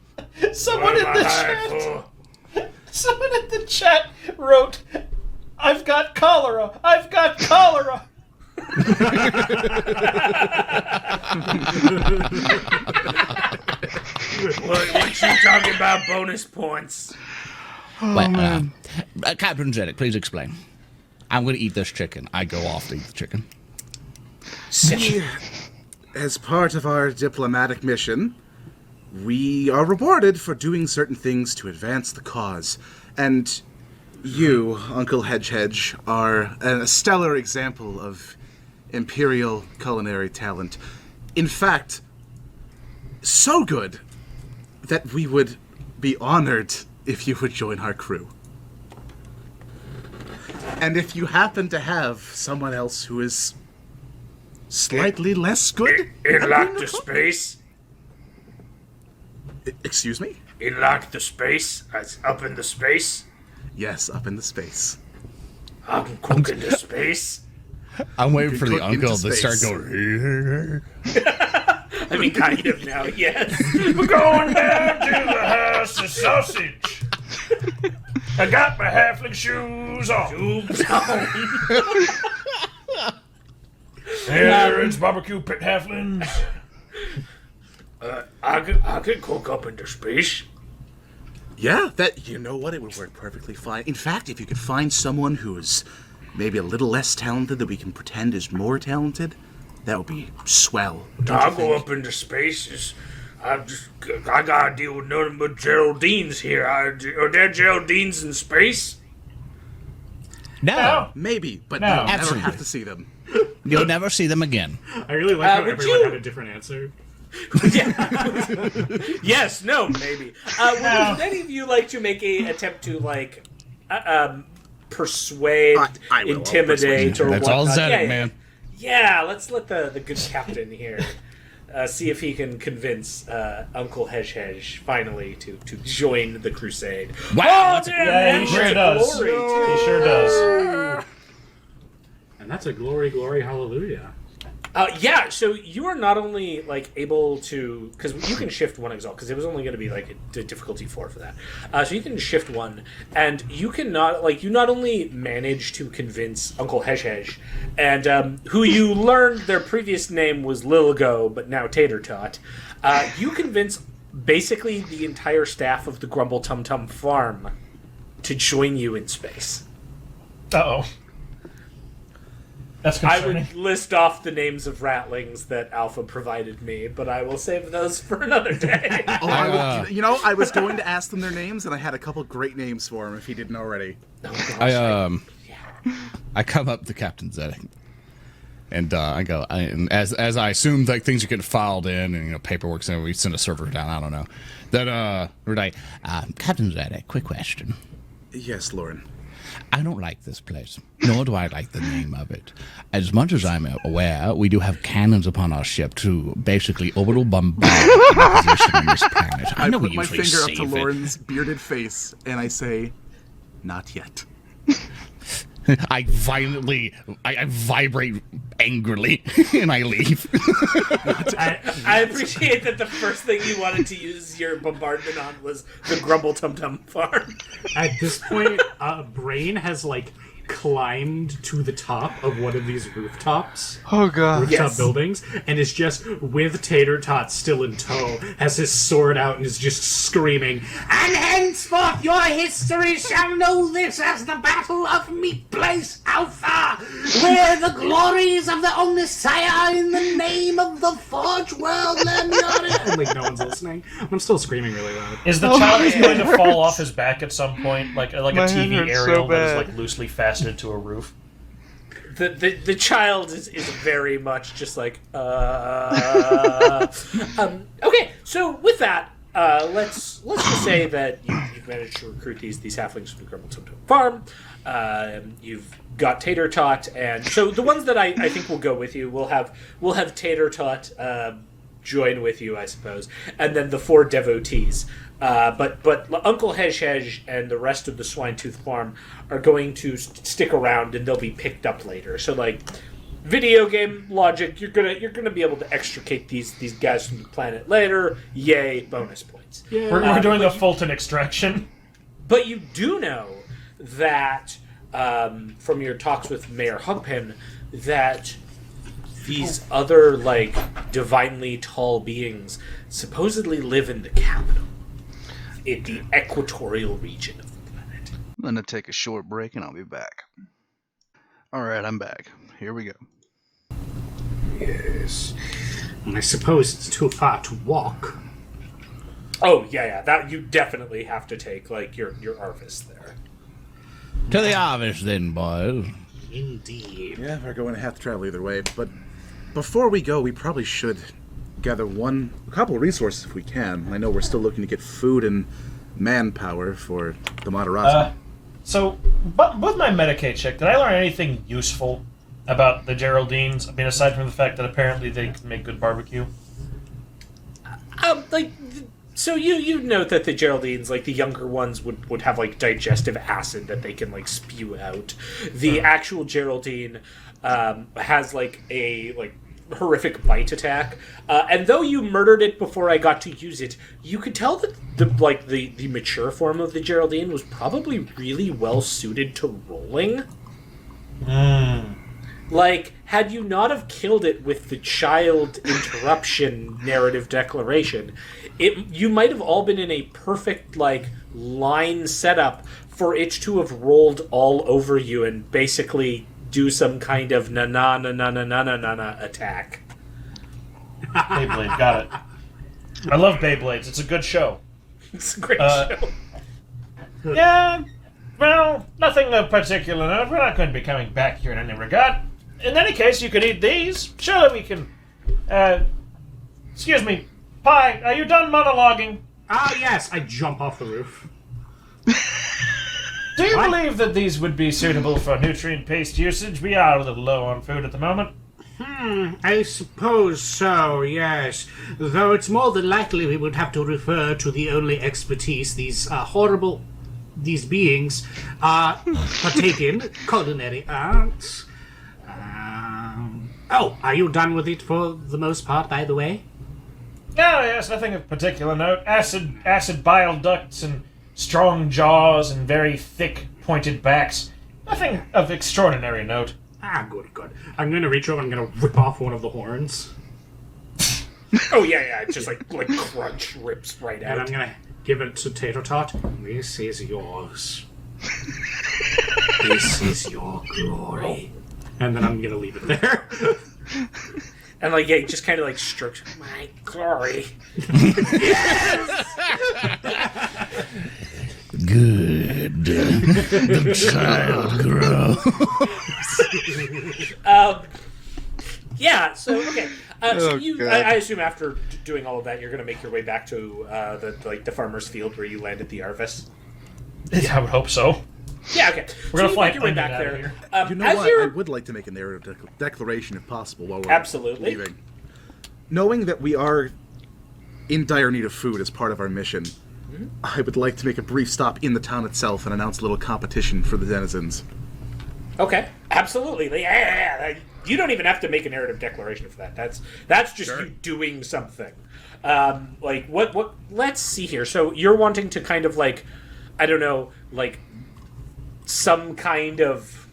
D: Someone in the chat. Someone in the chat wrote, "I've got cholera. I've got cholera."
F: What you talking about bonus points?
J: Well, Captain Zedek, please explain. I'm going to eat this chicken. I go off to eat the chicken.
E: As part of our diplomatic mission, we are rewarded for doing certain things to advance the cause. And you, Uncle Hedge, are a stellar example of imperial culinary talent. In fact, so good that we would be honored if you would join our crew. And if you happen to have someone else who is slightly less good...
F: It locked the space.
E: Excuse me?
F: It locked the space. It's up in the space.
E: Yes, up in the space.
F: I can cook in the space.
B: I'm waiting for the
E: cook into
B: uncle to start
E: space.
B: going.
F: I mean, kind of now, yes.
D: We're going down to the house of sausage. I got my halfling shoes on. Here it's barbecue pit halflings.
F: I could cook up in the space.
E: Yeah, you know what? It would work perfectly fine. In fact, if you could find someone who's maybe a little less talented that we can pretend is more talented, that would be swell.
F: I'll go up into spaces. I gotta deal with nothing but Geraldines here. Are there Geraldines in space?
J: No,
E: Maybe, but
D: No.
E: you'll never
J: Absolutely.
E: have to see them.
J: you'll never see them again.
C: I really like how
F: would
C: everyone
F: you-
C: had a different answer.
F: Yes, no, maybe. Would any of you like to make a attempt to like persuade,
E: I will. I'll
F: intimidate, or
B: That's
F: whatnot?
B: all Zedek,
F: yeah,
B: man.
F: Yeah, let's let the good captain here see if he can convince Uncle Hesh finally to join the crusade.
J: Wow,
D: Yeah, he sure does.
F: Glory, too.
D: He sure does.
C: And that's a glory, hallelujah.
F: Yeah, so you are not only able to, because you can shift one exalt, because it was only going to be a difficulty 4 for that. So you can shift one, and you can you not only manage to convince Uncle Hesh, and who you learned their previous name was Lilgo, but now Tater Tot. You convince basically the entire staff of the Grumble Tum Tum farm to join you in space.
D: Uh-oh. That's
F: I
D: concerning.
F: would list off the names of ratlings that Alpha provided me, but I will save those for another day.
E: I was going to ask them their names, and I had a couple great names for him if he didn't already.
B: I come up to Captain Zedek, and I go, as I assume things are getting filed in and paperwork's and we send a server down. I don't know. That we're like,
J: Captain Zedek, quick question.
E: Yes, Lauren.
J: I don't like this place, nor do I like the name of it. As much as I'm aware, we do have cannons upon our ship to basically orbital bombard the position on this planet. I know
E: put
J: we
E: my
J: usually
E: finger up to
J: save it.
E: Lauren's bearded face, and I say, not yet.
J: I vibrate angrily, and I leave.
F: I appreciate that the first thing you wanted to use your bombardment on was the Grumble Tum Tum farm.
C: At this point, Brain has climbed to the top of one of these rooftops.
G: Oh god.
C: Rooftop buildings, and is just with Tater Tot still in tow, has his sword out and is just screaming, "And henceforth your history shall know this as the Battle of Meat Place Alpha, where the glories of the Omnissiah in the name of the Forge World and no one's listening. I'm still screaming really loud.
D: Is the child going to fall off his back at some point, like a TV
G: head hurts
D: aerial
G: so
D: that is
G: bad.
D: loosely fastened to a roof?
F: The child is very much just okay, so with that, let's just say that you've managed to recruit these halflings from the Grumble Tum Tum farm. You've got Tater Tot, and so the ones that I think will go with you, we'll have Tater Tot join with you, I suppose, and then the 4 devotees. But Uncle Hesh and the rest of the Swinetooth farm are going to stick around, and they'll be picked up later. So video game logic, you're gonna be able to extricate these guys from the planet later. Yay, bonus points.
C: Yeah.
D: We're doing a Fulton extraction.
F: But you do know that from your talks with Mayor Hogpin that these other divinely tall beings supposedly live in the capital, in the equatorial region of the planet.
G: I'm gonna take a short break and I'll be back. Alright, I'm back. Here we go.
C: Yes. And I suppose it's too far to walk.
F: Oh yeah, that you definitely have to take your Arvis there.
J: To the harvest, then, boys.
C: Indeed.
E: Yeah, we're going to have to travel either way, but before we go, we probably should gather a couple of resources if we can. I know we're still looking to get food and manpower for the Matarasi.
D: So, but with my Medicaid check, did I learn anything useful about the Geraldines? I mean, aside from the fact that apparently they can make good barbecue.
F: So you note that the Geraldines, the younger ones, would have digestive acid that they can spew out. The actual Geraldine has a horrific bite attack, and though you murdered it before I got to use it, you could tell that the mature form of the Geraldine was probably really well suited to rolling. Had you not have killed it with the child interruption narrative declaration, you might have all been in a perfect line setup for it to have rolled all over you and basically do some kind of na-na-na-na-na-na-na attack.
D: Beyblade, got it. I love Beyblades. It's a good show.
F: It's a great show.
D: Yeah, well, nothing of particular note. We're not going to be coming back here in any regard. In any case, you could eat these. Surely we can... excuse me. Pie, are you done monologuing?
C: Yes, I jump off the roof.
D: Do you believe that these would be suitable for nutrient-based usage? We are a little low on food at the moment.
I: I suppose so, yes. Though it's more than likely we would have to refer to the only expertise these beings partake in, culinary arts. Are you done with it for the most part, by the way?
D: Oh, yes, nothing of particular note. Acid bile ducts and strong jaws and very thick, pointed backs. Nothing of extraordinary note.
C: Good. I'm gonna reach over and I'm gonna rip off one of the horns.
F: Oh yeah, just like crunch rips right out.
C: And I'm gonna give it to Tater Tot. This is yours. This is your glory. And then I'm gonna leave it there.
F: And just kind of strokes my glory.
J: Good. The child grows.
F: Yeah. So okay. So I assume after doing all of that, you're gonna make your way back to the farmer's field where you landed the Arvis.
D: I would hope so.
F: Yeah, okay.
D: We're gonna fly
F: make your way back there.
E: You know what? I would like to make a narrative declaration, if possible, while we're
F: Absolutely.
E: leaving. Knowing that we are in dire need of food as part of our mission, I would like to make a brief stop in the town itself and announce a little competition for the denizens.
F: Okay, absolutely. Yeah. You don't even have to make a narrative declaration for that. That's just you doing something. What? Let's see here. So you're wanting to kind of I don't know, some kind of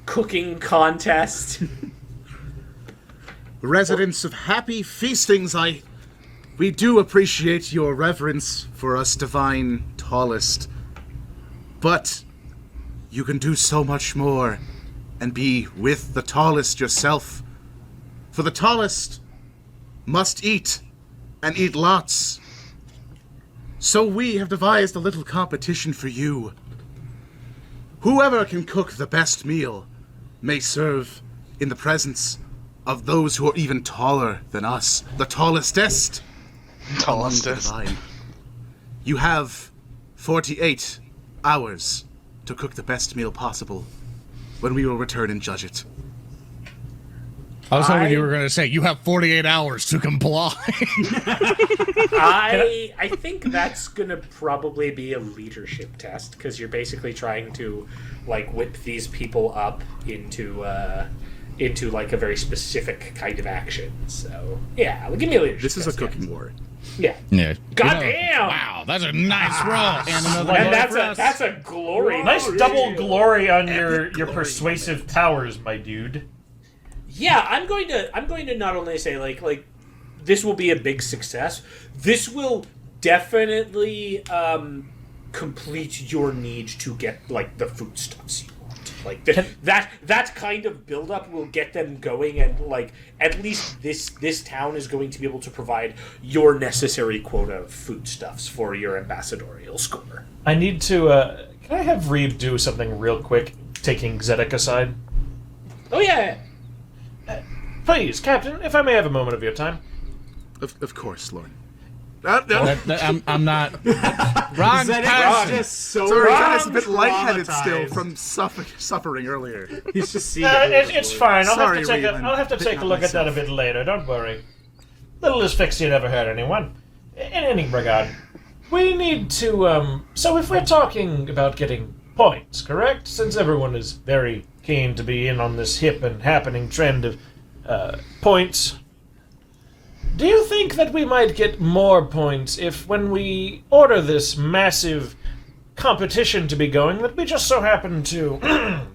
F: cooking contest.
E: Residents of Happy Feastings, we do appreciate your reverence for us divine tallest. But you can do so much more and be with the tallest yourself. For the tallest must eat, and eat lots. So we have devised a little competition for you. Whoever can cook the best meal may serve in the presence of those who are even taller than us, the tallestest.
G: Tallestest.
E: You have 48 hours to cook the best meal possible when we will return and judge it.
B: I was hoping you were going to say, you have 48 hours to comply.
F: I think that's going to probably be a leadership test, because you're basically trying to, whip these people up into a very specific kind of action. So, yeah, give me a leadership
E: This is
F: test,
E: a cooking war.
F: Yeah.
B: Yeah.
F: Goddamn!
B: Wow, that's a nice roll. And another
F: And
B: one.
F: that's a glory.
D: Nice double glory on your persuasive powers, my dude.
F: Yeah, I'm going to not only say this will be a big success. This will definitely complete your need to get the foodstuffs you want. That kind of buildup will get them going, and at least this town is going to be able to provide your necessary quota of foodstuffs for your ambassadorial score.
D: I need to. Can I have Reeve do something real quick, taking Zedek aside?
F: Oh yeah.
D: Please, Captain, if I may have a moment of your time.
E: Of course, Lord.
J: I'm not. Ron,
I: Zedek is just so
E: Sorry, John's a bit lightheaded still
I: traumatized.
E: from suffering earlier.
I: He's just seeing
D: It's fine.
E: Sorry,
D: I'll have to take a look at that a bit later. Don't worry. Little asphyxia never hurt anyone. In any regard, we need to. So if we're talking about getting points, correct? Since everyone is very keen to be in on this hip and happening trend of points. Do you think that we might get more points if, when we order this massive competition to be going, that we just so happen to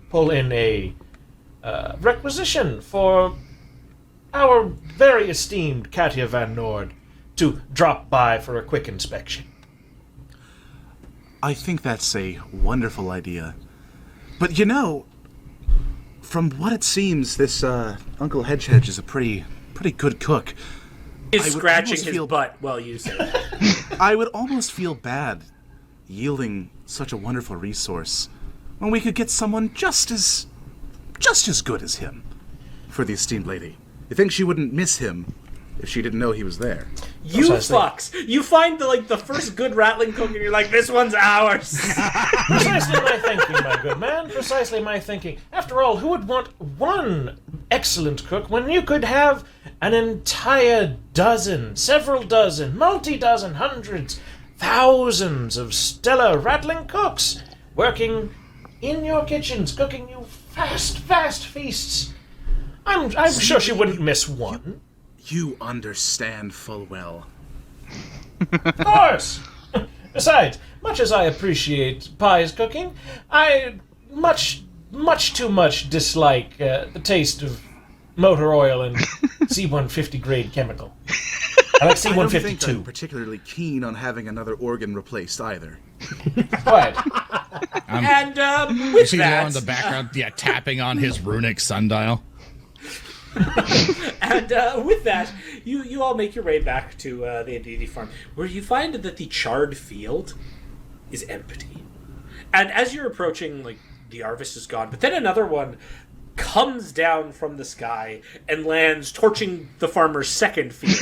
D: pull in a requisition for our very esteemed Katya Van Nord to drop by for a quick inspection?
E: I think that's a wonderful idea. But from what it seems, this Uncle Hedgehedge is a pretty good cook.
F: He's scratching his butt while you say that.
E: I would almost feel bad yielding such a wonderful resource when we could get someone just as good as him for the esteemed lady. You think she wouldn't miss him if she didn't know he was there?
F: You fucks! You find the first good rattling cook, and you're like, this one's ours.
D: Precisely my thinking, my good man. Precisely my thinking. After all, who would want one excellent cook when you could have an entire dozen, several dozen, multi-dozen, hundreds, thousands of stellar rattling cooks working in your kitchens, cooking you fast feasts? I'm sure she wouldn't miss one.
E: You understand full well.
D: Of course! Besides, much as I appreciate Pie's cooking, I much too much dislike the taste of motor oil and C-150 grade chemical. I like
E: I don't think I'm
D: C-152.
E: particularly keen on having another organ replaced either.
D: What?
F: And
B: You
F: with
B: see Laura
F: that,
B: in the background, tapping on his runic sundial.
F: and with that, you all make your way back to the Aditi farm, where you find that the charred field is empty. And as you're approaching, like, the harvest is gone, but then another one comes down from the sky and lands, torching the farmer's second field.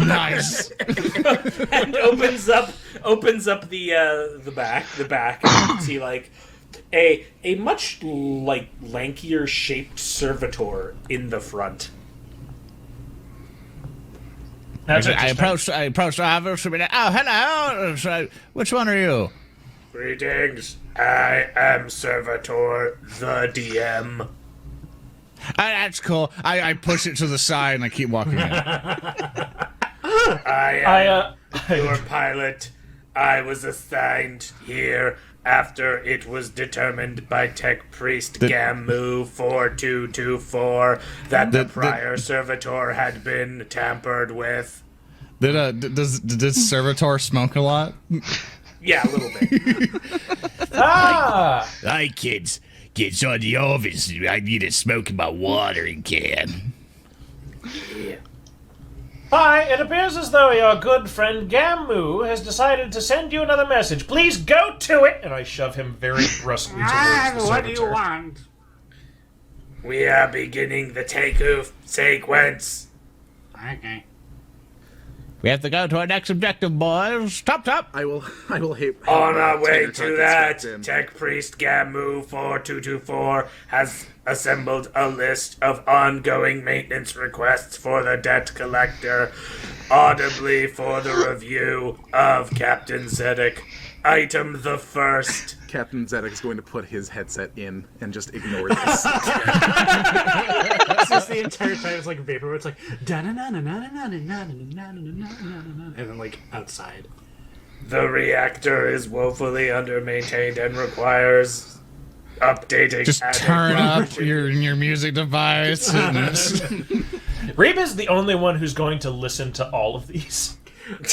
B: Nice.
F: And opens up the back, and you can see like a much like lankier shaped servitor in the front.
D: That's
J: I
D: interesting.
J: approached the harvest. Oh, hello. So, which one are you?
F: Greetings, I am Servitor the DM.
J: That's cool.
B: I push it to the side and I keep walking in.
F: I am your pilot. I was assigned here after it was determined by Tech Priest Gamu 4224 that the prior servitor had been tampered with.
B: Does Servitor smoke a lot?
F: Yeah, a little bit.
J: Hi, kids. Kids on the office. I need to smoke in my watering can.
D: Hi, it appears as though your good friend Gamu has decided to send you another message. Please go to it! And I shove him very brusquely towards the
I: What do you
D: servitor.
I: want?
F: We are beginning the takeoff sequence.
I: Okay.
J: We have to go to our next objective, boys. Top.
E: I will hate.
F: On our way
E: Tater
F: to
E: Tot
F: that,
E: gets strapped in.
F: Tech Priest Gamu 4224 has assembled a list of ongoing maintenance requests for the debt collector, audibly for the review of Captain Zedek. Item the first.
E: Captain Zedek is going to put his headset in and just ignore this.
C: It's just the entire time it's like vapor. It's like and then like outside.
F: The reactor is woefully under-maintained and requires updating.
B: Just turn up your music device.
D: Reba is the only one who's going to listen to all of these.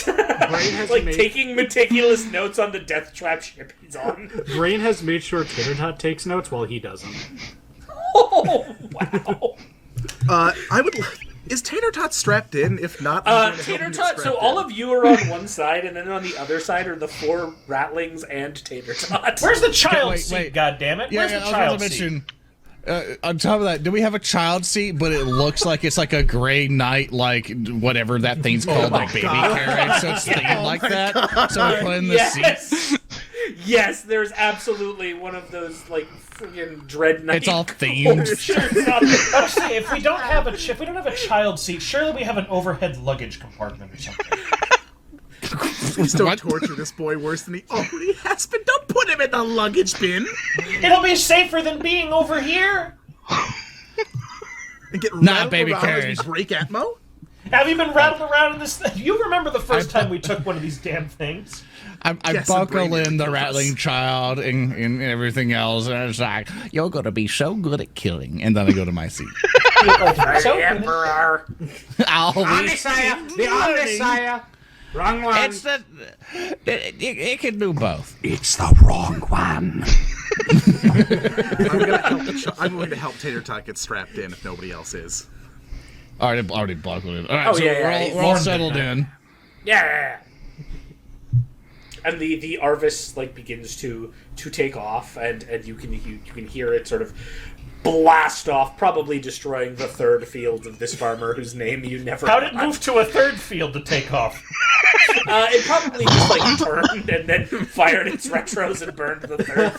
C: Brain has
F: like
C: made,
F: taking meticulous notes on the death trap ship he's on.
C: Brain has made sure Tater Tot takes notes while he doesn't.
F: Oh, wow.
E: I would. Is Tater Tot strapped in? If not, I'm going to help
F: Tater
E: him get
F: Tot, so
E: strapped
F: all
E: in.
F: of you are on one side, and then on the other side are the four Rattlings and Tater Tot.
D: Where's the child
B: Wait,
D: seat,
B: wait.
D: goddammit? Where's the
B: I was
D: child
B: going to
D: seat?
B: mention. On top of that, do we have a child seat? But it looks like it's like a gray knight, like whatever that thing's called, like baby carriage. So it's themed like that. So we put in the seat.
F: Yes! Yes, there's absolutely one of those, like, friggin' Dread Knight.
B: It's all themed.
D: Actually, if we don't have a child seat, surely we have an overhead luggage compartment or something.
E: Please don't torture this boy worse than he already has been. Don't put him in the luggage bin.
D: It'll be safer than being over here.
E: And get
B: Nah,
E: rattled
B: baby
E: around as
B: carriage.
E: we break Atmo.
D: Have you been rattled around in this thing? You remember the first time we took one of these damn things?
B: I
E: Yes,
B: buckle
E: and
B: in the
E: bring it.
B: rattling child and everything else, and it's like, you're going to be so good at killing. And then I go to my seat.
F: The Emperor.
I: Omnisire! The Omnisire! Wrong one!
J: It's the. It can do both.
I: It's the wrong one.
E: I'm going to help Tater Tot get strapped in if nobody else is.
B: Already buckled in. All right,
F: Oh,
B: so
F: yeah,
B: we're all settled in.
F: Yeah. And the Arvis like begins to take off, and you can hear it sort of blast off, probably destroying the third field of this farmer whose name you never.
D: How'd it move to a third field to take off?
F: It probably just like turned and then fired its retros and burned the third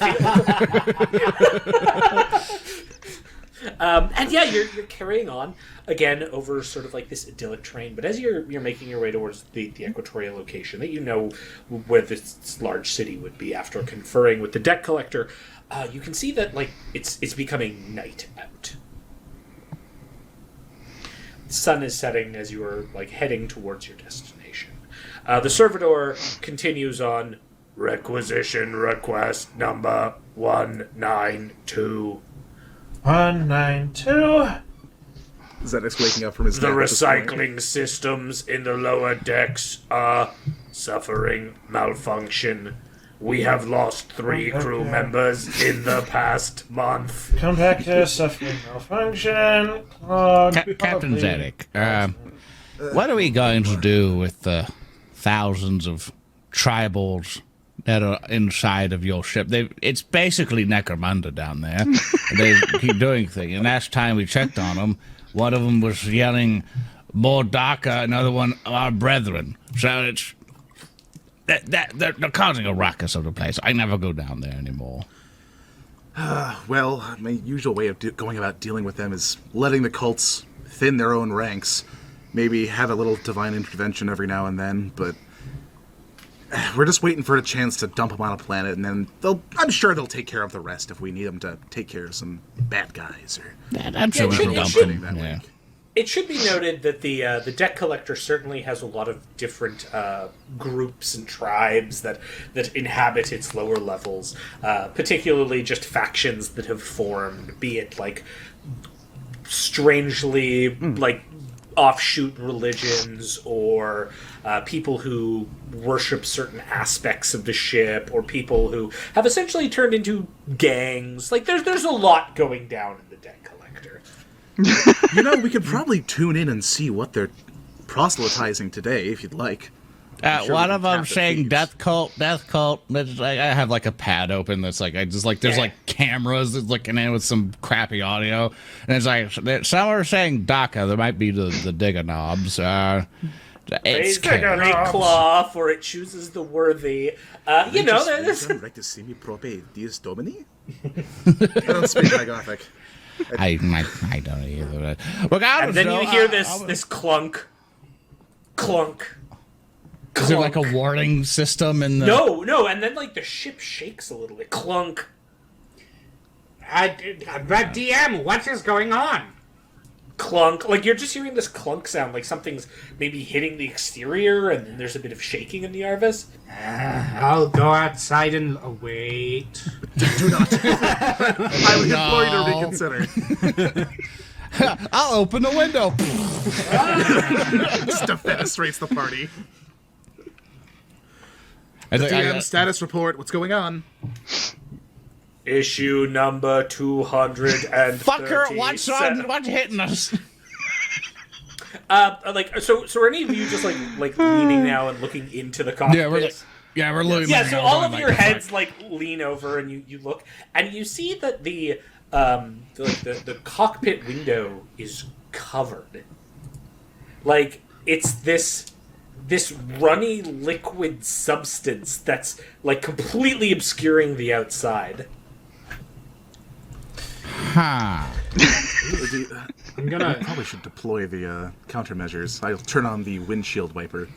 F: field. And yeah, you're carrying on again over sort of like this idyllic terrain. But as you're making your way towards the equatorial location that you know where this large city would be after conferring with the debt collector, you can see that like it's becoming night out. The sun is setting as you are like heading towards your destination. The servitor continues on. Requisition request number 192.
D: 192.
E: Zenix waking up from his
F: The
E: nap at this point.
F: recycling systems in the lower decks are suffering malfunction. We have lost 3 crew members in the past month.
D: Compactor suffering malfunction. Clogged.
J: Captain Zedek, what are we going to do with the thousands of tribals that are inside of your ship? It's basically Necromunda down there. They keep doing things. And last time we checked on them, one of them was yelling, Mordaka, another one, our brethren. So it's... They're causing a ruckus of the place. I never go down there anymore.
E: Well, my usual way of going about dealing with them is letting the cults thin their own ranks. Maybe have a little divine intervention every now and then, but... we're just waiting for a chance to dump them on a planet, and then I'm sure they'll take care of the rest if we need them to take care of some bad guys or...
J: That's a little
F: it
J: dumping.
E: that way.
F: It should be noted that the debt collector certainly has a lot of different groups and tribes that inhabit its lower levels, particularly just factions that have formed, be it like strangely like offshoot religions or people who worship certain aspects of the ship, or people who have essentially turned into gangs. Like there's a lot going down in the debt collector.
E: We could probably tune in and see what they're proselytizing today, if you'd like. Sure
J: one
E: we
J: of
E: can
J: them
E: tap the
J: saying
E: feeds.
J: death cult. It's like, I have like a pad open that's like, there's like cameras that's looking in with some crappy audio. And it's like, some are saying DACA, there might be the digger knobs. It's
F: Raise the
J: chaos.
F: great claw, for it chooses the worthy. There's...
E: Rectissimi prope dies domini? I don't speak my Gothic.
J: I don't either. Regardless,
F: And then
J: though,
F: you hear this clunk, clunk.
J: Is there like a warning system in the...
F: No, and then like the ship shakes a little bit. Clunk.
I: But DM, what is going on?
F: Clunk. Like you're just hearing this clunk sound, like something's maybe hitting the exterior, and then there's a bit of shaking in the Arvis.
I: I'll go outside and wait.
E: Do not. I would implore you to reconsider.
J: I'll open the window.
E: Just defenestrates the party.
J: I think
E: DM status report. What's going on?
F: Issue number 230.
J: Fucker, what's hitting us?
F: So are any of you just like leaning now and looking into the cockpit?
J: We're looking.
F: Yeah, so all of your heads like lean over and you look and you see that the cockpit window is covered. Like it's this runny liquid substance that's like completely obscuring the outside.
J: Huh.
E: I probably should deploy the countermeasures. I'll turn on the windshield wiper.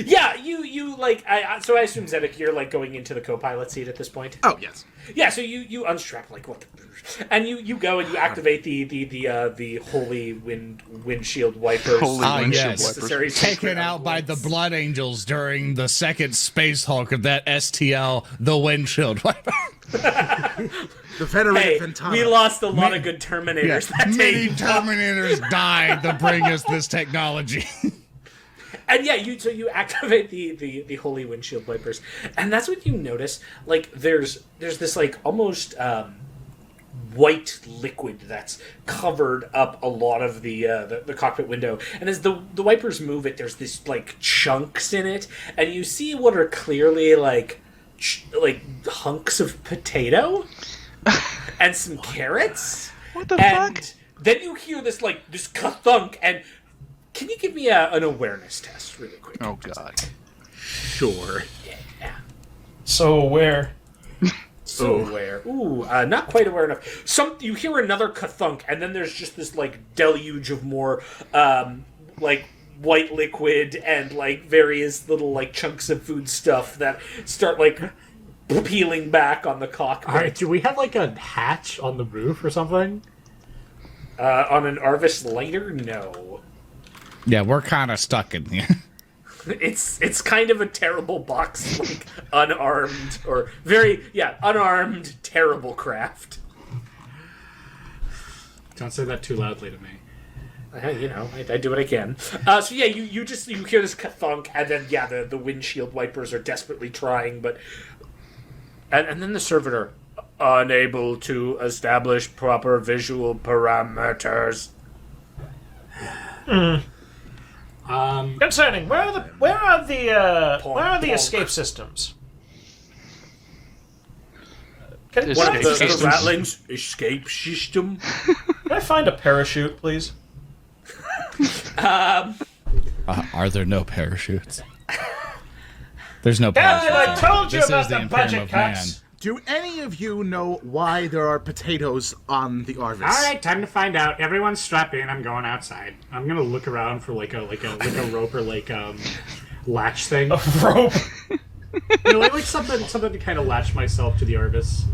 F: Yeah, you like. So I assume Zedek, you're like going into the co-pilot seat at this point.
E: Oh yes.
F: Yeah, so you unstrap like what, and you go and you activate the holy windshield wipers.
G: Holy windshield
J: yes.
G: wipers.
J: Taken out by the Blood Angels during the second Space Hulk of that STL, the windshield wiper.
E: The venerated
F: Hey,
E: Ventana.
F: we lost a lot of good Terminators that
J: Many
F: day.
J: Terminators died to bring us this technology.
F: And yeah, you activate the holy windshield wipers, and that's what you notice. Like there's this like almost white liquid that's covered up a lot of the cockpit window, and as the wipers move it, there's this like chunks in it, and you see what are clearly like hunks of potato and some carrots.
G: What the
F: and
G: fuck?
F: Then you hear this this ka-thunk, and can you give me an awareness test really quick?
G: Oh god.
E: Sure.
F: Yeah.
D: So where?
F: So aware. Ooh, not quite aware enough. You hear another ka-thunk, and then there's just this like deluge of more like white liquid and like various little like chunks of food stuff that start like peeling back on the cockpit.
C: All right, do we have like a hatch on the roof or something?
F: On an Arvis lighter, no.
J: Yeah, we're kind of stuck in here.
F: It's kind of a terrible box, like unarmed or unarmed, terrible craft.
C: Don't say that too loudly to me.
F: I do what I can. So yeah, you hear this thunk, and then the windshield wipers are desperately trying, but and then the servitor unable to establish proper visual parameters.
D: Concerning, where are the escape systems? Can
F: One of the Rattling's escape system.
D: I find a parachute, please?
J: Are there no parachutes? There's no
D: God,
J: parachutes.
D: I told you
J: This
D: about
J: is the
D: the
J: Imperium
D: budget
J: of Man.
D: cuts.
E: Do any of you know why there are potatoes on the Arvis?
C: All right, time to find out. Everyone strap in. I'm going outside. I'm gonna look around for like a rope or like latch thing.
D: A rope.
C: Like something to kind of latch myself to the Arvis.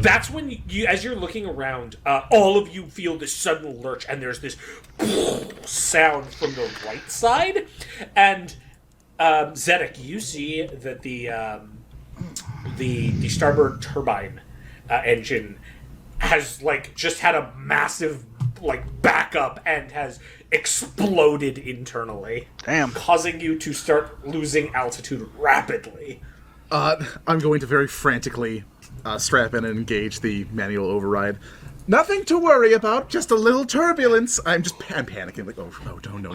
F: That's when you, as you're looking around, all of you feel this sudden lurch, and there's this sound from the right side, and Zedek, you see that the starboard turbine engine has like just had a massive like backup and has exploded internally.
G: Damn.
F: Causing you to start losing altitude rapidly.
E: I'm going to very frantically strap in and engage the manual override. Nothing to worry about, just a little turbulence. I'm panicking, like, oh, no.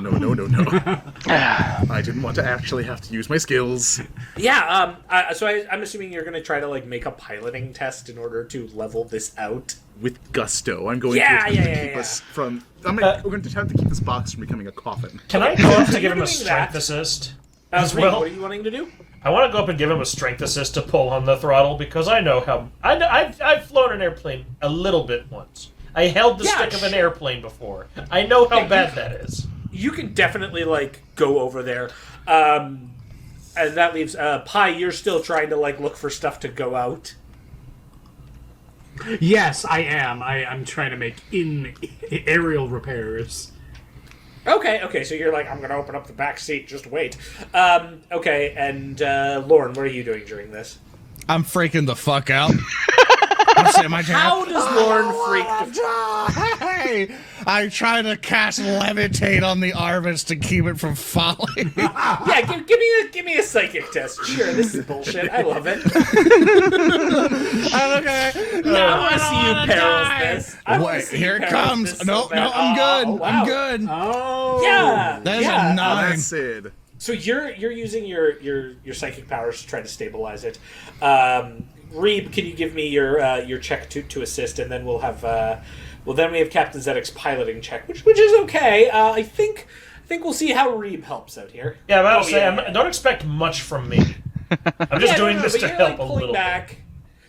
E: I didn't want to actually have to use my skills.
F: Yeah, so I'm assuming you're going to try to, like, make a piloting test in order to level this out.
E: With gusto. I'm going to attempt to keep us from... we're going to attempt to keep this box from becoming a coffin.
D: Can I go up to give him a
F: doing
D: strength
F: that.
D: assist?
F: As
D: well?
F: What are you wanting to do?
D: I want to go up and give him a strength assist to pull on the throttle because I know how... I've flown an airplane a little bit once. I held the stick of an airplane before. I know how bad that is.
F: You can definitely, like, go over there. And that leaves... Pi, you're still trying to, like, look for stuff to go out.
C: Yes, I am. I'm trying to make aerial repairs.
F: Okay, so you're like, I'm going to open up the back seat, just wait. Okay, and Lauren, what are you doing during this?
J: I'm freaking the fuck out.
F: How does Lauren freak the...
J: Hey, I try to cast levitate on the Arvis to keep it from falling.
F: Yeah, give me a psychic test. Sure, this is bullshit. I love it.
J: Okay.
F: I want to see you perils this.
J: Wait, here it comes. No, I'm good.
F: Wow.
J: I'm good.
C: Oh,
F: Yeah,
J: That is
F: yeah.
J: a 9.
E: That's it.
F: So you're using your psychic powers to try to stabilize it. Reeb, can you give me your check to assist, and then we'll have then we have Captain Zedek's piloting check, which is okay. I think we'll see how Reeb helps out here.
D: Yeah, but I'll say, don't expect much from me. I'm just doing this to help a little
F: back.
D: bit.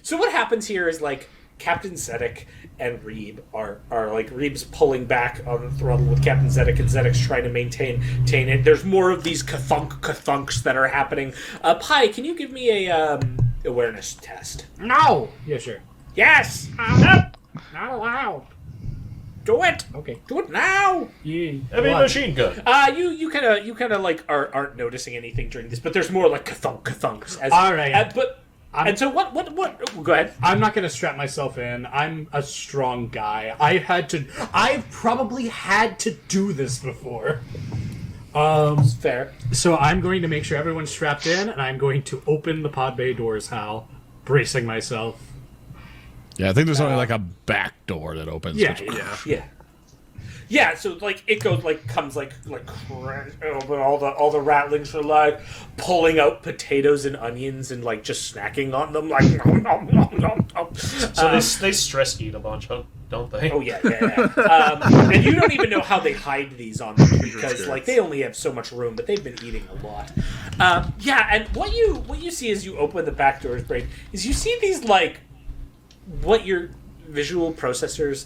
F: So what happens here is, like, Captain Zedek and Reeb are like, Reeb's pulling back on the throttle with Captain Zedek, and Zedek's trying to maintain it. There's more of these ka-thunks that are happening. Pi, can you give me a awareness test?
C: No! Yeah, sure.
F: Yes!
C: Not allowed.
F: Do it!
C: Okay.
F: Do it now!
C: Yeah.
D: Heavy machine gun.
F: You kind of like aren't noticing anything during this, but there's more like ka-thunks.
C: All right.
F: And so what? Go ahead.
C: I'm not going to strap myself in. I'm a strong guy. I've probably had to do this before.
F: Fair.
C: So I'm going to make sure everyone's strapped in, and I'm going to open the pod bay doors, Hal, bracing myself.
J: Yeah, I think there's only like a back door that opens.
F: Yeah, so like it goes comes like open, all the rattlings are like pulling out potatoes and onions and like just snacking on them like.
D: So they stress eat a bunch, huh? don't they?
F: Oh yeah. And you don't even know how they hide these on them because like they only have so much room, but they've been eating a lot. And what you see as you open the back door's brain is you see these like what your visual processors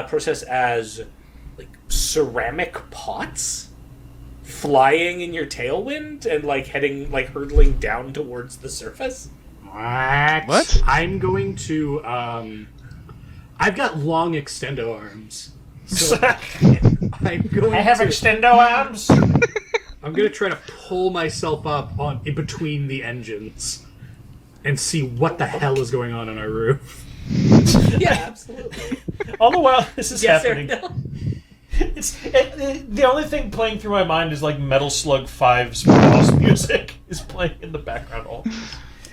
F: process as like ceramic pots flying in your tailwind and like hurtling down towards the surface.
C: What? I'm going to. I've got long extendo arms, so I'm going.
D: I have
C: to,
D: extendo arms.
C: I'm going to try to pull myself up in between the engines and see what the hell is going on our roof.
F: Yeah, absolutely.
D: All the while this is happening.
F: Ariel.
D: The only thing playing through my mind is like Metal Slug 5's boss music is playing in the background. All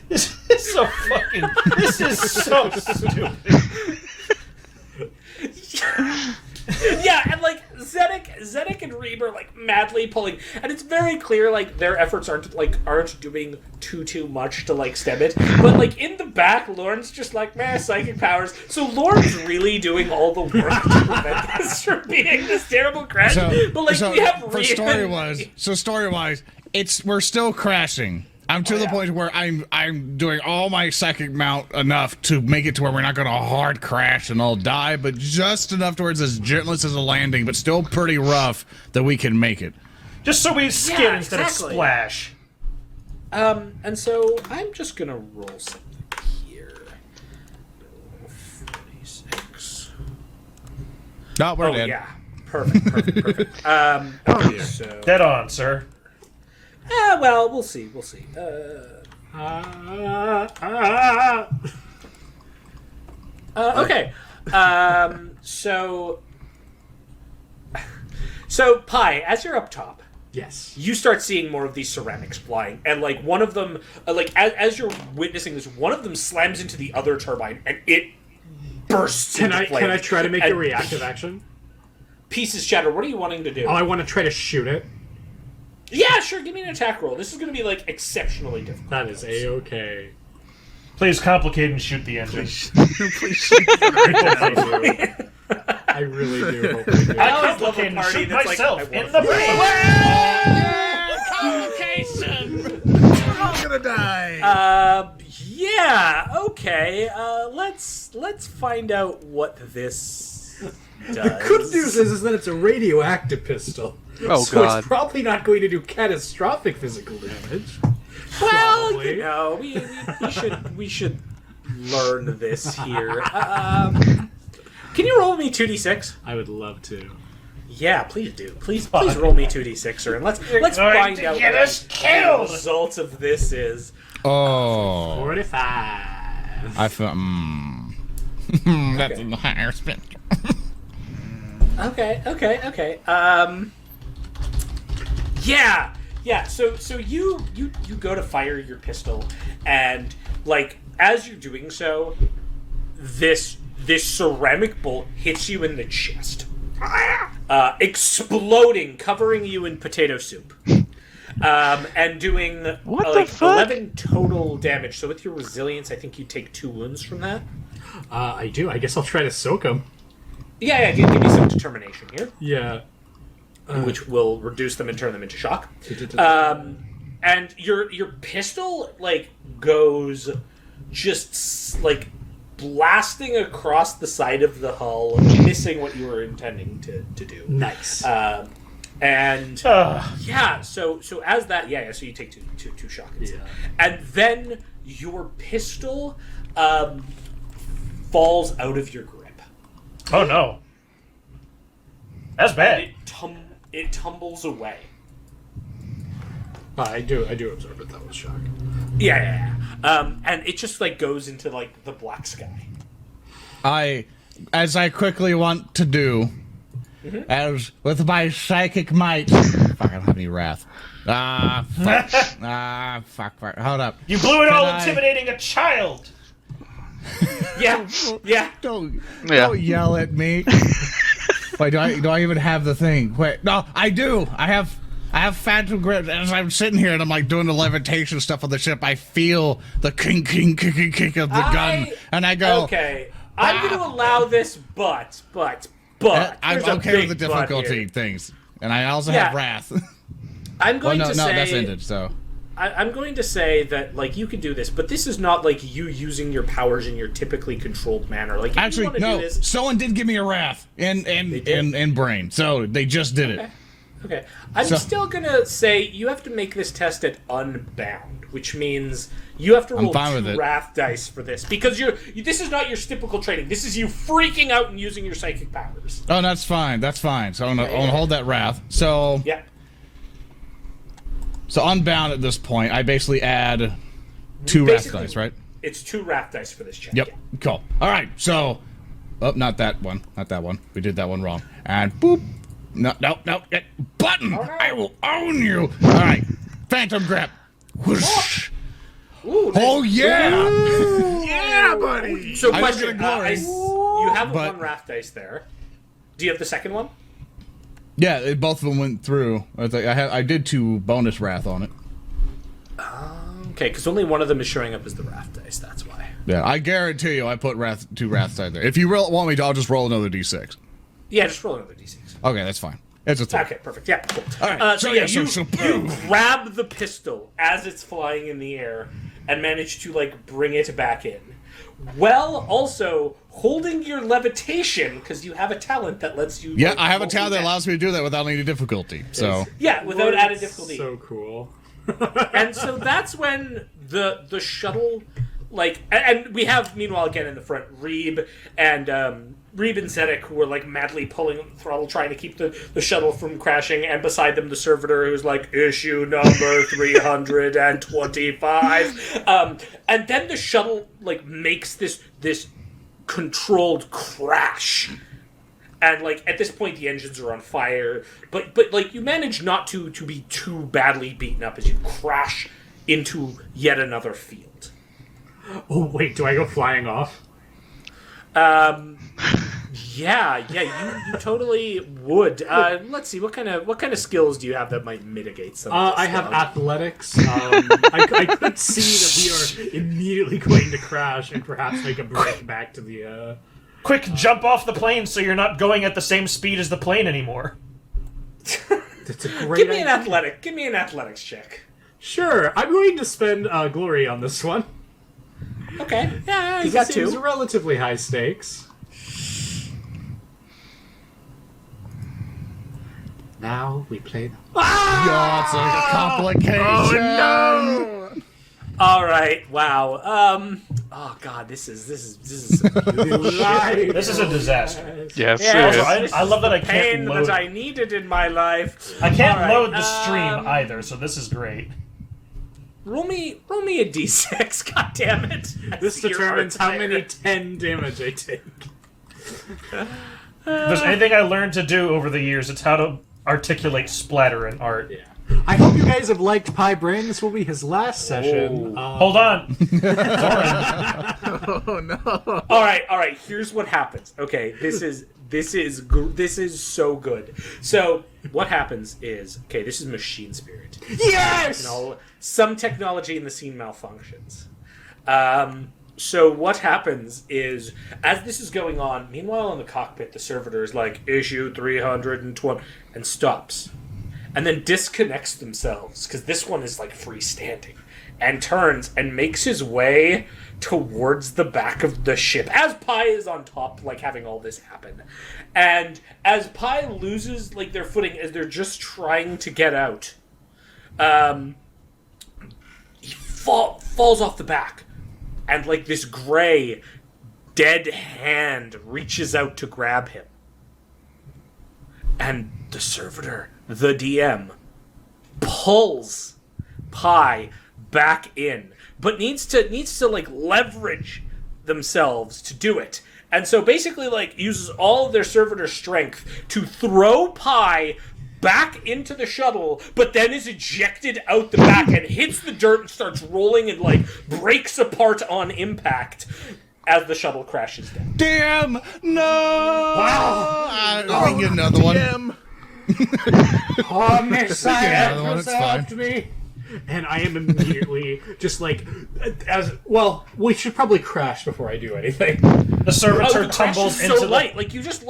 D: this is so fucking. This is so stupid.
F: Yeah, and like Zedek and Reeb are like madly pulling, and it's very clear like their efforts aren't doing too much to like stem it. But like in the back, Lauren's just like, man, psychic powers. So Lauren's really doing all the work to prevent this from being this terrible crash. But like we have Reeb
B: story wise, we're still crashing. I'm to the point where I'm doing all my psychic mount enough to make it to where we're not going to hard crash and all die, but just enough towards as gentless as a landing, but still pretty rough that we can make it.
D: Just so we skid instead of splash.
F: And so I'm just gonna roll something here. 46.
B: No, we're dead.
F: Yeah. Perfect. Okay, so
D: Dead on, sir.
F: well, we'll see. Okay. So Pi, as you're up top,
C: Yes.
F: you start seeing more of these ceramics flying, and like one of them, as you're witnessing this, one of them slams into the other turbine, and it bursts.
C: Can
F: into flame.
C: I try to make a reactive action?
F: Pieces shatter. What are you wanting to do?
C: Oh, I want to try to shoot it.
F: Yeah, sure. Give me an attack roll. This is going to be like exceptionally difficult.
C: That is a-okay.
D: Please complicate and shoot the engine.
E: Please shoot the
C: I really do hope I do.
D: I
F: always love a
D: complicate and
F: party
D: shoot
F: that's like,
D: myself
F: I
D: in
F: want
D: the brain.
E: We're all gonna die.
F: Yeah. Okay. Let's find out what this does.
C: The good news is that it's a radioactive pistol.
G: Oh,
C: so
G: God.
C: it's probably not going to do catastrophic physical damage.
F: Well,
C: Probably.
F: you know, we should learn this here. Can you roll me 2d6?
C: I would love to.
F: Yeah, please do. Please roll me 2d6, and let's find out
D: get
F: what
D: us
F: the
D: killed.
F: result of this is.
B: Oh.
C: 45.
B: I feel. That's a higher spectrum.
F: Okay. Yeah. So you go to fire your pistol, and like as you're doing so, this ceramic bolt hits you in the chest, exploding, covering you in potato soup, and doing
G: What
F: like
G: the fuck?
F: 11 total damage. So with your resilience, I think you take 2 wounds from that.
C: I do. I guess I'll try to soak him.
F: Yeah. Give me some determination here.
C: Yeah.
F: Which will reduce them and turn them into shock. And your pistol like goes just like blasting across the side of the hull, missing what you were intending to do.
C: Nice.
F: So as that, so you take two shock hits.
C: Yeah.
F: And then your pistol falls out of your grip.
D: Oh no. That's bad.
F: It tumbles away.
C: I do observe it. That was shock.
F: Yeah. And it just like goes into like the black sky.
B: As I quickly want to do, as with my psychic might. Fuck, I don't have any wrath. Fuck. Hold up.
D: You blew it all
B: Can I-
D: intimidating a child.
F: Yeah.
B: Don't
G: Yeah.
B: yell at me. Wait, do I even have the thing? Wait, no, I do. I have phantom grip. As I'm sitting here and I'm like doing the levitation stuff on the ship, I feel the kink of the gun, and I go,
F: Okay. I'm going to allow this, but
B: I'm
F: there's a
B: okay with
F: big
B: the
F: but
B: difficulty
F: here.
B: things, and I also
F: Yeah.
B: have wrath.
F: I'm going
B: no,
F: to say
B: that's ended. So
F: I'm going to say that like you can do this, but this is not like you using your powers in your typically controlled manner. Like if you
B: actually,
F: wanna
B: no.
F: do this,
B: Someone did give me a wrath and brain, so they just did it.
F: okay. I'm still gonna say you have to make this test at unbound, which means you have to roll
B: fine with
F: 2
B: it.
F: wrath dice for this because this is not your typical training. This is you freaking out and using your psychic powers.
B: Oh, that's fine. That's fine. So I'm gonna hold that wrath. So
F: Yeah.
B: So unbound at this point, I basically add 2 wrath
F: Basically,
B: dice, right?
F: It's 2 wrath dice for this check.
B: Yep.
F: Yeah.
B: Cool. All right. So, not that one. Not that one. We did that one wrong. And boop. No. Button.
F: Oh, no.
B: I will own you. All right. Phantom grab. Whoosh.
F: Ooh,
B: Oh yeah.
E: Yeah, buddy.
F: So
B: I don't get a
F: question,
B: glory.
F: you have
B: But-
F: 1 wrath dice there. Do you have the second one?
B: Yeah. Both of them went through. I did 2 bonus wrath on it.
F: Okay, because only one of them is showing up as the wrath dice. That's why.
B: Yeah. I guarantee you, I put 2 wrath dice there. If you want me to, I'll just roll another d6.
F: Yeah, just roll another d6.
B: Okay, that's fine. It's a 3.
F: Okay, perfect. Yeah, cool.
B: All right.
F: So you grab the pistol as it's flying in the air and manage to like bring it back in, while also holding your levitation because you have a talent that lets you.
B: Yeah,
F: like,
B: I have a talent that
F: multitask.
B: allows me to do that without any difficulty. So.
F: Yeah, without added difficulty.
C: So cool.
F: And so that's when the shuttle, like, and we have meanwhile again in the front Reeb and Zedek who are like madly pulling the throttle trying to keep the shuttle from crashing, and beside them the servitor who's like issue number 325, and then the shuttle like makes this controlled crash. And like at this point, the engines are on fire, but like you manage not to be too badly beaten up as you crash into yet another field.
C: Oh wait, do I go flying off?
F: Yeah, you totally would. Let's see, what kind of skills do you have that might mitigate some? of this
C: I have
F: stuff?
C: athletics. I could see that we are immediately going to crash and perhaps make a break back to the.
D: Quick, jump off the plane so you're not going at the same speed as the plane anymore.
C: That's a great.
F: Give me an
C: idea.
F: athletic. Give me an athletics check.
C: Sure, I'm going to spend glory on this one.
F: Okay. Yeah, you
C: It
F: got
C: seems
F: 2.
C: relatively high stakes. Now we play.
B: Yeah, it's like a complication. Oh no!
F: All right. Wow. Oh God. This is some beautiful shit.
D: This is a disaster.
G: Yes,
F: Yeah,
G: it
D: Also,
G: is.
D: I love that I
F: Pain
D: can't load.
F: that I needed in my life.
D: I can't
F: All right,
D: load the stream either, so this is great.
F: Roll me a d6. God damn it.
C: This
F: Your
C: determines
F: art
C: how many
F: player.
C: 10 damage I take.
D: If there's anything I learned to do over the years, it's how to articulate splatter in art.
C: Yeah. I hope you guys have liked Pie Brain. This will be his last session.
D: Hold on.
E: Oh no.
F: All right. Here's what happens. Okay, this is so good. So what happens is, okay, this is machine spirit.
C: Yes!
F: You know, some technology in the scene malfunctions. So what happens is, as this is going on, meanwhile in the cockpit, the servitor is like, issue 320, and stops. And then disconnects themselves, because this one is like freestanding, and turns and makes his way towards the back of the ship, as Pi is on top, like having all this happen. And as Pi loses like their footing, as they're just trying to get out, he falls off the back. And like this gray, dead hand reaches out to grab him. And the servitor, the DM, pulls Pi back in, but needs to like leverage themselves to do it. And so basically like uses all of their servitor strength to throw Pi back into the shuttle, but then is ejected out the back and hits the dirt and starts rolling and like breaks apart on impact as the shuttle crashes down.
B: Damn! No!
F: Wow!
B: We can get another one.
E: Damn.
C: Oh, Messiah,
B: another one, it's fine.
C: me. and I am immediately just like, as well. We should probably crash before I do anything.
D: The servitor
F: the crash
D: tumbles
F: is
D: into
F: so
D: the...
F: light. Like you just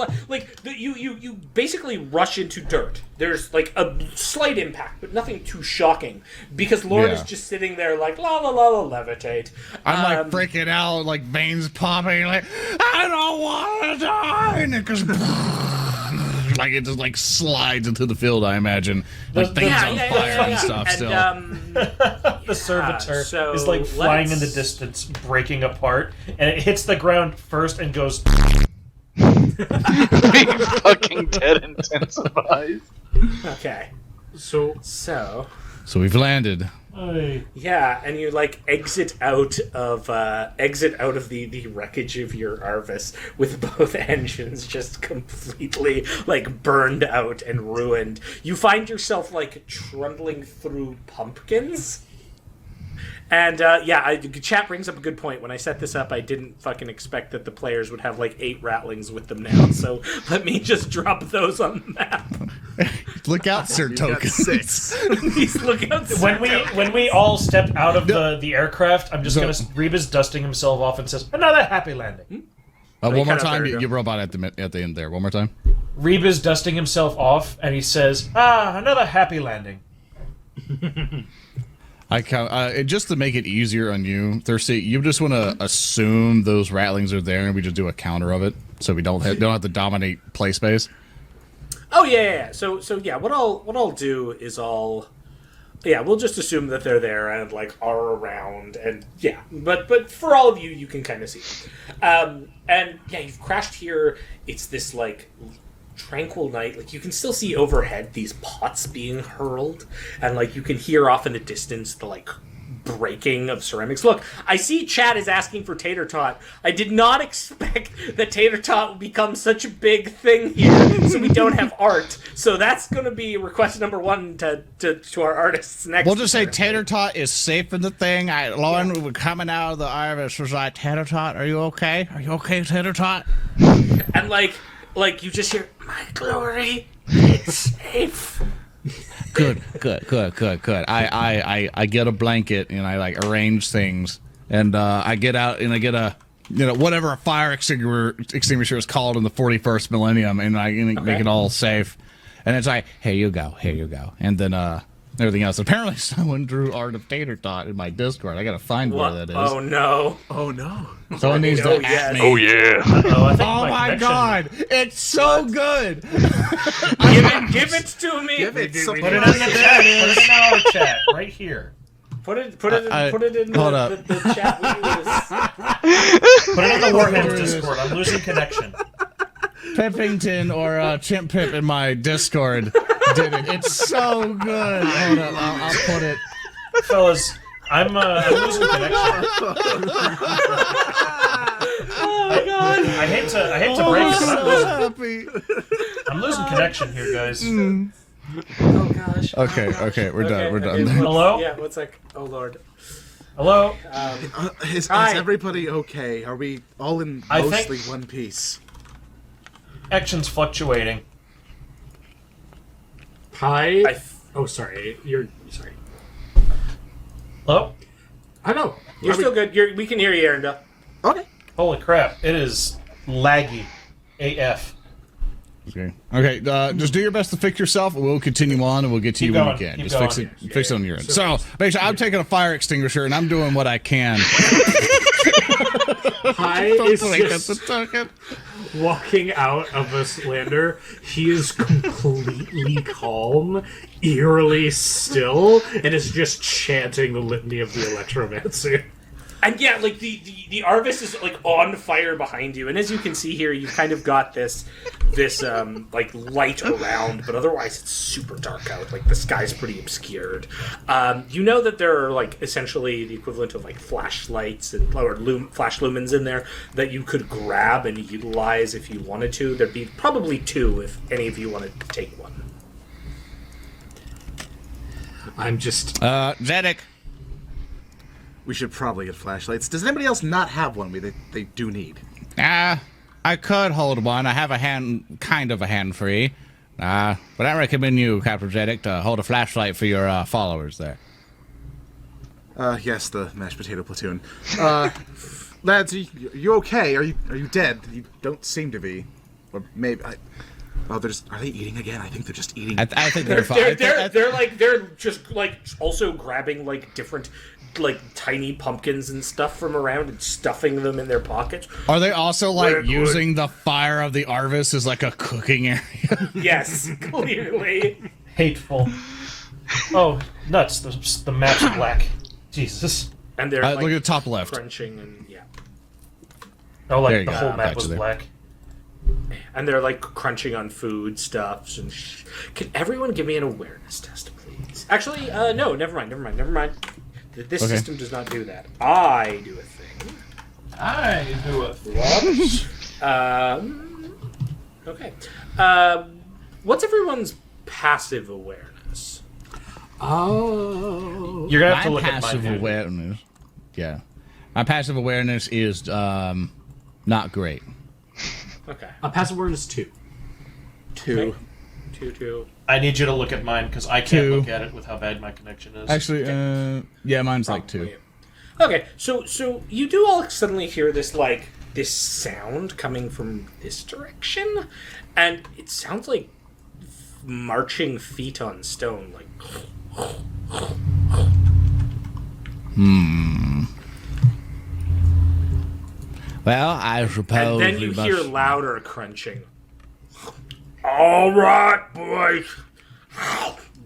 F: you basically rush into dirt. There's like a slight impact, but nothing too shocking because Lord is just sitting there like la la la la levitate.
B: I'm like freaking out, like veins popping, like I don't want to die, and it goes like it just like slides into the field. I imagine like things on fire and stuff.
F: And,
B: Still,
D: The servitor
F: so
D: is like flying in the
F: let's-
D: distance, breaking apart, and it hits the ground first and goes.
G: Being fucking dead intensifies.
C: Okay, so
F: So
B: so we've landed.
F: yeah, and you like exit out of the wreckage of your Arvis with both engines just completely like burned out and ruined. You find yourself like trundling through pumpkins. And chat brings up a good point. When I set this up, I didn't fucking expect that the players would have like 8 rattlings with them now. So let me just drop those on the map.
B: Look out, Sir Token.
E: 6.
F: These lookouts.
D: When we all step out of the aircraft, I'm just gonna. Reba's dusting himself off and says, "Another happy landing."
B: One more
F: kinda
B: time,
F: better
B: you robot at the end there. One more time.
D: Reba's dusting himself off, and he says, another happy landing."
B: I count just to make it easier on you, Thirsty. You just want to assume those rattlings are there, and we just do a counter of it, so we don't have to dominate play space.
F: Oh yeah. So yeah, what I'll do is we'll just assume that they're there and like are around, and yeah, but for all of you, you can kind of see them. And yeah, you've crashed here. It's this like tranquil night. Like you can still see overhead these pots being hurled, and like you can hear off in the distance the like breaking of ceramics. Look, I see Chad is asking for tater tot. I did not expect that tater tot would become such a big thing here, so we don't have art. So that's going to be request number 1 to our artists next.
B: We'll just say Tater Tot is safe in the thing. Lauren coming out of the Arvis was like, Tater Tot, are you okay? Are you okay, Tater Tot?
F: And like you just hear my glory. It's safe.
B: Good. I get a blanket and I like arrange things, and I get out and I get a whatever a fire extinguisher is called in the 41st millennium, and I make it all safe. And it's like, here you go, and then everything else. Apparently, someone drew art of Tater Tot in my Discord. I gotta find where that is.
F: Oh no!
B: Someone needs to
F: yes.
B: at me.
G: Oh yeah.
B: Oh my god, it's so good.
F: Give it to me.
E: Give it something.
D: Put it in the chat. Put it in our chat right here.
F: Put it in
B: hold
F: the,
B: up.
F: the chat we use.
D: Put it in the Warhams Discord. I'm losing connection.
B: Pippington or Chimp Pip in my Discord did it. It's so good. Hold up, I'll put it.
D: Fellas, I'm losing connection.
F: Oh my god!
D: I hate to break it, but
B: Happy.
D: I'm losing connection here, guys.
F: Oh gosh.
B: Okay, we're done. We're done.
D: Hello?
F: Yeah. What's like? Oh lord.
D: Hello?
E: Is
F: Hi.
E: everybody okay? Are we all in
D: I
E: mostly
D: think-
E: one piece?
D: Action's fluctuating.
C: hi. Oh, sorry. You're sorry.
D: Hello?
C: I know.
F: You're still good. We can hear you, Arendelle.
E: Okay.
D: Holy crap, it is laggy. AF.
B: Okay. Just do your best to fix yourself, and we'll continue on, and we'll get to
D: Keep
B: you when
D: going,
B: we can.
D: keep
B: Just
D: going.
B: fix it on your end. So, basically, I'm taking a fire extinguisher, and I'm doing what I can.
C: Hi is
B: Like,
C: just
B: that's a token.
C: walking out of this lander. He is completely calm, eerily still, and is just chanting the litany of the electromancer.
F: And yeah, like the Arvis is like on fire behind you, and as you can see here, you've kind of got this like light around, but otherwise it's super dark out. Like the sky's pretty obscured. You know that there are like essentially the equivalent of like flashlights and flash lumens in there that you could grab and utilize if you wanted to. There'd be probably 2 if any of you wanted to take one.
C: I'm just
B: Zedek.
E: We should probably get flashlights. Does anybody else not have one they do need?
J: I could hold one. I have kind of a hand free. But I recommend you, Captain Zedek, to hold a flashlight for your followers there.
E: Yes, the mashed potato platoon. Lads, are you okay? Are you dead? You don't seem to be. Or maybe. Are they eating again? I think they're just eating.
J: I think they're fine.
F: They're just like also grabbing like different like tiny pumpkins and stuff from around and stuffing them in their pockets.
B: Are they also like using the fire of the Arvis as like a cooking area?
F: Yes, clearly.
D: Hateful. Oh, nuts! The map's black. Jesus.
F: And they're
B: look at the top left.
F: crunching and yeah.
D: Oh,
B: There
D: like
B: you
D: the
B: go.
D: whole map
B: Got
D: was
B: you there.
D: black.
F: And they're like crunching on food stuffs and. Can everyone give me an awareness test, please? Actually, no. Never mind. This
B: Okay.
F: system does not do that. I do a thing.
D: I do a thing.
F: Okay. What's everyone's passive awareness?
I: Oh.
D: You're gonna have to
J: My
D: look at
J: passive
D: mine.
J: awareness. Yeah. My passive awareness is not great.
F: Okay.
I: Passive awareness 2.
E: 2.
F: 2.
D: I need you to look at mine because I can't
B: 2.
D: look at it with how bad my connection is.
B: Actually, yeah, mine's like 2.
F: Okay, so you do all suddenly hear this sound coming from this direction, and it sounds like marching feet on stone, like.
J: Well, I suppose.
F: And then
J: we
F: you
J: must...
F: hear louder crunching. All right, boys.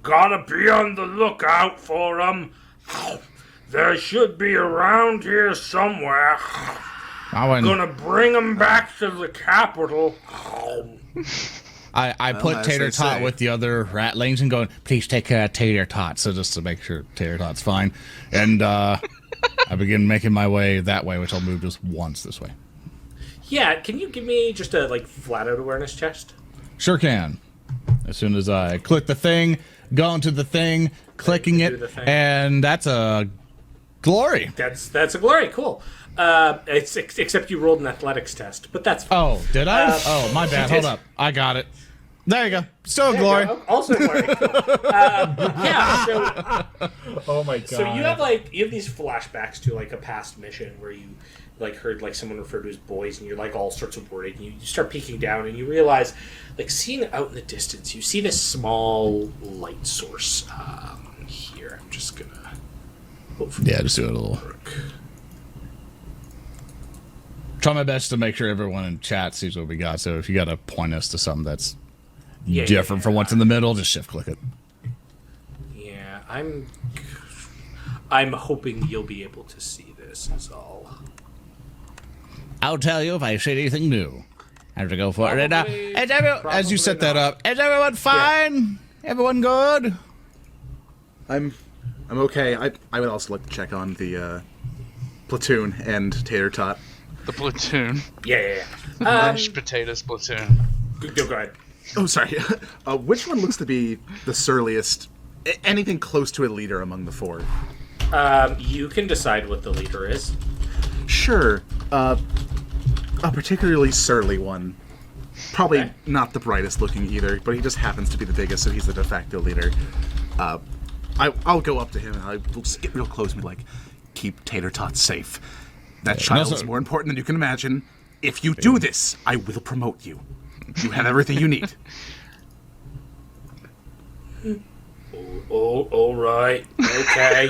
F: Gotta be on the lookout for them. They should be around here somewhere. Gonna bring them back to the capital.
B: I put
E: as
B: Tater
E: they
B: Tot
E: say.
B: with the other ratlings and going, please take care of Tater Tot. So just to make sure Tater Tot's fine. And I begin making my way that way, which I'll move just once this way.
F: Yeah, can you give me just a flat out awareness test?
B: Sure can. As soon as I click the thing, go into the thing, clicking
F: do
B: it,
F: the thing.
B: and that's a glory.
F: That's a glory. Cool. Except you rolled an athletics test, but that's fine.
B: Oh, did I? Oh, my
F: you
B: bad.
F: did.
B: Hold up. I got it. There you go. Still a
F: There you
B: glory.
F: go. Also glory. Cool. Yeah. So.
B: Oh my god.
F: So you have these flashbacks to a past mission where you heard someone refer to as boys and you're all sorts of worried and you start peeking down and you realize seeing out in the distance you see this small light source here. I'm just gonna
B: Yeah, just do it a little. Try my best to make sure everyone in chat sees what we got. So if you got to point us to something that's different from what's in the middle, just shift click it.
F: Yeah, I'm hoping you'll be able to see this is all.
J: I'll tell you if I see anything new. I have to go for it.
F: Probably-
B: As you set that
F: not.
B: up, is everyone fine? Everyone good?
E: I'm okay. I would also like to check on the platoon and Tater Tot.
G: The platoon.
F: Yeah.
G: Mashed potatoes platoon.
F: Go ahead.
E: Oh, sorry. Which one looks to be the surliest? Anything close to a leader among the four?
F: You can decide what the leader is.
E: Sure. A particularly surly one. Probably
F: Okay.
E: not the brightest looking either, but he just happens to be the biggest, so he's the de facto leader. I'll go up to him and I'll just get real close and be like, keep Tater Tot safe. That child is
B: also-
E: more important than you can imagine. If you do this, I will promote you. You have everything you need.
F: Oh, all right. Okay.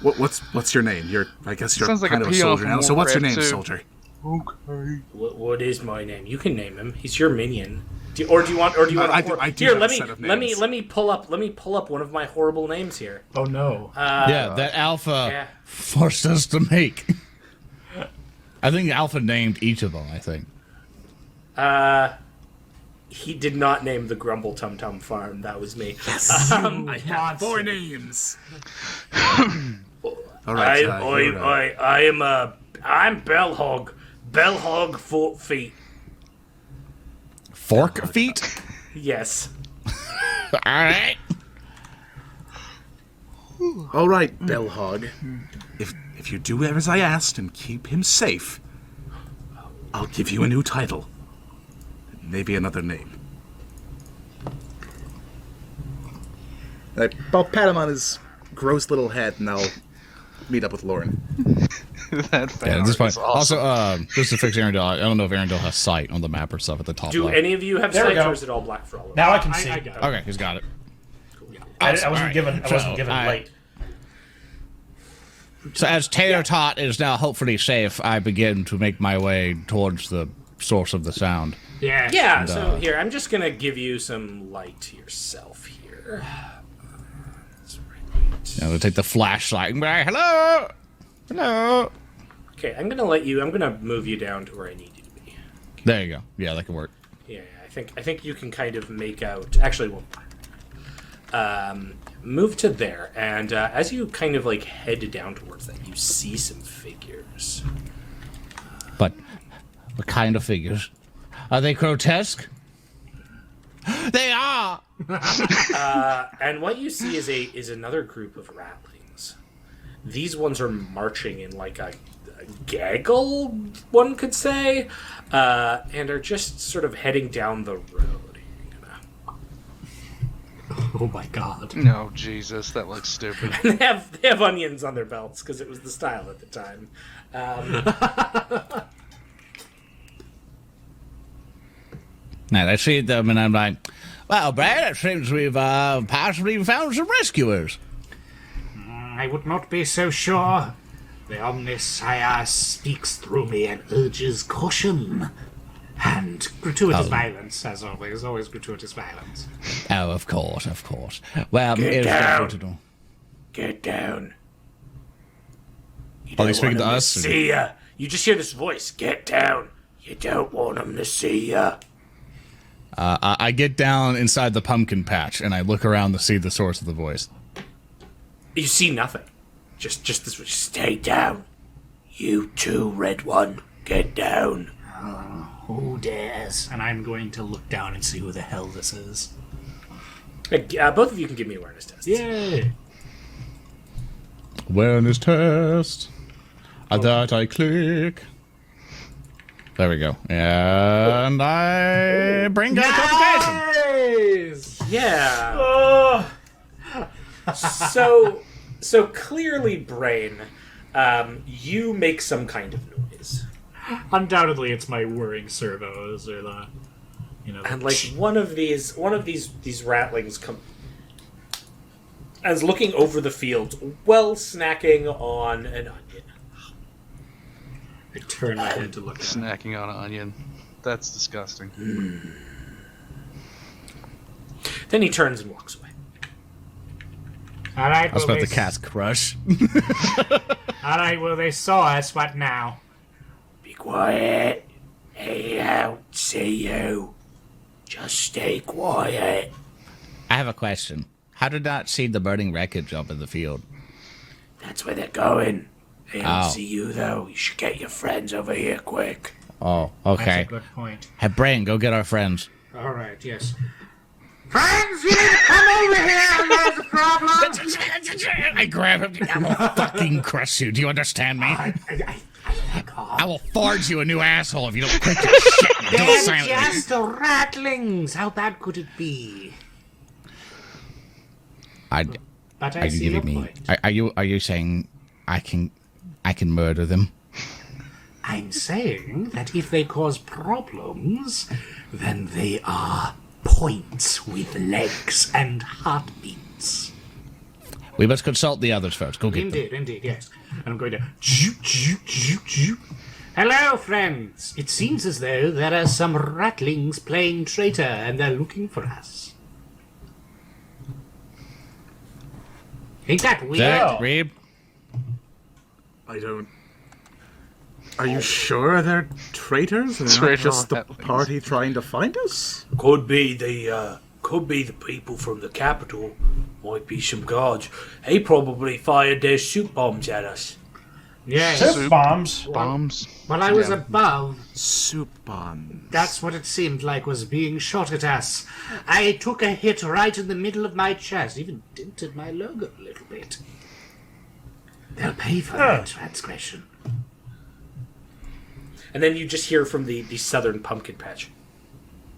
E: What's your name? I guess you're
G: Sounds like
E: kind
G: a
E: of a
G: peon
E: soldier
G: from
E: now. So what's your name,
G: Warcraft 2.
E: soldier?
G: Okay.
F: What is my name? You can name him. He's your minion. Do you want?
E: I do
F: Here,
E: have
F: let
E: a
F: me
E: set of
F: let me
E: names.
F: let me pull up one of my horrible names here.
I: Oh no.
B: Yeah, that Alpha
F: Yeah.
B: forced us to make. I think Alpha named each of them, I think.
F: He did not name the Grumble Tum Tum Farm. That was me.
E: I have 4 names. All right.
F: I'm Bellhog. Bellhog 4 feet.
B: Fork feet?
F: Yes.
B: Alright.
E: All right, Bellhog. If you do as I asked and keep him safe, I'll give you a new title. Maybe another name. I'll pat him on his gross little head and I'll meet up with Lauren.
G: That fan
B: Yeah, at this
G: art is
B: point.
G: awesome.
B: Also, just to fix Arendelle, I don't know if Arendelle has sight on the map or stuff at the top
F: Do
B: left.
F: any of you have
D: There we
F: sight,
D: go.
F: or is it all black for all of us?
D: Now I can see.
C: I got it.
B: Okay, he's got it.
D: I
B: Awesome.
D: wasn't
B: Alright.
D: given. I wasn't given
B: I-
D: light.
J: So as Tater Tot is now hopefully safe, I begin to make my way towards the source of the sound.
C: Yeah.
F: Yeah,
B: And,
F: so here, I'm just gonna give you some light yourself here. That's right.
B: Yeah, they take the flashlight and be like, hello, hello.
F: Okay, I'm gonna move you down to where I need you to be.
B: There you go. Yeah, that can work.
F: Yeah, I think you can kind of make out. Actually, well, move to there, and as you kind of like head down towards that, you see some figures.
J: But what kind of figures? Are they grotesque? They are.
F: And what you see is another group of ratlings. These ones are marching in like a gaggle, one could say, and are just sort of heading down the road.
C: Oh my god.
G: No, Jesus, that looks stupid.
F: They have onions on their belts because it was the style at the time.
J: Now I see them and I'm like, well, Brad, it seems we've possibly found some rescuers.
I: I would not be so sure. The Omniscience speaks through me and urges caution. And gratuitous violence, as always. Always gratuitous violence.
J: Oh, of course, of course. Well,
F: Get
J: it's
F: down.
J: what to do.
F: Get down. You
B: Are they
F: don't
B: speaking
F: want
B: to
F: 'em
B: us, or-
F: See ya. You just hear this voice. Get down. You don't want them to see ya.
B: I get down inside the pumpkin patch and I look around to see the source of the voice.
F: You see nothing. Just this. Stay down. You too, Red One. Get down.
I: Who dares? And I'm going to look down and see who the hell this is.
F: Both of you can give me awareness tests.
I: Yay!
B: Awareness test. At that I click. There we go. And I bring out notification.
F: Yeah. So clearly, Brain, you make some kind of noise.
C: Undoubtedly, it's my whirring servos or the,
F: And like one of these ratlings come as looking over the field, well snacking on an onion.
C: I turn my head to look at it.
G: Snacking on an onion. That's disgusting.
F: Then he turns and walks away.
I: All right,
B: I was
I: well,
B: about
I: they
B: to cast Crush.
I: All right, well, they saw us. What now?
F: Be quiet. He don't see you. Just stay quiet.
J: I have a question. How did not see the burning wreckage up in the field?
F: That's where they're going. They don't
J: Oh.
F: see you though. You should get your friends over here quick.
J: Oh,
I: That's
J: okay.
I: a good point.
J: Hey, Brain, go get our friends.
I: All right, yes. Friends, you need to come over here. There's a problem.
J: I grab him. I will fucking crush you. Do you understand me? I will forge you a new asshole if you don't quit your shit. and do it
I: They're
J: silently.
I: just rattlings. How bad could it be? But I
J: Are you
I: see your
J: giving me?
I: point.
J: Are you saying I can murder them?
I: I'm saying that if they cause problems, then they are points with legs and heartbeats.
J: We must consult the others first. Go get them.
I: Indeed, yes. And I'm going to... Hello, friends. It seems as though there are some ratlings playing traitor, and they're looking for us. Ain't that weird?
J: That, Reeb?
E: I don't. Are you sure they're traitors? And
G: Traitor
E: not just the
G: ratlings.
E: party trying to find us?
F: Could be the people from the capital. Might be some guards. He probably fired their soup bombs at us.
I: Yes.
D: Soup bombs.
G: Bombs.
I: While I was above,
E: Soup bomb.
I: that's what it seemed like was being shot at us. I took a hit right in the middle of my chest, even dented my logo a little bit. They'll pay for that transgression.
F: And then you just hear from the southern pumpkin patch.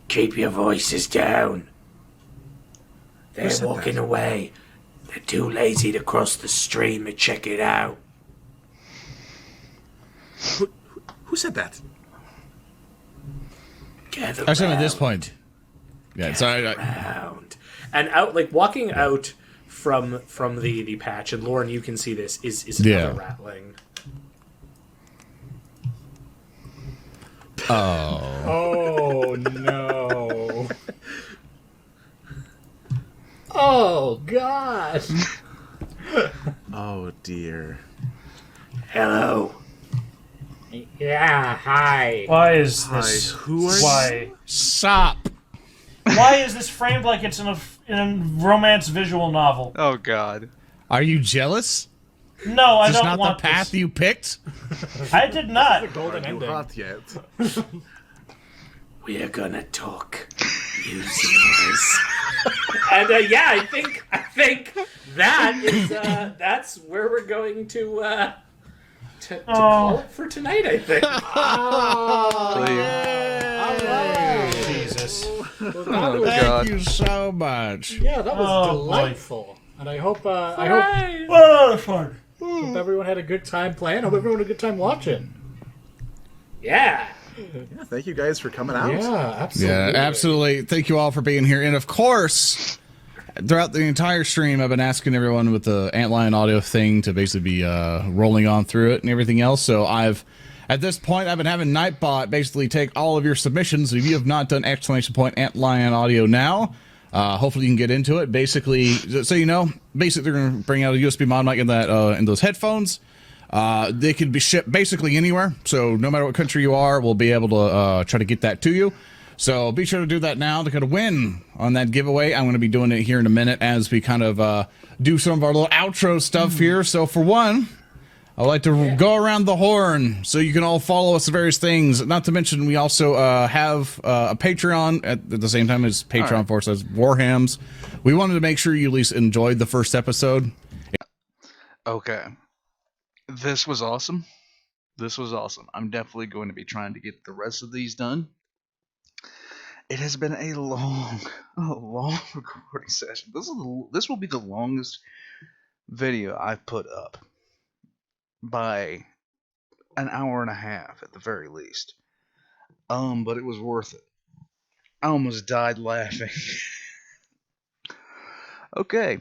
F: Keep your voices down. They're
E: said
F: walking
E: that?
F: away. They're too lazy to cross the stream and check it out.
E: Who said that?
F: Gather
B: I assume at this
F: round,
B: point. Yeah, sorry.
F: round. And out, like walking out from the patch, and Lauren, you can see this is another rattling.
C: Oh no. Oh god.
E: Oh dear.
F: Hello.
C: Yeah, hi.
D: Why is this?
E: Who are
D: Why?
B: Stop.
D: Why is this framed like it's in a romance visual novel?
G: Oh God.
B: Are you jealous?
D: No, I
B: Is this
D: don't
B: not
D: want
B: the path
D: this.
B: you picked?
D: I did not.
C: Golden
E: you
C: ending.
E: hot yet?
F: We are gonna talk using this. And yeah, I think that is that's where we're going to call it for tonight. I think.
D: Jesus.
C: Well, that was,
B: Thank you so much.
C: yeah, that was
D: Oh, boy.
C: delightful. And I hope
D: Oh, fun.
C: hope everyone had a good time playing. Hope everyone had a good time watching.
F: Yeah.
E: Yeah, thank you guys for coming out.
C: Yeah, absolutely.
B: Yeah, absolutely. Thank you all for being here. And of course, throughout the entire stream, I've been asking everyone with the Antlion audio thing to basically be rolling on through it and everything else. So at this point, I've been having Nightbot basically take all of your submissions. If you have not done ! Antlion audio now, hopefully you can get into it. Basically, so you know, basically they're going to bring out a USB mod mic in those headphones. They can be shipped basically anywhere, so no matter what country you are, we'll be able to try to get that to you. So be sure to do that now to kind of win on that giveaway. I'm going to be doing it here in a minute as we kind of do some of our little outro stuff here. So for one, I'd like to go around the horn so you can all follow us at various things. Not to mention, we also have a Patreon at the same time as Patreon for us as Warhams. We wanted to make sure you at least enjoyed the first episode.
G: Okay. This was awesome. I'm definitely going to be trying to get the rest of these done. It has been a long recording session. This will be the longest video I've put up by an hour and a half at the very least. But it was worth it. I almost died laughing. Okay.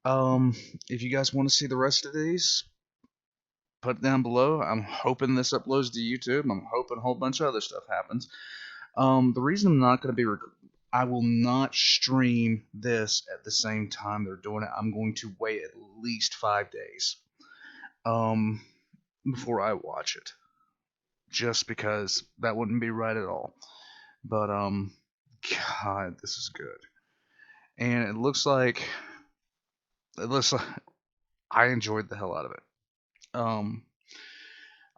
G: If you guys want to see the rest of these, put it down below. I'm hoping this uploads to YouTube. I'm hoping a whole bunch of other stuff happens. The reason I'm not going to be I will not stream this at the same time they're doing it. I'm going to wait at least 5 days before I watch it, just because that wouldn't be right at all. But God, this is good, and it looks like I enjoyed the hell out of it.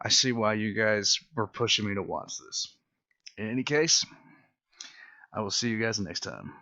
G: I see why you guys were pushing me to watch this. In any case, I will see you guys next time.